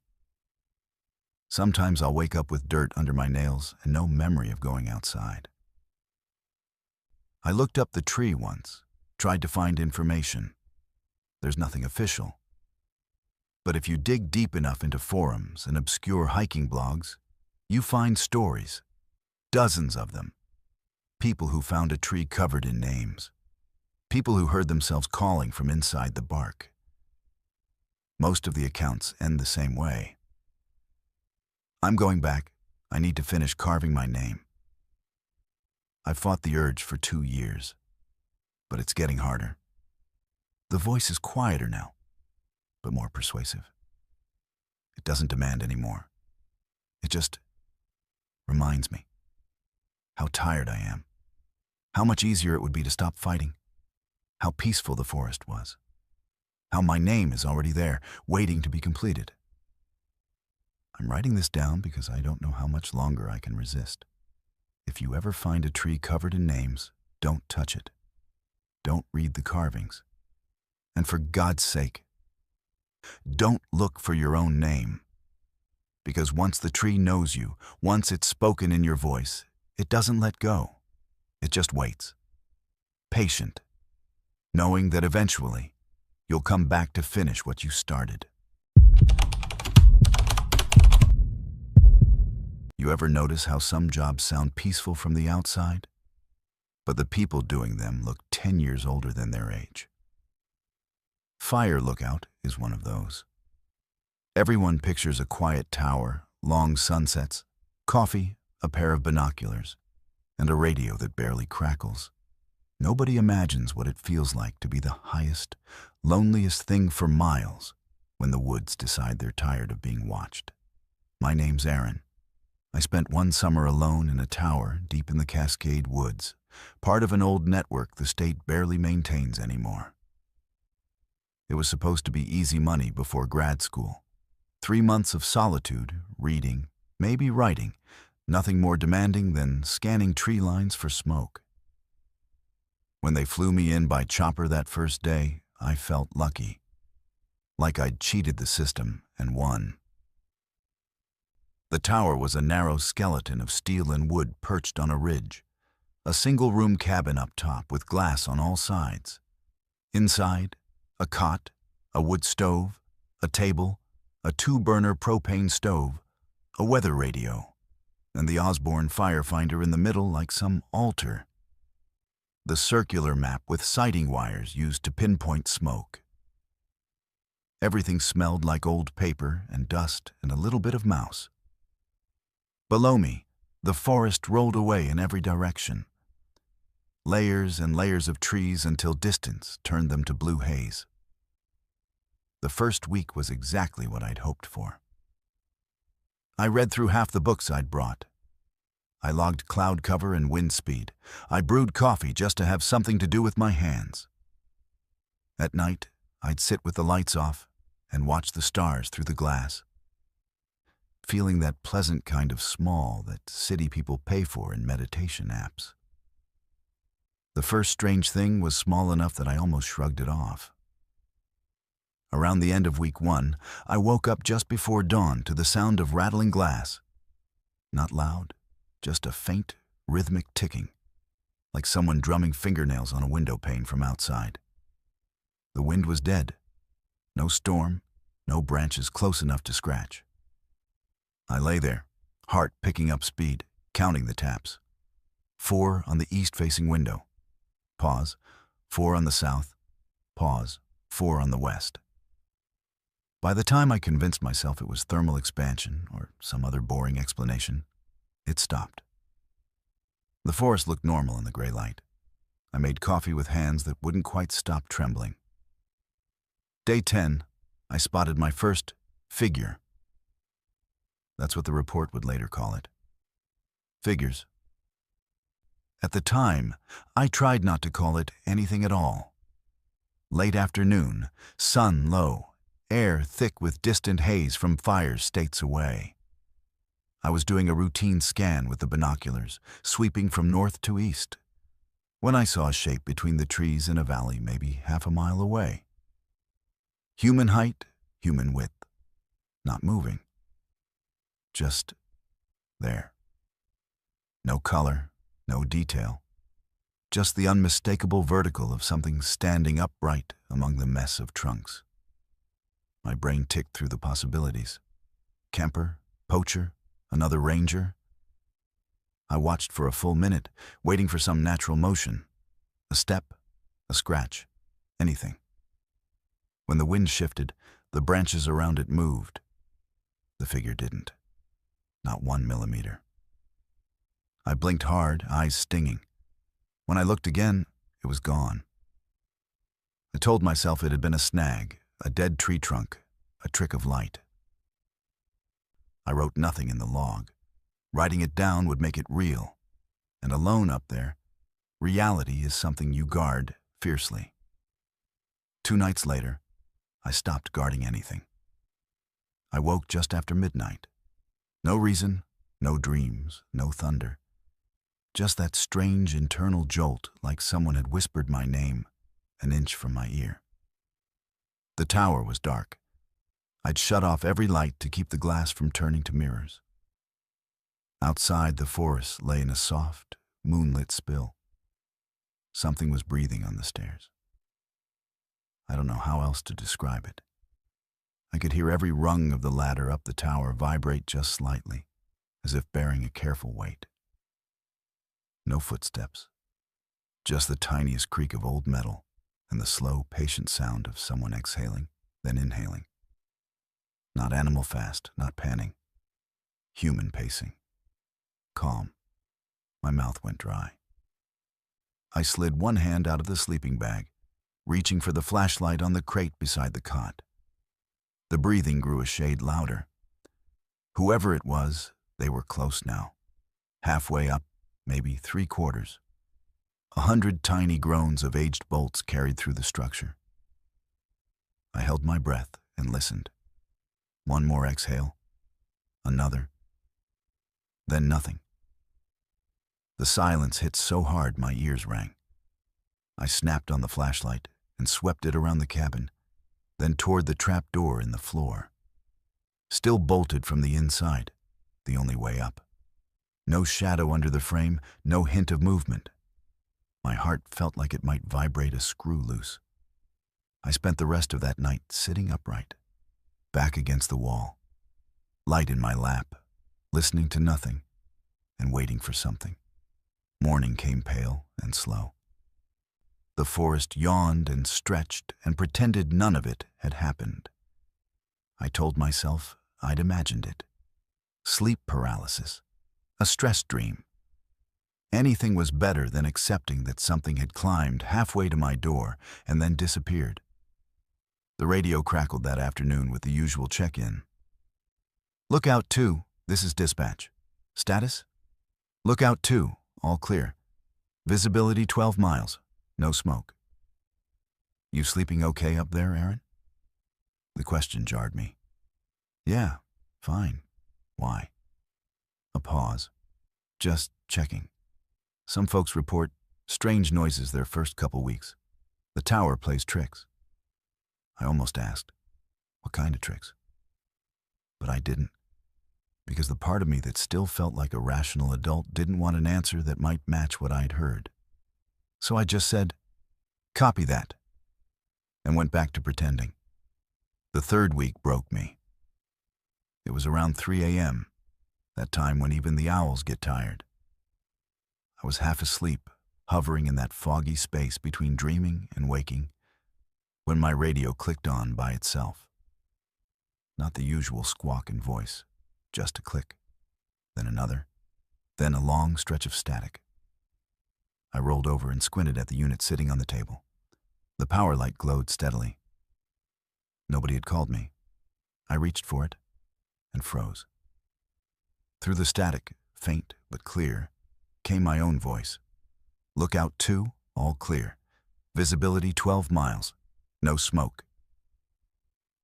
Sometimes I'll wake up with dirt under my nails and no memory of going outside. I looked up the tree once, tried to find information. There's nothing official. But if you dig deep enough into forums and obscure hiking blogs, you find stories, dozens of them. People who found a tree covered in names. People who heard themselves calling from inside the bark. Most of the accounts end the same way. "I'm going back. I need to finish carving my name." I've fought the urge for 2 years, but it's getting harder. The voice is quieter now, but more persuasive. It doesn't demand anymore. It just reminds me how tired I am, how much easier it would be to stop fighting, how peaceful the forest was, how my name is already there, waiting to be completed. I'm writing this down because I don't know how much longer I can resist. If you ever find a tree covered in names, don't touch it. Don't read the carvings. And for God's sake, don't look for your own name. Because once the tree knows you, once it's spoken in your voice, it doesn't let go. It just waits. Patient, knowing that eventually you'll come back to finish what you started. You ever notice how some jobs sound peaceful from the outside, but the people doing them look 10 years older than their age? Fire lookout is one of those. Everyone pictures a quiet tower, long sunsets, coffee, a pair of binoculars, and a radio that barely crackles. Nobody imagines what it feels like to be the highest, loneliest thing for miles when the woods decide they're tired of being watched. My name's Aaron. I spent one summer alone in a tower deep in the Cascade woods, part of an old network the state barely maintains anymore. It was supposed to be easy money before grad school. 3 months of solitude, reading, maybe writing, nothing more demanding than scanning tree lines for smoke. When they flew me in by chopper that first day, I felt lucky. Like I'd cheated the system and won. The tower was a narrow skeleton of steel and wood perched on a ridge, a single-room cabin up top with glass on all sides. Inside, a cot, a wood stove, a table, a two-burner propane stove, a weather radio, and the Osborne firefinder in the middle like some altar. The circular map with sighting wires used to pinpoint smoke. Everything smelled like old paper and dust and a little bit of mouse. Below me, the forest rolled away in every direction. Layers and layers of trees until distance turned them to blue haze. The first week was exactly what I'd hoped for. I read through half the books I'd brought. I logged cloud cover and wind speed. I brewed coffee just to have something to do with my hands. At night, I'd sit with the lights off and watch the stars through the glass, feeling that pleasant kind of small that city people pay for in meditation apps. The first strange thing was small enough that I almost shrugged it off. Around the end of week 1, I woke up just before dawn to the sound of rattling glass. Not loud, just a faint, rhythmic ticking, like someone drumming fingernails on a window pane from outside. The wind was dead. No storm, no branches close enough to scratch. I lay there, heart picking up speed, counting the taps. 4 on the east-facing window. Pause. 4 on the south. Pause. 4 on the west. By the time I convinced myself it was thermal expansion or some other boring explanation, it stopped. The forest looked normal in the gray light. I made coffee with hands that wouldn't quite stop trembling. Day 10, I spotted my first figure. That's what the report would later call it. Figures. At the time, I tried not to call it anything at all. Late afternoon, sun low, air thick with distant haze from fires states away. I was doing a routine scan with the binoculars, sweeping from north to east, when I saw a shape between the trees in a valley maybe half a mile away. Human height, human width, not moving. Just there. No color, no detail. Just the unmistakable vertical of something standing upright among the mess of trunks. My brain ticked through the possibilities. Camper, poacher, another ranger. I watched for a full minute, waiting for some natural motion. A step, a scratch, anything. When the wind shifted, the branches around it moved. The figure didn't. Not 1 millimeter. I blinked hard, eyes stinging. When I looked again, it was gone. I told myself it had been a snag, a dead tree trunk, a trick of light. I wrote nothing in the log. Writing it down would make it real. And alone up there, reality is something you guard fiercely. 2 nights later, I stopped guarding anything. I woke just after midnight. No reason, no dreams, no thunder. Just that strange internal jolt like someone had whispered my name an inch from my ear. The tower was dark. I'd shut off every light to keep the glass from turning to mirrors. Outside, the forest lay in a soft, moonlit spill. Something was breathing on the stairs. I don't know how else to describe it. I could hear every rung of the ladder up the tower vibrate just slightly, as if bearing a careful weight. No footsteps, just the tiniest creak of old metal and the slow, patient sound of someone exhaling, then inhaling. Not animal fast, not panning. Human pacing. Calm. My mouth went dry. I slid one hand out of the sleeping bag, reaching for the flashlight on the crate beside the cot. The breathing grew a shade louder. Whoever it was, they were close now. Halfway up, maybe 3/4. 100 tiny groans of aged bolts carried through the structure. I held my breath and listened. One more exhale. Another. Then nothing. The silence hit so hard my ears rang. I snapped on the flashlight and swept it around the cabin, then toward the trap door in the floor. Still bolted from the inside, the only way up. No shadow under the frame, no hint of movement. My heart felt like it might vibrate a screw loose. I spent the rest of that night sitting upright, back against the wall, light in my lap, listening to nothing and waiting for something. Morning came pale and slow. The forest yawned and stretched and pretended none of it had happened. I told myself I'd imagined it. Sleep paralysis, a stress dream. Anything was better than accepting that something had climbed halfway to my door and then disappeared. The radio crackled that afternoon with the usual check-in. Lookout 2, this is dispatch. Status? Lookout 2, all clear. Visibility 12 miles, no smoke. You sleeping okay up there, Aaron? The question jarred me. Yeah, fine. Why? A pause. Just checking. Some folks report strange noises their first couple weeks. The tower plays tricks. I almost asked, what kind of tricks? But I didn't, because the part of me that still felt like a rational adult didn't want an answer that might match what I'd heard. So I just said, copy that, and went back to pretending. The third week broke me. It was around 3 a.m., that time when even the owls get tired. I was half asleep, hovering in that foggy space between dreaming and waking, when my radio clicked on by itself. Not the usual squawk and voice, just a click, then another, then a long stretch of static. I rolled over and squinted at the unit sitting on the table. The power light glowed steadily. Nobody had called me. I reached for it and froze. Through the static, faint but clear, came my own voice. Lookout 2, all clear. Visibility 12 miles, no smoke.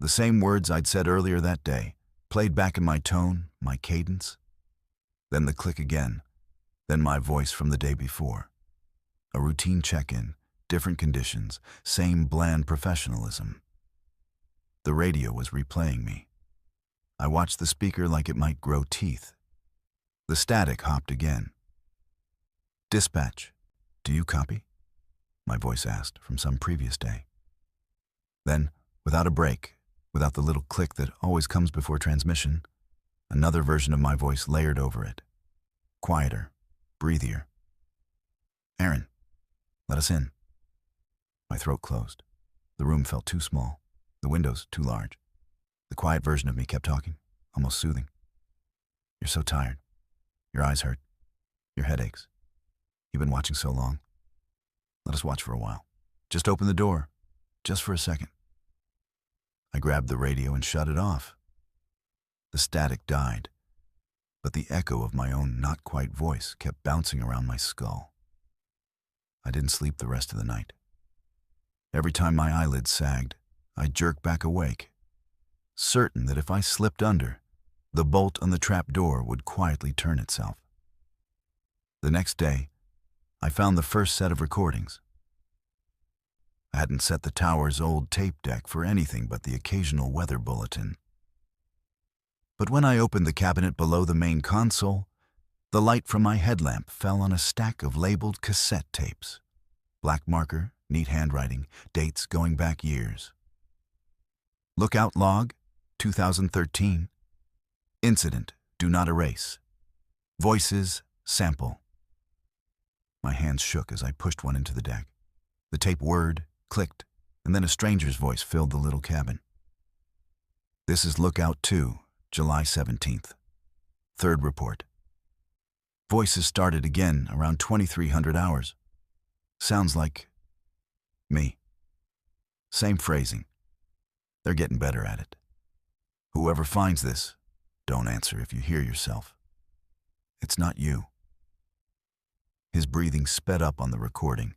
The same words I'd said earlier that day, played back in my tone, my cadence. Then the click again, then my voice from the day before. A routine check-in, different conditions, same bland professionalism. The radio was replaying me. I watched the speaker like it might grow teeth. The static hopped again. Dispatch, do you copy? My voice asked from some previous day. Then, without a break, without the little click that always comes before transmission, another version of my voice layered over it. Quieter, breathier. Aaron, let us in. My throat closed. The room felt too small. The windows too large. The quiet version of me kept talking, almost soothing. You're so tired. Your eyes hurt. Your head aches. You've been watching so long. Let us watch for a while. Just open the door, just for a second. I grabbed the radio and shut it off. The static died, but the echo of my own not-quite voice kept bouncing around my skull. I didn't sleep the rest of the night. Every time my eyelids sagged, I jerked back awake, certain that if I slipped under, the bolt on the trap door would quietly turn itself. The next day, I found the first set of recordings. I hadn't set the tower's old tape deck for anything but the occasional weather bulletin. But when I opened the cabinet below the main console, the light from my headlamp fell on a stack of labeled cassette tapes. Black marker, neat handwriting, dates going back years. Lookout log, 2013. Incident, do not erase. Voices, sample. My hands shook as I pushed one into the deck. The tape whirred, clicked, and then a stranger's voice filled the little cabin. This is Lookout 2, July 17th. Third report. Voices started again around 2300 hours. Sounds like me. Same phrasing. They're getting better at it. Whoever finds this, don't answer if you hear yourself. It's not you. His breathing sped up on the recording.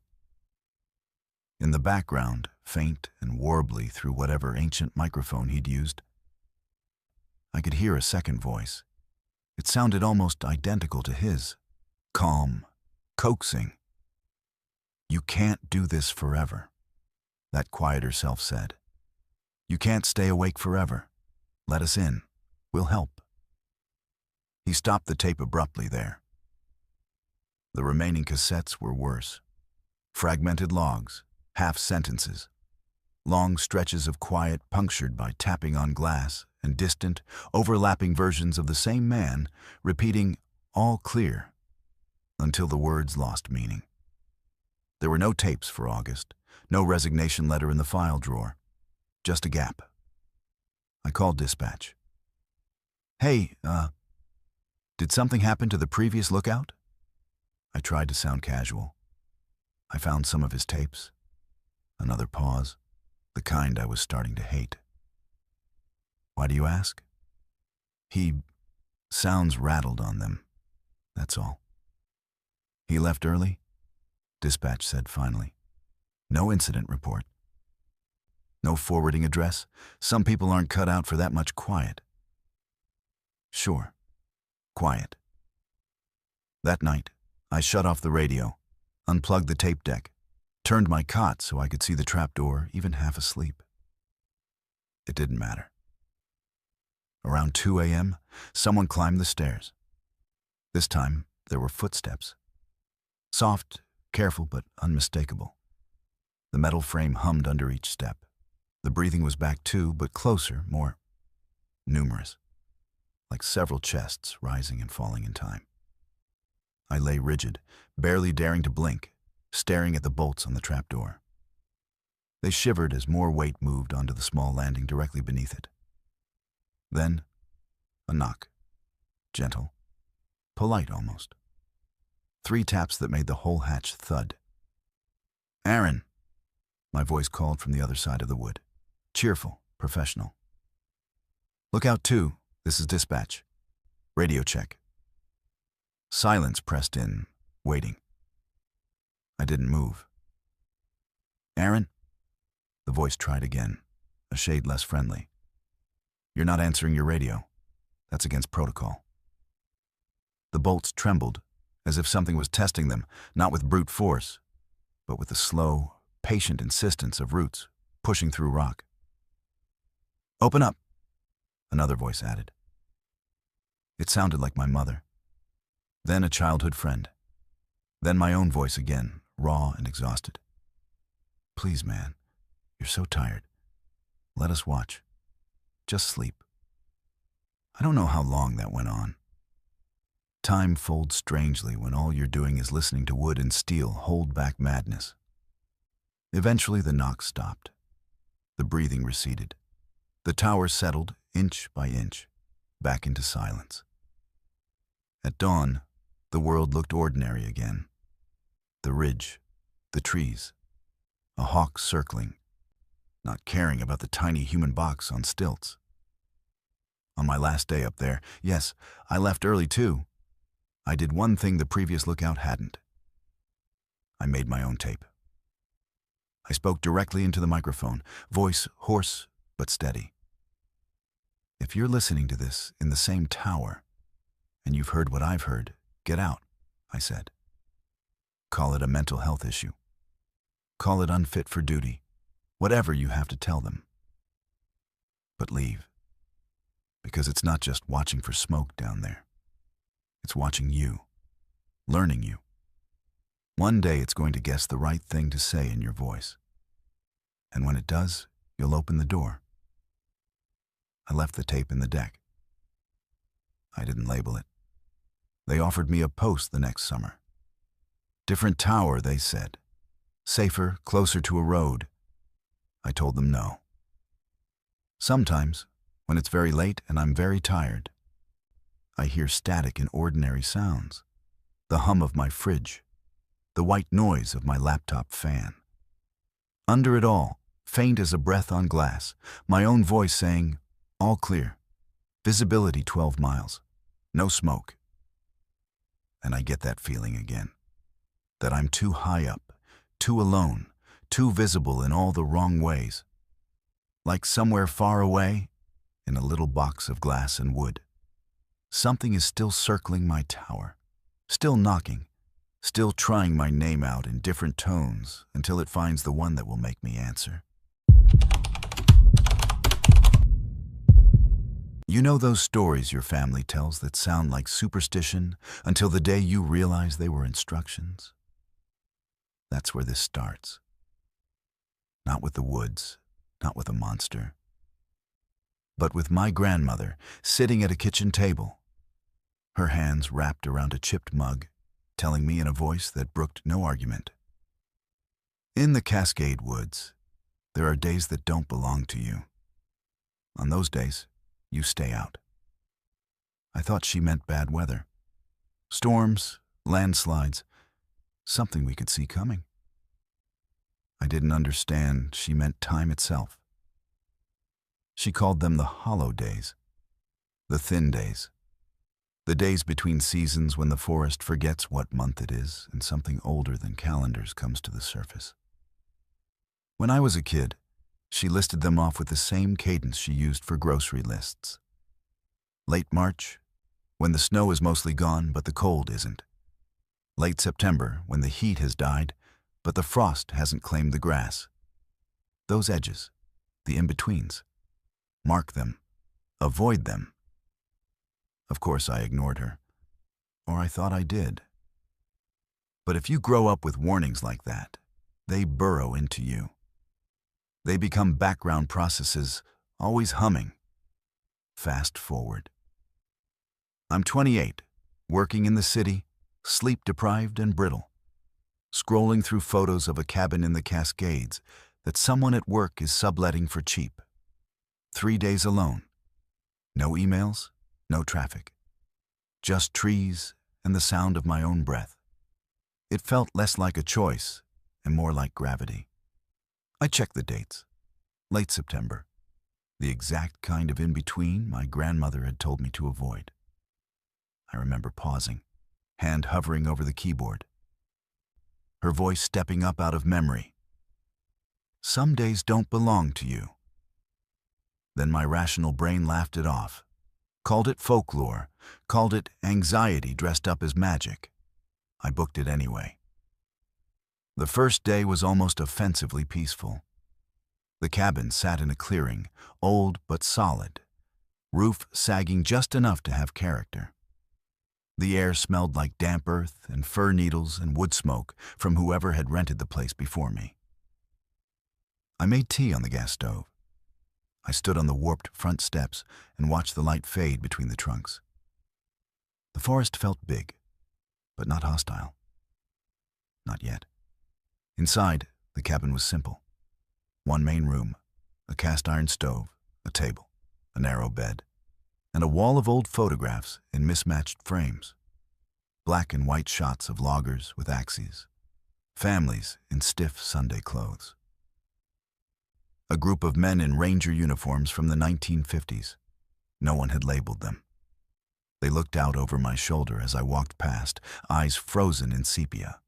In the background, faint and warbly through whatever ancient microphone he'd used, I could hear a second voice. It sounded almost identical to his. Calm, coaxing. You can't do this forever, that quieter self said. You can't stay awake forever. Let us in. We'll help. He stopped the tape abruptly there. The remaining cassettes were worse. Fragmented logs, half sentences, long stretches of quiet punctured by tapping on glass and distant, overlapping versions of the same man repeating "all clear" until the words lost meaning. There were no tapes for August, no resignation letter in the file drawer, just a gap. I called dispatch. "Hey, did something happen to the previous lookout?" I tried to sound casual. I found some of his tapes. Another pause, the kind I was starting to hate. "Why do you ask?" "He sounds rattled on them, that's all." "He left early?" Dispatch said finally. "No incident report. No forwarding address? Some people aren't cut out for that much quiet." "Sure. Quiet." That night, I shut off the radio, unplugged the tape deck, turned my cot so I could see the trapdoor even half asleep. It didn't matter. Around 2 a.m., someone climbed the stairs. This time, there were footsteps. Soft, careful, but unmistakable. The metal frame hummed under each step. The breathing was back too, but closer, more numerous, like several chests rising and falling in time. I lay rigid, barely daring to blink, staring at the bolts on the trapdoor. They shivered as more weight moved onto the small landing directly beneath it. Then, a knock. Gentle, polite almost. 3 taps that made the whole hatch thud. "Aaron," my voice called from the other side of the wood. Cheerful, professional. "Lookout 2, this is dispatch. Radio check." Silence pressed in, waiting. I didn't move. "Aaron?" The voice tried again, a shade less friendly. "You're not answering your radio. That's against protocol." The bolts trembled, as if something was testing them, not with brute force, but with the slow, patient insistence of roots pushing through rock. "Open up," another voice added. It sounded like my mother. Then a childhood friend. Then my own voice again, raw and exhausted. "Please, man, you're so tired. Let us watch. Just sleep." I don't know how long that went on. Time folds strangely when all you're doing is listening to wood and steel hold back madness. Eventually the knock stopped. The breathing receded. The tower settled, inch by inch, back into silence. At dawn, the world looked ordinary again. The ridge, the trees, a hawk circling, not caring about the tiny human box on stilts. On my last day up there, yes, I left early too. I did one thing the previous lookout hadn't. I made my own tape. I spoke directly into the microphone, voice hoarse but steady. "If you're listening to this in the same tower, and you've heard what I've heard, get out," I said. "Call it a mental health issue. Call it unfit for duty. Whatever you have to tell them. But leave. Because it's not just watching for smoke down there. It's watching you, learning you. One day it's going to guess the right thing to say in your voice. And when it does, you'll open the door." I left the tape in the deck. I didn't label it. They offered me a post the next summer. Different tower, they said. Safer, closer to a road. I told them no. Sometimes, when it's very late and I'm very tired, I hear static in ordinary sounds. The hum of my fridge. The white noise of my laptop fan. Under it all, faint as a breath on glass, my own voice saying, "All clear. Visibility 12 miles. No smoke." And I get that feeling again. That I'm too high up, too alone, too visible in all the wrong ways. Like somewhere far away, in a little box of glass and wood. Something is still circling my tower, still knocking, still trying my name out in different tones until it finds the one that will make me answer. You know those stories your family tells that sound like superstition until the day you realize they were instructions? That's where this starts. Not with the woods, not with a monster, but with my grandmother sitting at a kitchen table, her hands wrapped around a chipped mug, telling me in a voice that brooked no argument. In the Cascade woods, there are days that don't belong to you. On those days, you stay out. I thought she meant bad weather. Storms, landslides, something we could see coming. I didn't understand she meant time itself. She called them the hollow days, the thin days, the days between seasons when the forest forgets what month it is and something older than calendars comes to the surface. When I was a kid, she listed them off with the same cadence she used for grocery lists. Late March, when the snow is mostly gone but the cold isn't. Late September, when the heat has died but the frost hasn't claimed the grass. Those edges, the in-betweens. Mark them. Avoid them. Of course I ignored her. Or I thought I did. But if you grow up with warnings like that, they burrow into you. They become background processes, always humming. Fast forward. I'm 28, working in the city, sleep-deprived and brittle, scrolling through photos of a cabin in the Cascades that someone at work is subletting for cheap. 3 days alone. No emails, no traffic. Just trees and the sound of my own breath. It felt less like a choice and more like gravity. I checked the dates. Late September. The exact kind of in-between my grandmother had told me to avoid. I remember pausing, hand hovering over the keyboard. Her voice stepping up out of memory. Some days don't belong to you. Then my rational brain laughed it off, called it folklore, called it anxiety dressed up as magic. I booked it anyway. The first day was almost offensively peaceful. The cabin sat in a clearing, old but solid, roof sagging just enough to have character. The air smelled like damp earth and fir needles and wood smoke from whoever had rented the place before me. I made tea on the gas stove. I stood on the warped front steps and watched the light fade between the trunks. The forest felt big, but not hostile. Not yet. Inside, the cabin was simple. One main room, a cast-iron stove, a table, a narrow bed, and a wall of old photographs in mismatched frames. Black and white shots of loggers with axes, families in stiff Sunday clothes. A group of men in ranger uniforms from the 1950s. No one had labeled them. They looked out over my shoulder as I walked past, eyes frozen in sepia.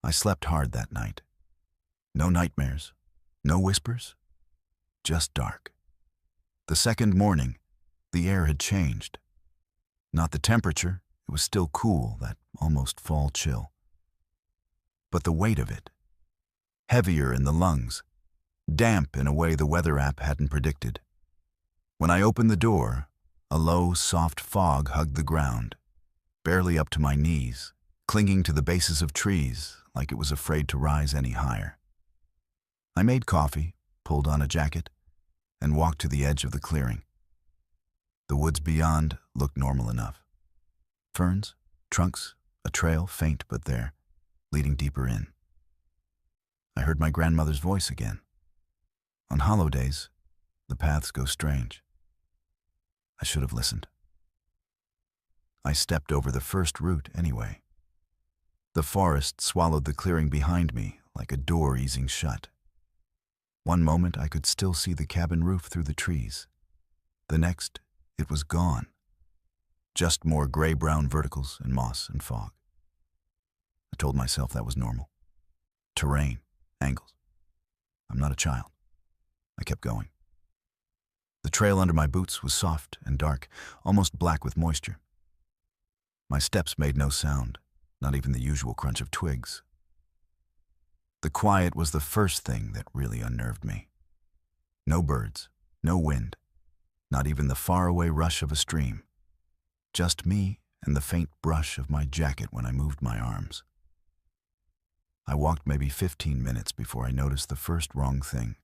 I slept hard that night. No nightmares, no whispers, just dark. The second morning, the air had changed. Not the temperature, it was still cool, that almost fall chill. But the weight of it, heavier in the lungs, damp in a way the weather app hadn't predicted. When I opened the door, a low, soft fog hugged the ground, barely up to my knees, clinging to the bases of trees like it was afraid to rise any higher. I made coffee, pulled on a jacket, and walked to the edge of the clearing. The woods beyond looked normal enough. Ferns, trunks, a trail, faint but there, leading deeper in. I heard my grandmother's voice again. On hollow days, the paths go strange. I should have listened. I stepped over the first root anyway. The forest swallowed the clearing behind me like a door easing shut. One moment I could still see the cabin roof through the trees. The next, it was gone. Just more gray-brown verticals and moss and fog. I told myself that was normal. Terrain, angles. I'm not a child. I kept going. The trail under my boots was soft and dark, almost black with moisture. My steps made no sound, not even the usual crunch of twigs. The quiet was the first thing that really unnerved me. No birds, no wind, not even the faraway rush of a stream. Just me and the faint brush of my jacket when I moved my arms. I walked maybe 15 minutes before I noticed the first wrong thing.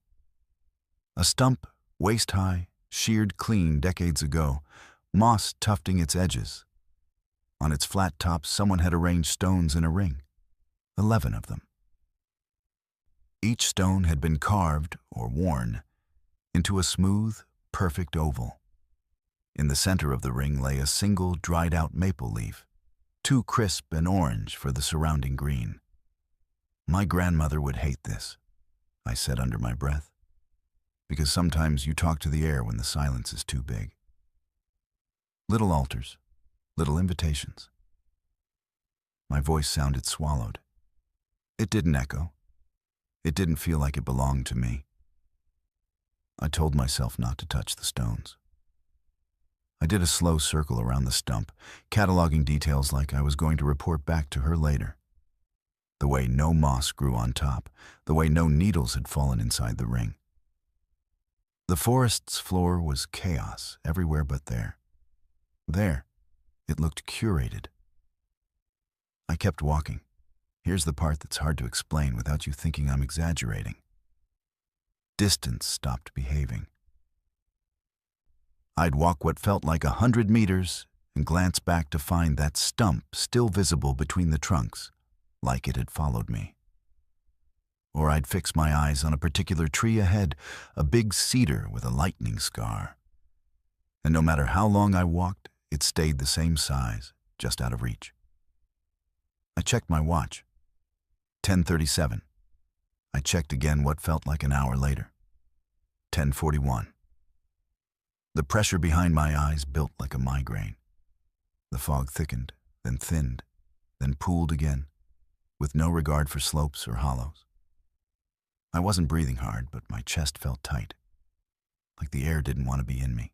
A stump, waist-high, sheared clean decades ago, moss tufting its edges. On its flat top, someone had arranged stones in a ring, 11 of them. Each stone had been carved, or worn, into a smooth, perfect oval. In the center of the ring lay a single dried-out maple leaf, too crisp and orange for the surrounding green. "My grandmother would hate this," I said under my breath, because sometimes you talk to the air when the silence is too big. Little altars, little invitations. My voice sounded swallowed. It didn't echo. It didn't feel like it belonged to me. I told myself not to touch the stones. I did a slow circle around the stump, cataloging details like I was going to report back to her later. The way no moss grew on top, the way no needles had fallen inside the ring. The forest's floor was chaos everywhere but there. There, it looked curated. I kept walking. Here's the part that's hard to explain without you thinking I'm exaggerating. Distance stopped behaving. I'd walk what felt like 100 meters and glance back to find that stump still visible between the trunks, like it had followed me. Or I'd fix my eyes on a particular tree ahead, a big cedar with a lightning scar. And no matter how long I walked, it stayed the same size, just out of reach. I checked my watch. 10:37. I checked again what felt like an hour later. 10:41. The pressure behind my eyes built like a migraine. The fog thickened, then thinned, then pooled again, with no regard for slopes or hollows. I wasn't breathing hard, but my chest felt tight, like the air didn't want to be in me.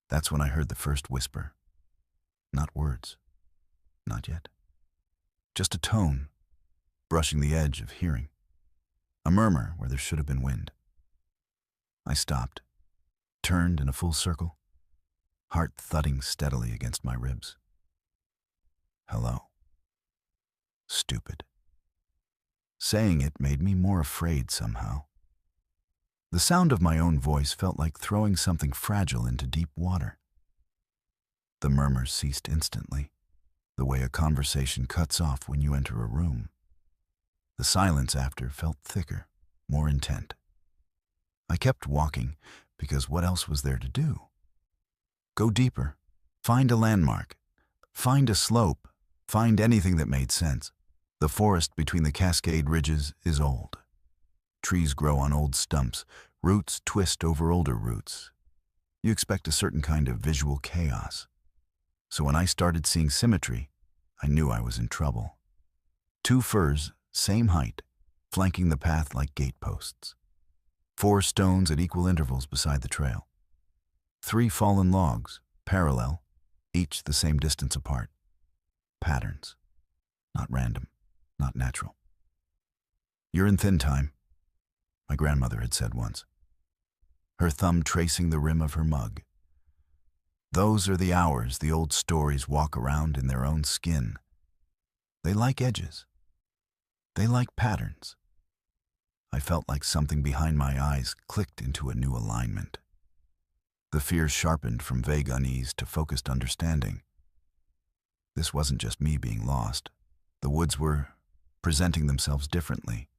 That's when I heard the first whisper. Not words. Not yet. Just a tone, brushing the edge of hearing. A murmur where there should have been wind. I stopped, turned in a full circle, heart thudding steadily against my ribs. Hello. Stupid. Saying it made me more afraid somehow. The sound of my own voice felt like throwing something fragile into deep water. The murmur ceased instantly, the way a conversation cuts off when you enter a room. The silence after felt thicker, more intent. I kept walking because what else was there to do? Go deeper, find a landmark, find a slope, find anything that made sense. The forest between the Cascade ridges is old. Trees grow on old stumps, roots twist over older roots. You expect a certain kind of visual chaos. So when I started seeing symmetry, I knew I was in trouble. 2 firs, same height, flanking the path like gateposts. 4 stones at equal intervals beside the trail. 3 fallen logs, parallel, each the same distance apart. Patterns, not random, not natural. "You're in thin time," my grandmother had said once, her thumb tracing the rim of her mug. Those are the hours the old stories walk around in their own skin. They like edges. They like patterns. I felt like something behind my eyes clicked into a new alignment. The fear sharpened from vague unease to focused understanding. This wasn't just me being lost. The woods were presenting themselves differently,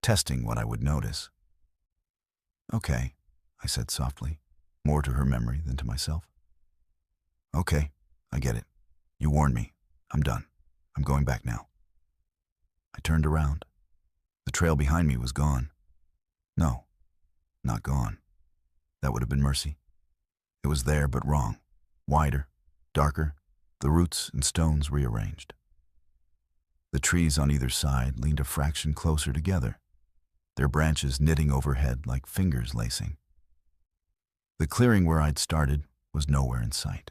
testing what I would notice. "Okay," I said softly, more to her memory than to myself. "Okay, I get it. You warned me. I'm done. I'm going back now." I turned around. The trail behind me was gone. No, not gone. That would have been mercy. It was there, but wrong. Wider, darker, the roots and stones rearranged. The trees on either side leaned a fraction closer together, their branches knitting overhead like fingers lacing. The clearing where I'd started was nowhere in sight.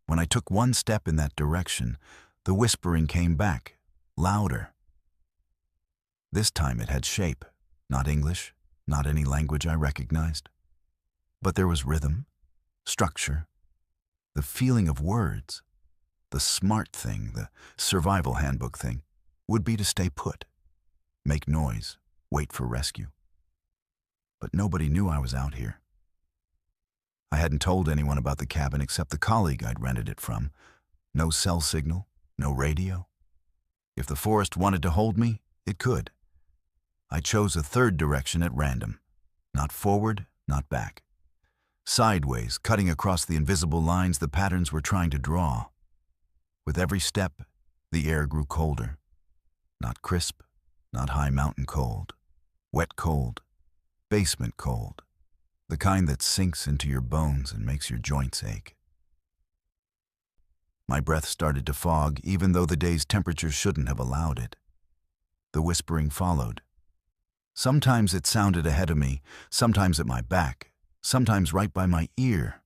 When I took one step in that direction, the whispering came back, louder. This time it had shape, not English, not any language I recognized. But there was rhythm, structure, the feeling of words. The smart thing, the survival handbook thing, would be to stay put, make noise, wait for rescue. But nobody knew I was out here. I hadn't told anyone about the cabin except the colleague I'd rented it from. No cell signal, no radio. If the forest wanted to hold me, it could. I chose a third direction at random. Not forward, not back. Sideways, cutting across the invisible lines the patterns were trying to draw. With every step, the air grew colder. Not crisp, not high mountain cold. Wet cold, basement cold. The kind that sinks into your bones and makes your joints ache. My breath started to fog, even though the day's temperature shouldn't have allowed it. The whispering followed. Sometimes it sounded ahead of me, sometimes at my back, sometimes right by my ear.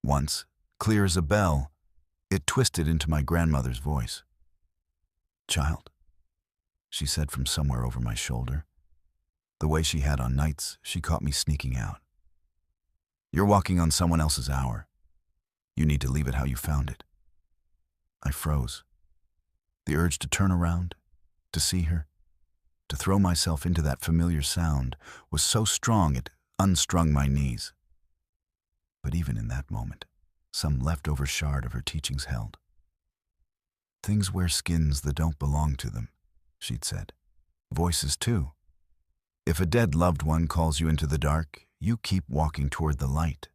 Once, clear as a bell, it twisted into my grandmother's voice. "Child," she said from somewhere over my shoulder, the way she had on nights she caught me sneaking out. "You're walking on someone else's hour. You need to leave it how you found it." I froze. The urge to turn around, to see her, to throw myself into that familiar sound was so strong it unstrung my knees. But even in that moment, some leftover shard of her teachings held. "Things wear skins that don't belong to them," she'd said. "Voices, too. If a dead loved one calls you into the dark, you keep walking toward the light."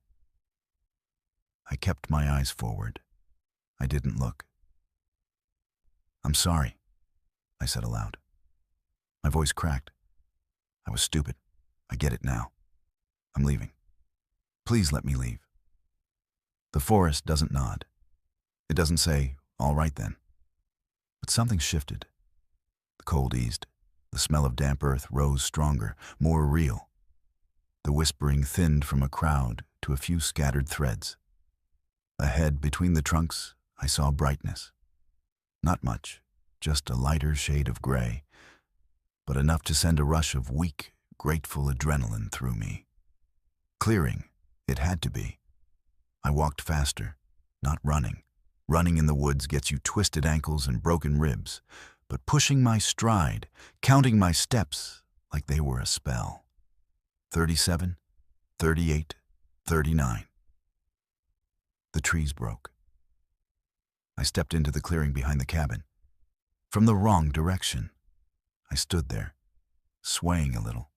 I kept my eyes forward. I didn't look. "I'm sorry," I said aloud. My voice cracked. "I was stupid. I get it now. I'm leaving. Please let me leave." The forest doesn't nod. It doesn't say, "All right then." But something shifted. The cold eased. The smell of damp earth rose stronger, more real. The whispering thinned from a crowd to a few scattered threads. Ahead, between the trunks, I saw brightness. Not much, just a lighter shade of gray, but enough to send a rush of weak, grateful adrenaline through me. Clearing, it had to be. I walked faster, not running. Running in the woods gets you twisted ankles and broken ribs, but pushing my stride, counting my steps like they were a spell. 37, 38, 39. The trees broke. I stepped into the clearing behind the cabin. From the wrong direction. I stood there, swaying a little,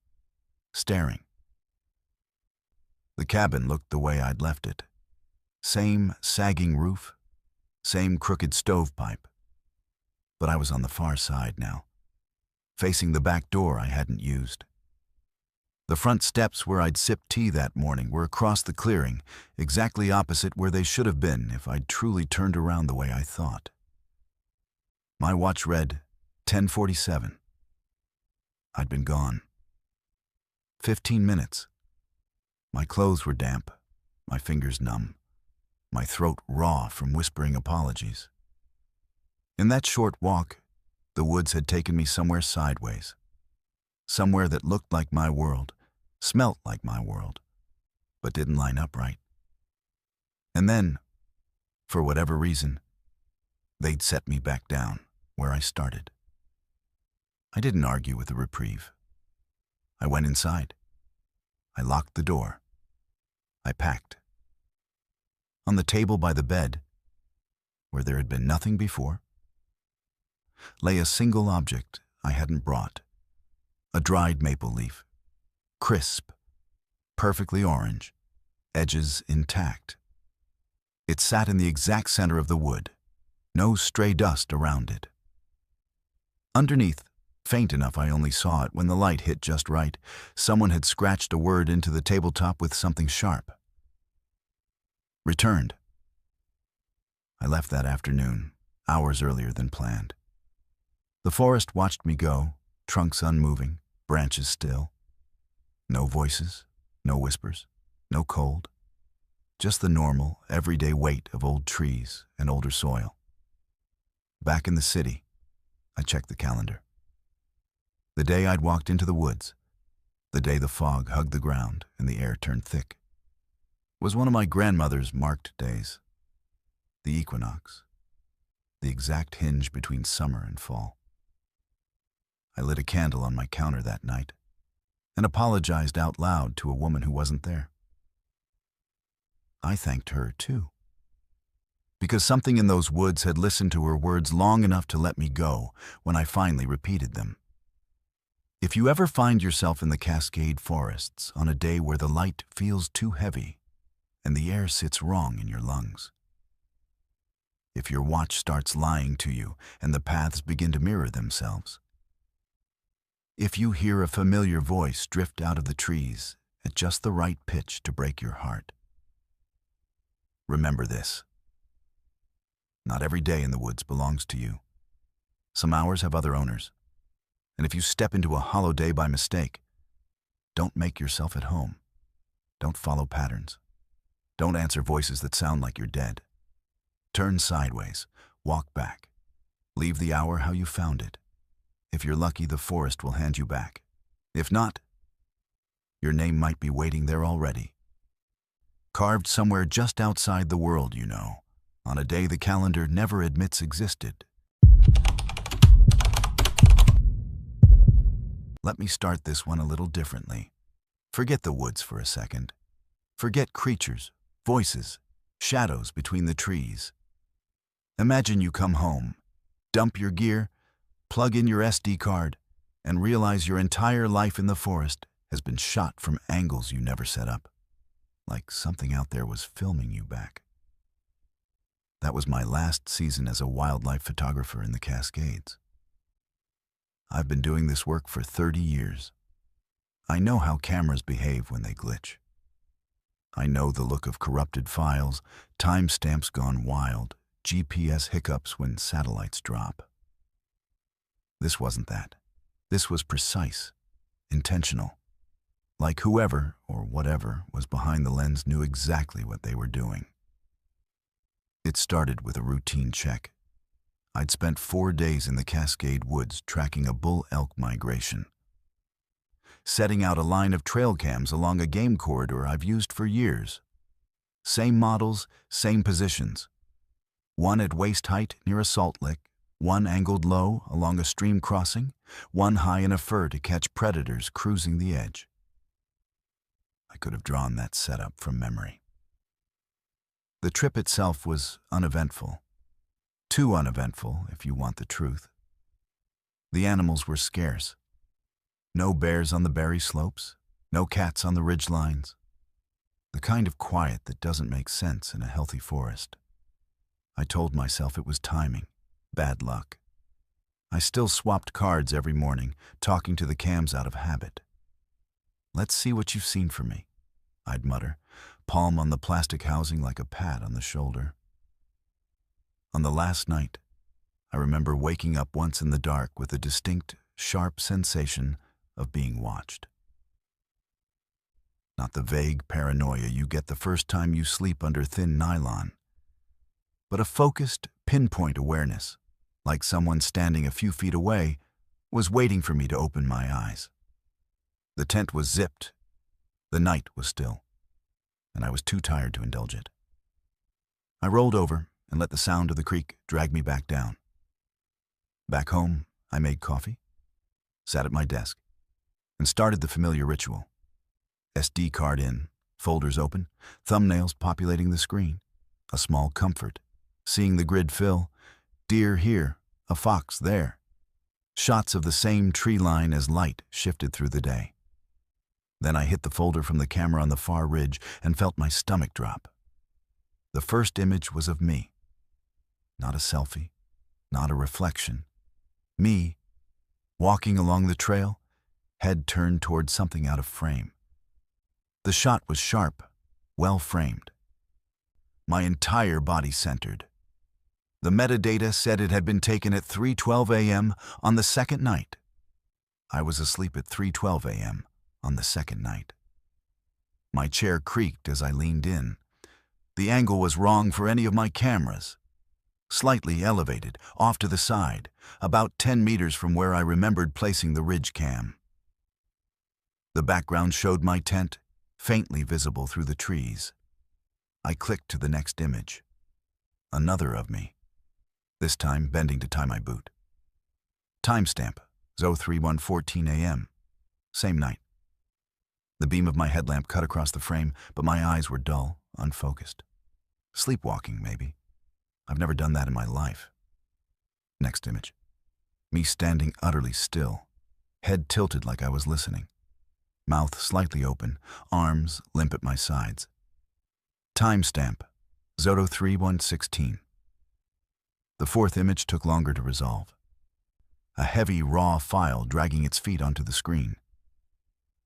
staring. The cabin looked the way I'd left it. Same sagging roof, same crooked stovepipe. But I was on the far side now, facing the back door I hadn't used. The front steps where I'd sipped tea that morning were across the clearing, exactly opposite where they should have been if I'd truly turned around the way I thought. My watch read 10:47. I'd been gone. 15 minutes. My clothes were damp, my fingers numb, my throat raw from whispering apologies. In that short walk, the woods had taken me somewhere sideways. Somewhere that looked like my world, smelt like my world, but didn't line up right. And then, for whatever reason, they'd set me back down where I started. I didn't argue with the reprieve. I went inside. I locked the door. I packed. On the table by the bed, where there had been nothing before, lay a single object I hadn't brought. A dried maple leaf, crisp, perfectly orange, edges intact. It sat in the exact center of the wood, no stray dust around it. Underneath, faint enough I only saw it when the light hit just right, someone had scratched a word into the tabletop with something sharp. Returned. I left that afternoon, hours earlier than planned. The forest watched me go, trunks unmoving, branches still. No voices, no whispers, no cold. Just the normal, everyday weight of old trees and older soil. Back in the city, I checked the calendar. The day I'd walked into the woods, the day the fog hugged the ground and the air turned thick. was one of my grandmother's marked days, the equinox, the exact hinge between summer and fall. I lit a candle on my counter that night and apologized out loud to a woman who wasn't there. I thanked her, too, because something in those woods had listened to her words long enough to let me go when I finally repeated them. If you ever find yourself in the Cascade forests on a day where the light feels too heavy and the air sits wrong in your lungs, if your watch starts lying to you and the paths begin to mirror themselves, if you hear a familiar voice drift out of the trees at just the right pitch to break your heart, remember this. Not every day in the woods belongs to you. Some hours have other owners. And if you step into a hollow day by mistake, don't make yourself at home. Don't follow patterns. Don't answer voices that sound like you're dead. Turn sideways. Walk back. Leave the hour how you found it. If you're lucky, the forest will hand you back. If not, your name might be waiting there already. Carved somewhere just outside the world, you know, on a day the calendar never admits existed. Let me start this one a little differently. Forget the woods for a second. Forget creatures, voices, shadows between the trees. Imagine you come home, dump your gear, plug in your SD card, and realize your entire life in the forest has been shot from angles you never set up, like something out there was filming you back. That was my last season as a wildlife photographer in the Cascades. I've been doing this work for 30 years. I know how cameras behave when they glitch. I know the look of corrupted files, timestamps gone wild, GPS hiccups when satellites drop. This wasn't that. This was precise, intentional. Like whoever or whatever was behind the lens knew exactly what they were doing. It started with a routine check. I'd spent 4 days in the Cascade woods tracking a bull-elk migration, setting out a line of trail cams along a game corridor I've used for years. Same models, same positions. One at waist height near a salt lick, one angled low along a stream crossing, one high in a fir to catch predators cruising the edge. I could have drawn that setup from memory. The trip itself was uneventful. Too uneventful, if you want the truth. The animals were scarce. No bears on the berry slopes, no cats on the ridge lines. The kind of quiet that doesn't make sense in a healthy forest. I told myself it was timing, bad luck. I still swapped cards every morning, talking to the cams out of habit. "Let's see what you've seen for me," I'd mutter, palm on the plastic housing like a pat on the shoulder. On the last night, I remember waking up once in the dark with a distinct, sharp sensation of being watched. Not the vague paranoia you get the first time you sleep under thin nylon, but a focused, pinpoint awareness, like someone standing a few feet away was waiting for me to open my eyes. The tent was zipped, the night was still, and I was too tired to indulge it. I rolled over and let the sound of the creek drag me back down. Back home, I made coffee, sat at my desk, and started the familiar ritual. SD card in, folders open, thumbnails populating the screen. A small comfort, seeing the grid fill, deer here, a fox there. Shots of the same tree line as light shifted through the day. Then I hit the folder from the camera on the far ridge and felt my stomach drop. The first image was of me. Not a selfie, not a reflection. Me, walking along the trail, head turned toward something out of frame. The shot was sharp, well framed. My entire body centered. The metadata said it had been taken at 3:12 a.m. on the second night. I was asleep at 3:12 a.m. on the second night. My chair creaked as I leaned in. The angle was wrong for any of my cameras. Slightly elevated, off to the side, about 10 meters from where I remembered placing the ridge cam. The background showed my tent, faintly visible through the trees. I clicked to the next image. Another of me, this time bending to tie my boot. Timestamp, 03:1:14 a.m. Same night. The beam of my headlamp cut across the frame, but my eyes were dull, unfocused. Sleepwalking, maybe. I've never done that in my life. Next image. Me standing utterly still, head tilted like I was listening. Mouth slightly open, arms limp at my sides. Timestamp, 03:1:16. The fourth image took longer to resolve. A heavy, raw file dragging its feet onto the screen.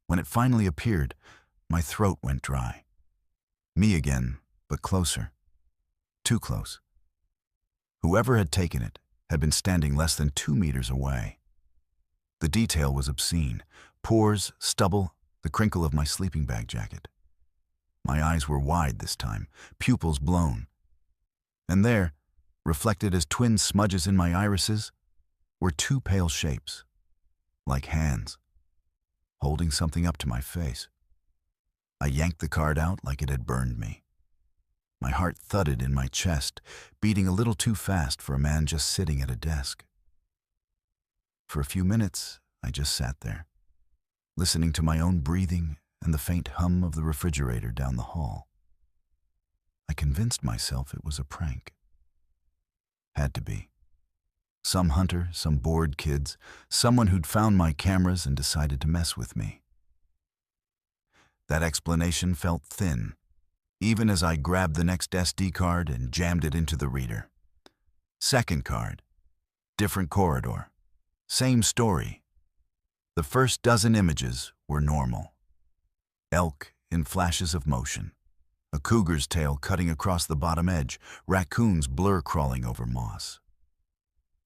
When it finally appeared, my throat went dry. Me again, but closer. Too close. Whoever had taken it had been standing less than 2 meters away. The detail was obscene. Pores, stubble, the crinkle of my sleeping bag jacket. My eyes were wide this time, pupils blown. And there, reflected as twin smudges in my irises, were two pale shapes, like hands, holding something up to my face. I yanked the card out like it had burned me. My heart thudded in my chest, beating a little too fast for a man just sitting at a desk. For a few minutes, I just sat there, listening to my own breathing and the faint hum of the refrigerator down the hall. I convinced myself it was a prank. Had to be. Some hunter, some bored kids, someone who'd found my cameras and decided to mess with me. That explanation felt thin, even as I grabbed the next SD card and jammed it into the reader. Second card. Different corridor. Same story. The first dozen images were normal. Elk in flashes of motion. A cougar's tail cutting across the bottom edge. Raccoons blur crawling over moss.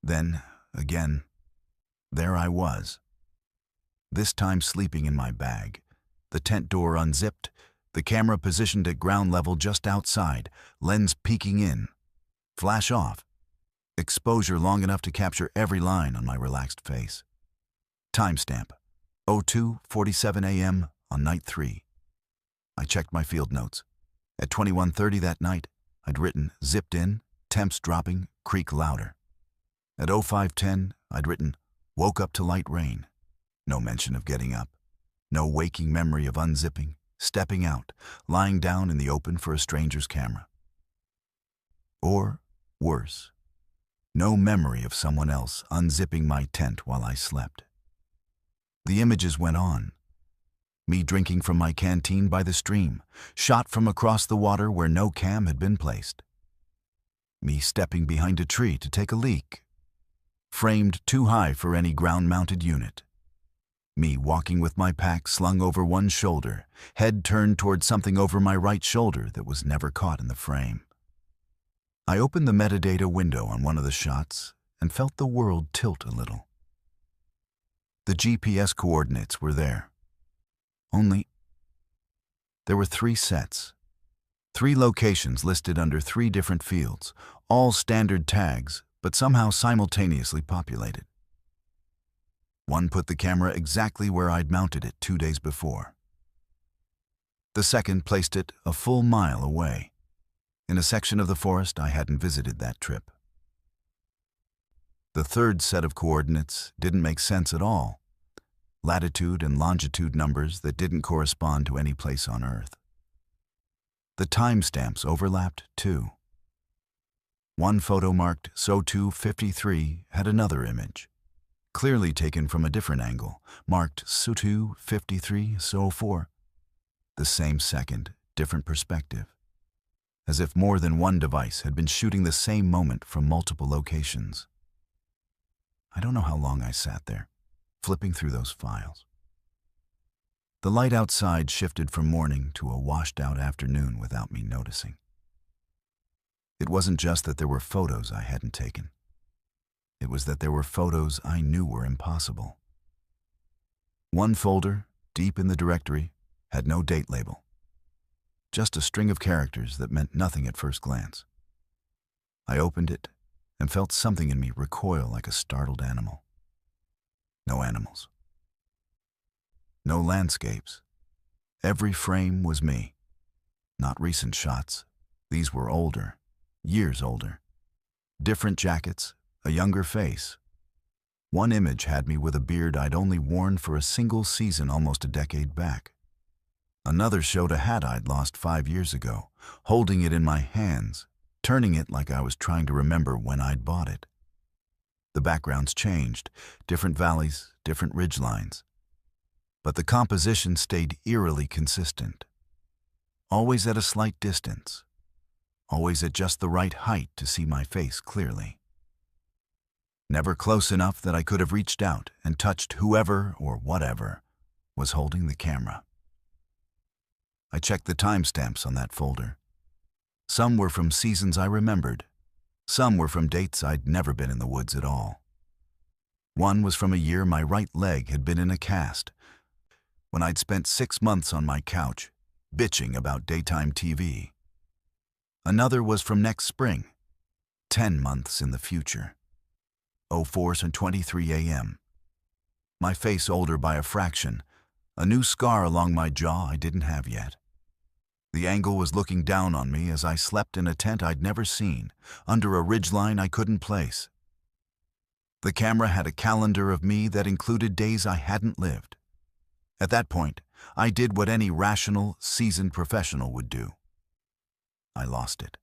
Then, again, there I was. This time sleeping in my bag. The tent door unzipped, the camera positioned at ground level just outside, lens peeking in. Flash off. Exposure long enough to capture every line on my relaxed face. Timestamp, 02:47 a.m. on night 3. I checked my field notes. At 21:30 that night, I'd written zipped in, temps dropping, creak louder. At 05:10, I'd written woke up to light rain. No mention of getting up. No waking memory of unzipping, stepping out, lying down in the open for a stranger's camera. Or, worse, no memory of someone else unzipping my tent while I slept. The images went on. Me drinking from my canteen by the stream, shot from across the water where no cam had been placed. Me stepping behind a tree to take a leak, framed too high for any ground-mounted unit. Me walking with my pack slung over one shoulder, head turned toward something over my right shoulder that was never caught in the frame. I opened the metadata window on one of the shots and felt the world tilt a little. The GPS coordinates were there. Only, there were 3 sets. 3 locations listed under 3 different fields, all standard tags, but somehow simultaneously populated. One put the camera exactly where I'd mounted it 2 days before. The second placed it a full mile away, in a section of the forest I hadn't visited that trip. The third set of coordinates didn't make sense at all. Latitude and longitude numbers that didn't correspond to any place on Earth. The timestamps overlapped too. One photo marked SO253 had another image, clearly taken from a different angle, marked SO253 SO4. The same second, different perspective, as if more than one device had been shooting the same moment from multiple locations. I don't know how long I sat there, flipping through those files. The light outside shifted from morning to a washed-out afternoon without me noticing. It wasn't just that there were photos I hadn't taken. It was that there were photos I knew were impossible. One folder, deep in the directory, had no date label. Just a string of characters that meant nothing at first glance. I opened it and felt something in me recoil like a startled animal. No animals. No landscapes. Every frame was me. Not recent shots, These were older, years older. Different jackets, a younger face. One image had me with a beard I'd only worn for a single season almost a decade back. Another showed a hat I'd lost 5 years ago, holding it in my hands, turning it like I was trying to remember when I'd bought it. The backgrounds changed, different valleys, different ridgelines. But the composition stayed eerily consistent. Always at a slight distance. Always at just the right height to see my face clearly. Never close enough that I could have reached out and touched whoever or whatever was holding the camera. I checked the timestamps on that folder. Some were from seasons I remembered. Some were from dates I'd never been in the woods at all. One was from a year my right leg had been in a cast, when I'd spent 6 months on my couch, bitching about daytime TV. Another was from next spring, 10 months in the future. 04:23 a.m. My face older by a fraction, a new scar along my jaw I didn't have yet. The angle was looking down on me as I slept in a tent I'd never seen, under a ridgeline I couldn't place. The camera had a calendar of me that included days I hadn't lived. At that point, I did what any rational, seasoned professional would do. I lost it.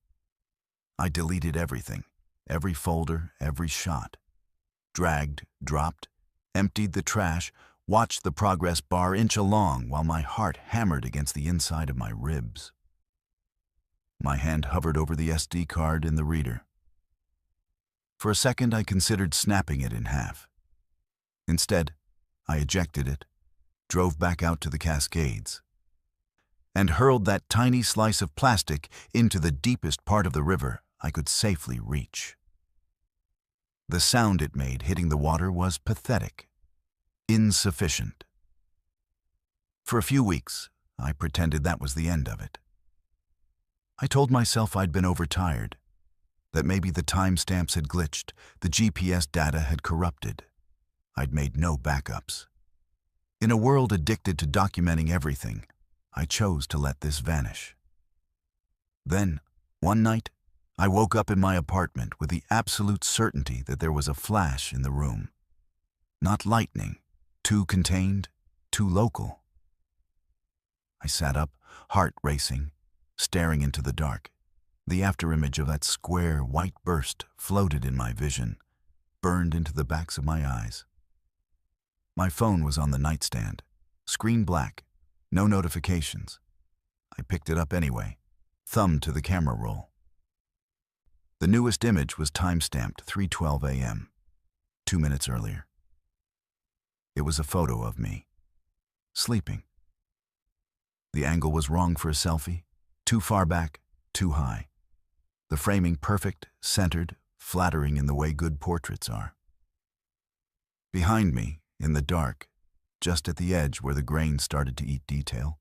I deleted everything, every folder, every shot. Dragged, dropped, emptied the trash, watched the progress bar inch along while my heart hammered against the inside of my ribs. My hand hovered over the SD card in the reader. For a second, I considered snapping it in half. Instead, I ejected it, drove back out to the Cascades, and hurled that tiny slice of plastic into the deepest part of the river I could safely reach. The sound it made hitting the water was pathetic, insufficient. For a few weeks, I pretended that was the end of it. I told myself I'd been overtired, that maybe the timestamps had glitched, the GPS data had corrupted. I'd made no backups. In a world addicted to documenting everything, I chose to let this vanish. Then, one night, I woke up in my apartment with the absolute certainty that there was a flash in the room. Not lightning, too contained, too local. I sat up, heart racing, staring into the dark. The afterimage of that square, white burst floated in my vision, burned into the backs of my eyes. My phone was on the nightstand, screen black, no notifications. I picked it up anyway, thumbed to the camera roll. The newest image was time-stamped 3:12 a.m., 2 minutes earlier. It was a photo of me, sleeping. The angle was wrong for a selfie, too far back, too high. The framing perfect, centered, flattering in the way good portraits are. Behind me, in the dark, just at the edge where the grain started to eat detail,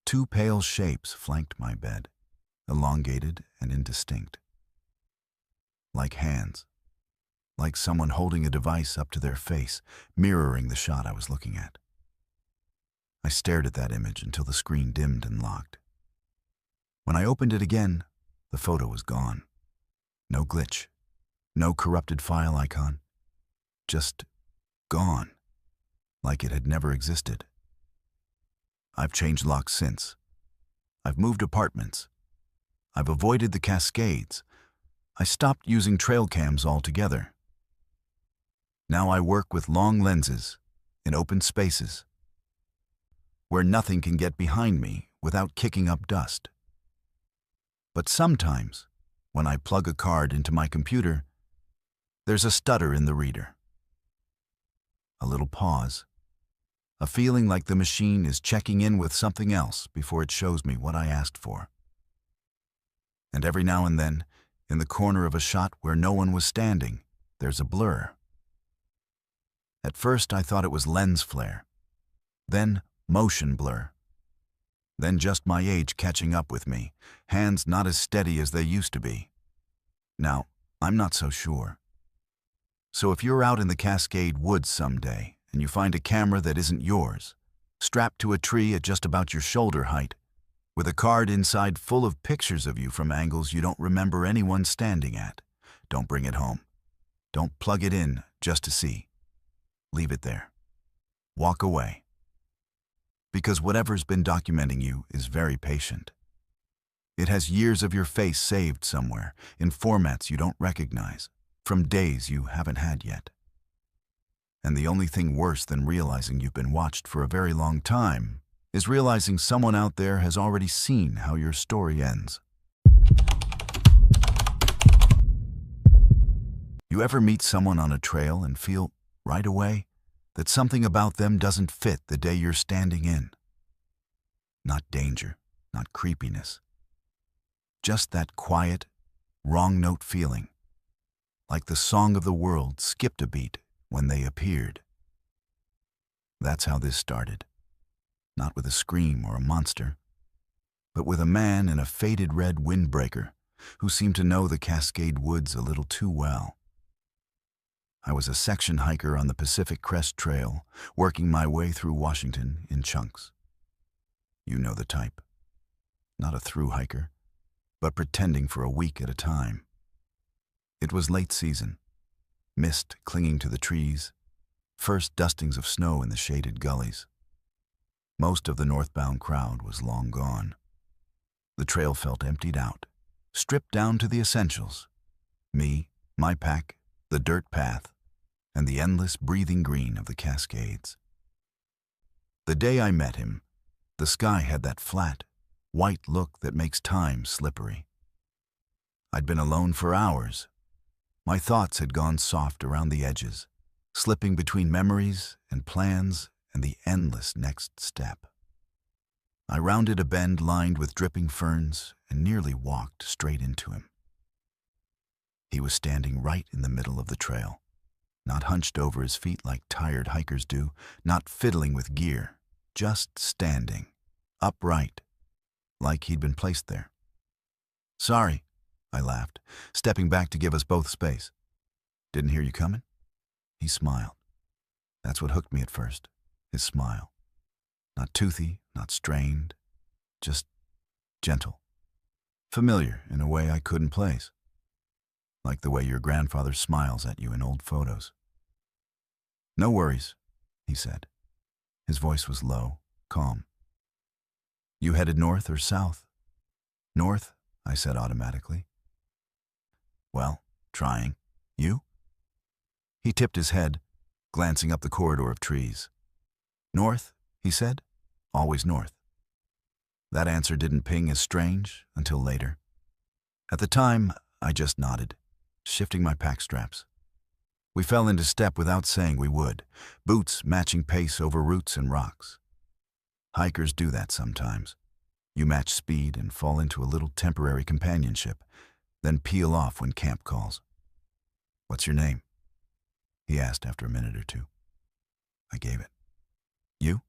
2 pale shapes flanked my bed, elongated and indistinct. Like hands, like someone holding a device up to their face, mirroring the shot I was looking at. I stared at that image until the screen dimmed and locked. When I opened it again, the photo was gone. No glitch, no corrupted file icon, just gone, like it had never existed. I've changed locks since. I've moved apartments. I've avoided the Cascades. I stopped using trail cams altogether. Now I work with long lenses in open spaces where nothing can get behind me without kicking up dust. But sometimes, when I plug a card into my computer, there's a stutter in the reader. A little pause, a feeling like the machine is checking in with something else before it shows me what I asked for. And every now and then, in the corner of a shot where no one was standing, there's a blur. At first I thought it was lens flare, then motion blur, then just my age catching up with me, hands not as steady as they used to be. Now, I'm not so sure. So if you're out in the Cascade woods someday and you find a camera that isn't yours, strapped to a tree at just about your shoulder height, with a card inside full of pictures of you from angles you don't remember anyone standing at. Don't bring it home. Don't plug it in just to see. Leave it there. Walk away. Because whatever's been documenting you is very patient. It has years of your face saved somewhere, in formats you don't recognize, from days you haven't had yet. And the only thing worse than realizing you've been watched for a very long time is realizing someone out there has already seen how your story ends. You ever meet someone on a trail and feel, right away, that something about them doesn't fit the day you're standing in? Not danger, not creepiness. Just that quiet, wrong note feeling, like the song of the world skipped a beat when they appeared. That's how this started. Not with a scream or a monster, but with a man in a faded red windbreaker who seemed to know the Cascade woods a little too well. I was a section hiker on the Pacific Crest Trail, working my way through Washington in chunks. You know the type. Not a through hiker, but pretending for a week at a time. It was late season, mist clinging to the trees, first dustings of snow in the shaded gullies. Most of the northbound crowd was long gone. The trail felt emptied out, stripped down to the essentials. Me, my pack, the dirt path, and the endless breathing green of the Cascades. The day I met him, the sky had that flat, white look that makes time slippery. I'd been alone for hours. My thoughts had gone soft around the edges, slipping between memories and plans and the endless next step. I rounded a bend lined with dripping ferns and nearly walked straight into him. He was standing right in the middle of the trail, not hunched over his feet like tired hikers do, not fiddling with gear, just standing, upright, like he'd been placed there. "Sorry," I laughed, stepping back to give us both space. "Didn't hear you coming?" He smiled. That's what hooked me at first, his smile. Not toothy, not strained, just gentle. Familiar in a way I couldn't place. Like the way your grandfather smiles at you in old photos. "No worries," he said. His voice was low, calm. "You headed north or south?" "North," I said automatically. "Well, trying. You?" He tipped his head, glancing up the corridor of trees. "North," he said. "Always north." That answer didn't ping as strange until later. At the time, I just nodded, shifting my pack straps. We fell into step without saying we would, boots matching pace over roots and rocks. Hikers do that sometimes. You match speed and fall into a little temporary companionship, then peel off when camp calls. "What's your name?" he asked after a minute or two. I gave it. "You?"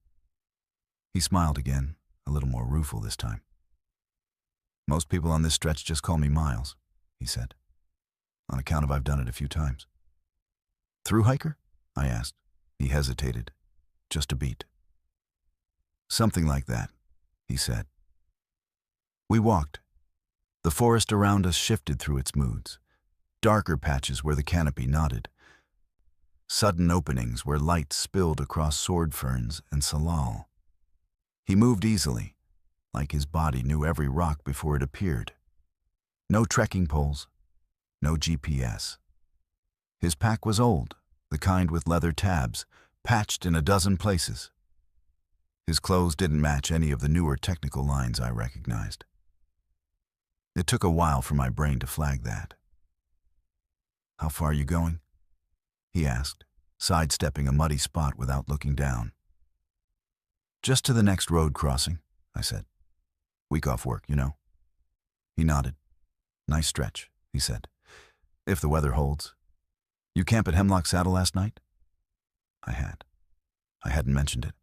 He smiled again, a little more rueful this time. "Most people on this stretch just call me Miles," he said, "on account of I've done it a few times." "Through hiker?" I asked. He hesitated, just a beat. "Something like that," he said. We walked. The forest around us shifted through its moods. Darker patches where the canopy nodded. Sudden openings where light spilled across sword ferns and salal. He moved easily, like his body knew every rock before it appeared. No trekking poles, no GPS. His pack was old, the kind with leather tabs, patched in a dozen places. His clothes didn't match any of the newer technical lines I recognized. It took a while for my brain to flag that. "How far are you going?" he asked, sidestepping a muddy spot without looking down. "Just to the next road crossing," I said. "Week off work, you know." He nodded. "Nice stretch," he said. "If the weather holds. You camp at Hemlock Saddle last night?" I had. I hadn't mentioned it.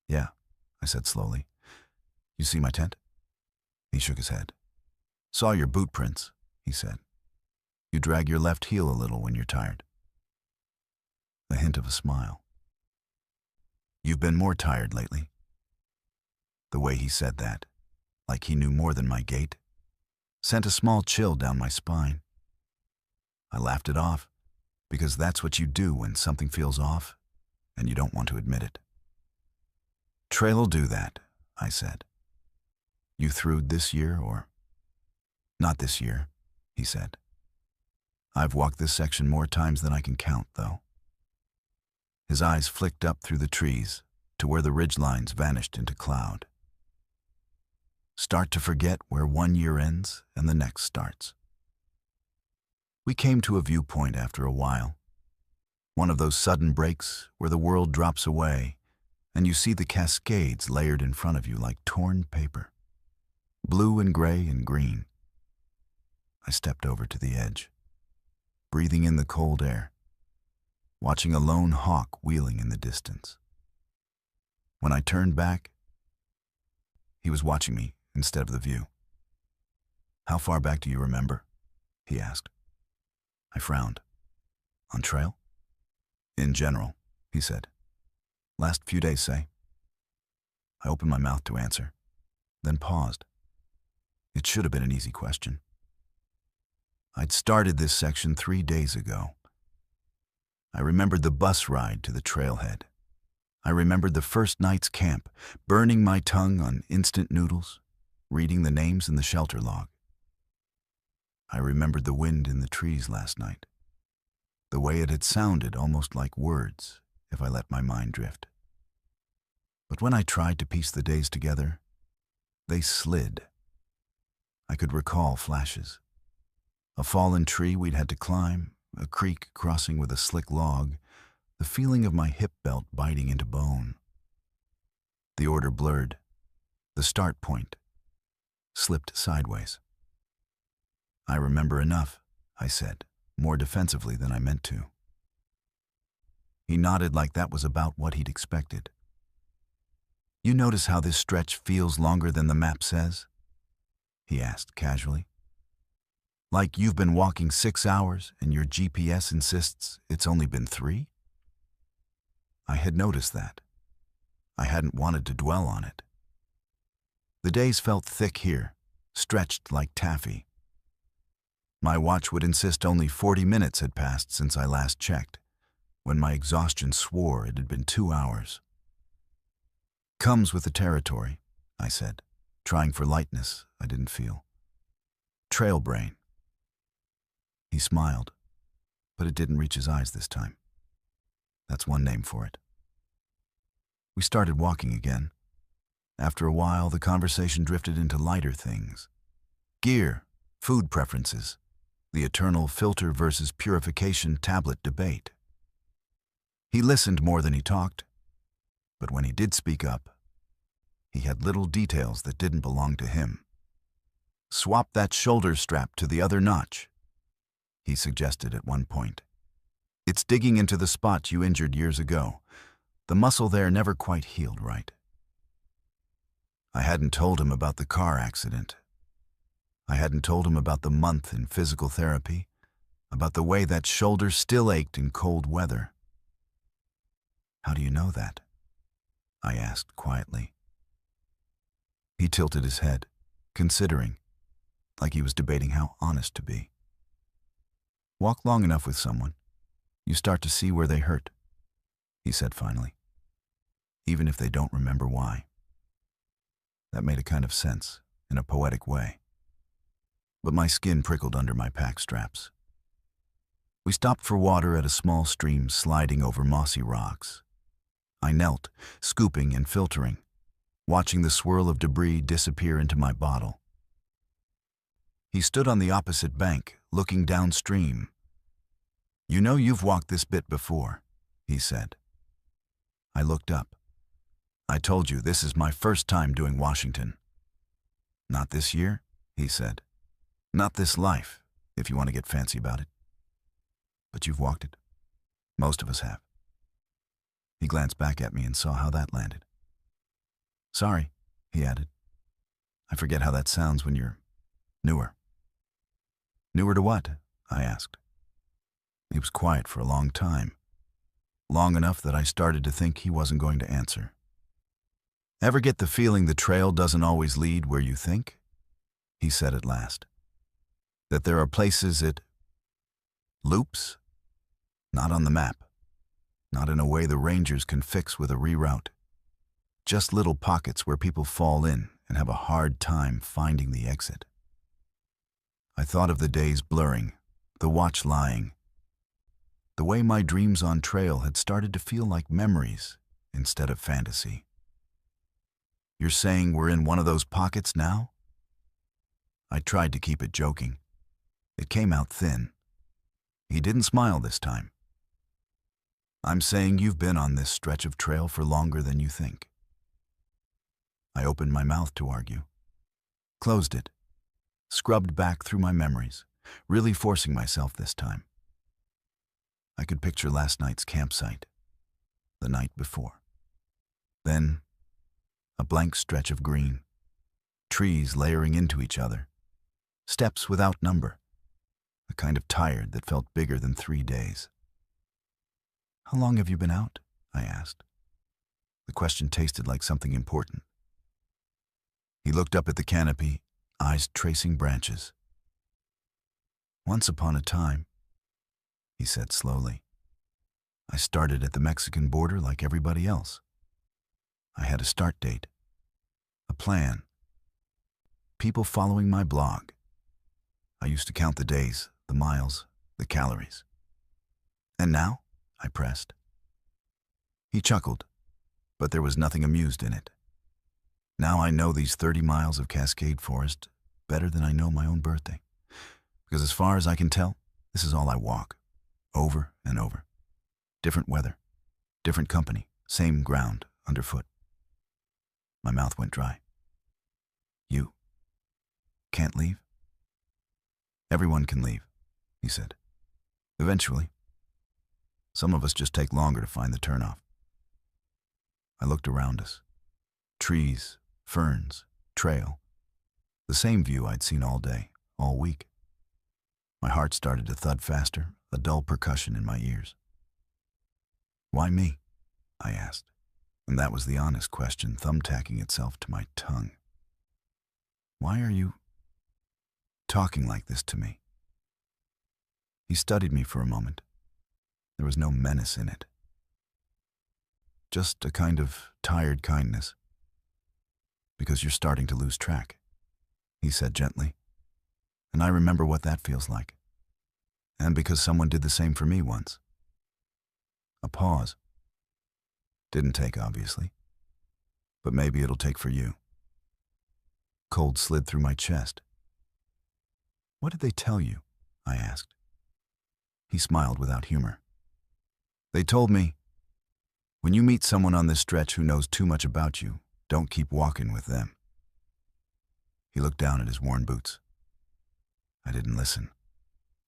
"Yeah," I said slowly. "You see my tent?" He shook his head. "Saw your boot prints," he said. "You drag your left heel a little when you're tired." A hint of a smile. "You've been more tired lately." The way he said that, like he knew more than my gait, sent a small chill down my spine. I laughed it off, because that's what you do when something feels off and you don't want to admit it. "Trail'll do that," I said. "You through'd this year, or?" "Not this year," he said. "I've walked this section more times than I can count, though." His eyes flicked up through the trees to where the ridgelines vanished into cloud. Start to forget where one year ends and the next starts. We came to a viewpoint after a while. One of those sudden breaks where the world drops away and you see the Cascades layered in front of you like torn paper. Blue and gray and green. I stepped over to the edge, breathing in the cold air, watching a lone hawk wheeling in the distance. When I turned back, he was watching me instead of the view. "How far back do you remember?" he asked. I frowned. "On trail?" "In general," he said. "Last few days, say." I opened my mouth to answer, then paused. It should have been an easy question. I'd started this section 3 days ago. I remembered the bus ride to the trailhead. I remembered the first night's camp, burning my tongue on instant noodles, reading the names in the shelter log. I remembered the wind in the trees last night, the way it had sounded almost like words if I let my mind drift. But when I tried to piece the days together, they slid. I could recall flashes. A fallen tree we'd had to climb, a creek crossing with a slick log, the feeling of my hip belt biting into bone. The order blurred. The start point slipped sideways. "I remember enough," I said, more defensively than I meant to. He nodded like that was about what he'd expected. "You notice how this stretch feels longer than the map says?" he asked casually. "Like you've been walking 6 hours and your GPS insists it's only been 3? I had noticed that. I hadn't wanted to dwell on it. The days felt thick here, stretched like taffy. My watch would insist only 40 minutes had passed since I last checked, when my exhaustion swore it had been 2 hours. "Comes with the territory," I said, trying for lightness I didn't feel. "Trail brain." He smiled, but it didn't reach his eyes this time. That's one name for it. We started walking again. After a while, the conversation drifted into lighter things. Gear, food preferences, the eternal filter versus purification tablet debate. He listened more than he talked, but when he did speak up, he had little details that didn't belong to him. "Swap that shoulder strap to the other notch," he suggested at one point. "It's digging into the spot you injured years ago. The muscle there never quite healed right." I hadn't told him about the car accident. I hadn't told him about the month in physical therapy, about the way that shoulder still ached in cold weather. "How do you know that?" I asked quietly. He tilted his head, considering, like he was debating how honest to be. "Walk long enough with someone, you start to see where they hurt," he said finally, "even if they don't remember why." That made a kind of sense, in a poetic way. But my skin prickled under my pack straps. We stopped for water at a small stream sliding over mossy rocks. I knelt, scooping and filtering, watching the swirl of debris disappear into my bottle. He stood on the opposite bank, looking downstream. "You know you've walked this bit before," he said. I looked up. "I told you this is my first time doing Washington." "Not this year," he said. "Not this life, if you want to get fancy about it. But you've walked it. Most of us have." He glanced back at me and saw how that landed. "Sorry," he added. "I forget how that sounds when you're newer." "Newer to what?" I asked. He was quiet for a long time, long enough that I started to think he wasn't going to answer. Ever get the feeling the trail doesn't always lead where you think? He said at last. That there are places it loops? Not on the map. Not in a way the rangers can fix with a reroute. Just little pockets where people fall in and have a hard time finding the exit. I thought of the days blurring, the watch lying, the way my dreams on trail had started to feel like memories instead of fantasy. You're saying we're in one of those pockets now? I tried to keep it joking. It came out thin. He didn't smile this time. I'm saying you've been on this stretch of trail for longer than you think. I opened my mouth to argue, closed it, scrubbed back through my memories, really forcing myself this time. I could picture last night's campsite, the night before. Then, a blank stretch of green, trees layering into each other, steps without number, a kind of tired that felt bigger than 3 days. How long have you been out? I asked. The question tasted like something important. He looked up at the canopy, eyes tracing branches. Once upon a time, he said slowly. I started at the Mexican border like everybody else. I had a start date, a plan, people following my blog. I used to count the days, the miles, the calories. And now? I pressed. He chuckled, but there was nothing amused in it. Now I know these 30 miles of Cascade forest better than I know my own birthday. Because as far as I can tell, this is all I walk, over and over. Different weather, different company, same ground underfoot. My mouth went dry. You can't leave? Everyone can leave, he said. Eventually. Some of us just take longer to find the turnoff. I looked around us. Trees, ferns, trail. The same view I'd seen all day, all week. My heart started to thud faster, a dull percussion in my ears. Why me? I asked, and that was the honest question thumbtacking itself to my tongue. Why are you talking like this to me? He studied me for a moment. There was no menace in it. Just a kind of tired kindness. Because you're starting to lose track, he said gently. And I remember what that feels like. And because someone did the same for me once. A pause. Didn't take, obviously. But maybe it'll take for you. Cold slid through my chest. What did they tell you? I asked. He smiled without humor. They told me, when you meet someone on this stretch who knows too much about you, don't keep walking with them. He looked down at his worn boots. I didn't listen.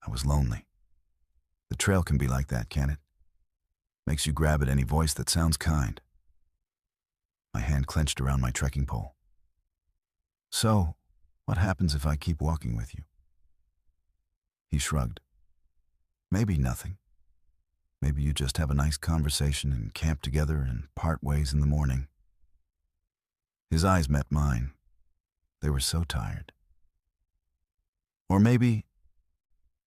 I was lonely. The trail can be like that, can't it? Makes you grab at any voice that sounds kind. My hand clenched around my trekking pole. So, what happens if I keep walking with you? He shrugged. Maybe nothing. Maybe you just have a nice conversation and camp together and part ways in the morning. His eyes met mine. They were so tired. Or maybe,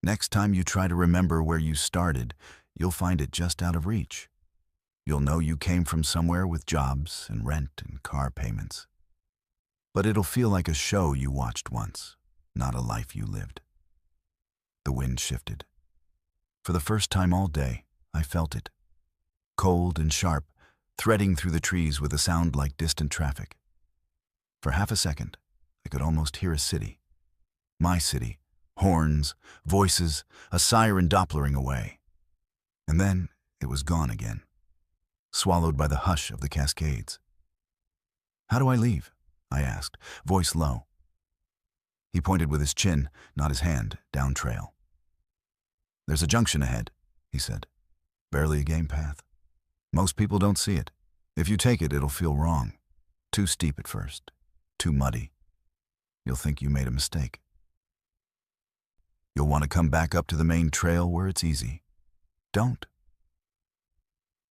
next time you try to remember where you started, you'll find it just out of reach. You'll know you came from somewhere with jobs and rent and car payments. But it'll feel like a show you watched once, not a life you lived. The wind shifted. For the first time all day, I felt it. Cold and sharp, threading through the trees with a sound like distant traffic. For half a second, I could almost hear a city. My city. Horns, voices, a siren Dopplering away. And then it was gone again, swallowed by the hush of the Cascades. How do I leave? I asked, voice low. He pointed with his chin, not his hand, down trail. There's a junction ahead, he said. Barely a game path. Most people don't see it. If you take it, it'll feel wrong. Too steep at first. Too muddy. You'll think you made a mistake. You'll want to come back up to the main trail where it's easy. Don't.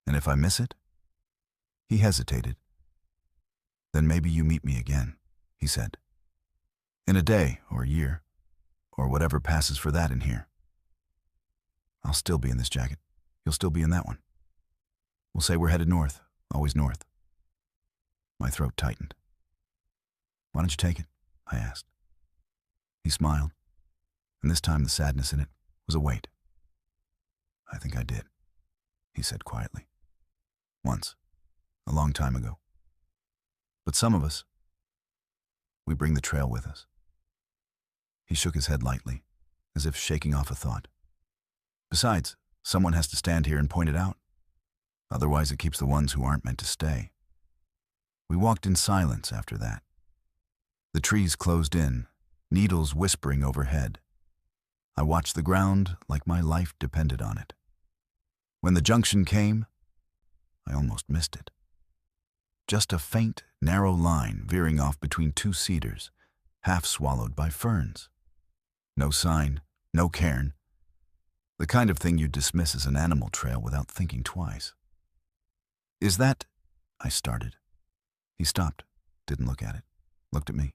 And if I miss it? He hesitated. Then maybe you meet me again, he said. In a day or a year, or whatever passes for that in here. I'll still be in this jacket. You'll still be in that one. We'll say we're headed north, always north. My throat tightened. Why don't you take it? I asked. He smiled, and this time the sadness in it was a weight. I think I did, he said quietly. Once, a long time ago. But some of us, we bring the trail with us. He shook his head lightly, as if shaking off a thought. Besides, someone has to stand here and point it out. Otherwise, it keeps the ones who aren't meant to stay. We walked in silence after that. The trees closed in, needles whispering overhead. I watched the ground like my life depended on it. When the junction came, I almost missed it. Just a faint, narrow line veering off between two cedars, half swallowed by ferns. No sign, no cairn. The kind of thing you dismiss as an animal trail without thinking twice. Is that... I started. He stopped, didn't look at it, looked at me.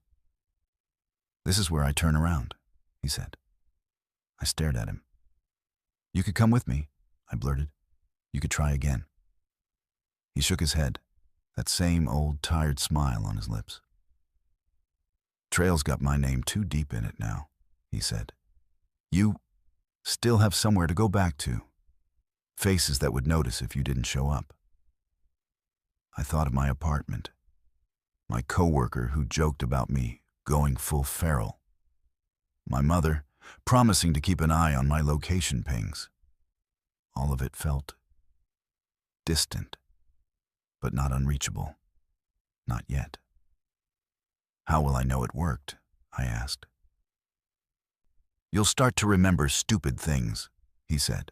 This is where I turn around, he said. I stared at him. You could come with me, I blurted. You could try again. He shook his head, that same old tired smile on his lips. Trail's got my name too deep in it now, he said. You still have somewhere to go back to. Faces that would notice if you didn't show up. I thought of my apartment. My coworker who joked about me going full feral. My mother promising to keep an eye on my location pings. All of it felt distant, but not unreachable. Not yet. How will I know it worked? I asked. You'll start to remember stupid things, he said.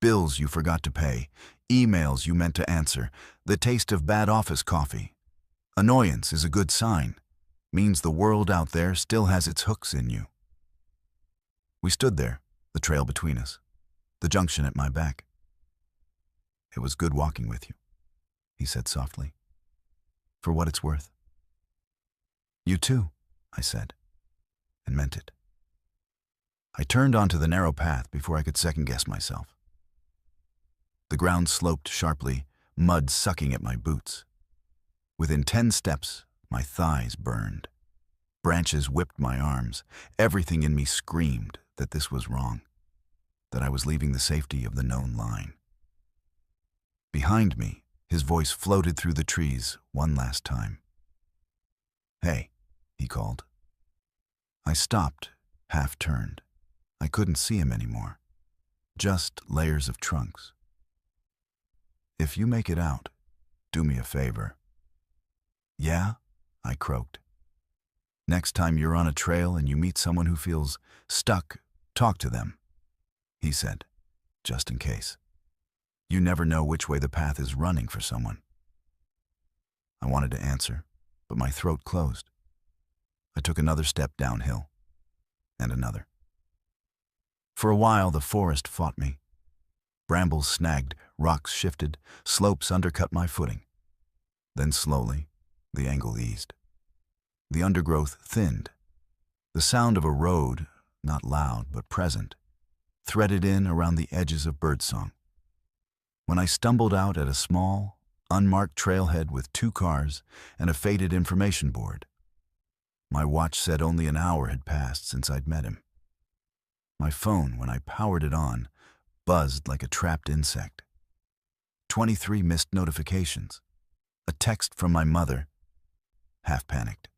Bills you forgot to pay, emails you meant to answer, the taste of bad office coffee. Annoyance is a good sign. Means the world out there still has its hooks in you. We stood there, the trail between us, the junction at my back. It was good walking with you, he said softly. For what it's worth. You too, I said, and meant it. I turned onto the narrow path before I could second-guess myself. The ground sloped sharply, mud sucking at my boots. Within 10 steps, my thighs burned. Branches whipped my arms. Everything in me screamed that this was wrong, that I was leaving the safety of the known line. Behind me, his voice floated through the trees one last time. Hey, he called. I stopped, half-turned. I couldn't see him anymore. Just layers of trunks. If you make it out, do me a favor. Yeah? I croaked. Next time you're on a trail and you meet someone who feels stuck, talk to them, he said, just in case. You never know which way the path is running for someone. I wanted to answer, but my throat closed. I took another step downhill, and another. For a while, the forest fought me. Brambles snagged, rocks shifted, slopes undercut my footing. Then slowly, the angle eased. The undergrowth thinned. The sound of a road, not loud but present, threaded in around the edges of birdsong. When I stumbled out at a small, unmarked trailhead with 2 cars and a faded information board, my watch said only an hour had passed since I'd met him. My phone, when I powered it on, buzzed like a trapped insect. 23 missed notifications. A text from my mother. Half panicked.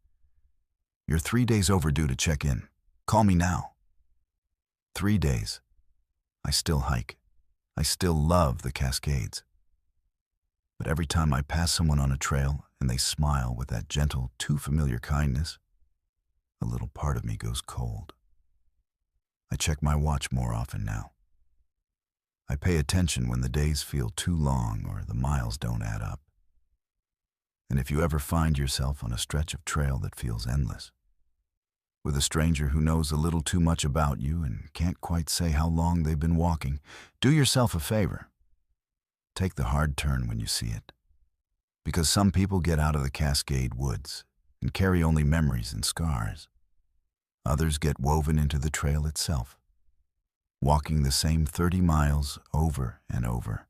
You're 3 days overdue to check in. Call me now. 3 days. I still hike. I still love the Cascades. But every time I pass someone on a trail and they smile with that gentle, too familiar kindness, a little part of me goes cold. I check my watch more often now. I pay attention when the days feel too long or the miles don't add up. And if you ever find yourself on a stretch of trail that feels endless, with a stranger who knows a little too much about you and can't quite say how long they've been walking, do yourself a favor. Take the hard turn when you see it. Because some people get out of the Cascade woods and carry only memories and scars. Others get woven into the trail itself, walking the same 30 miles over and over,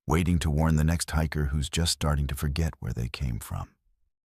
waiting to warn the next hiker who's just starting to forget where they came from.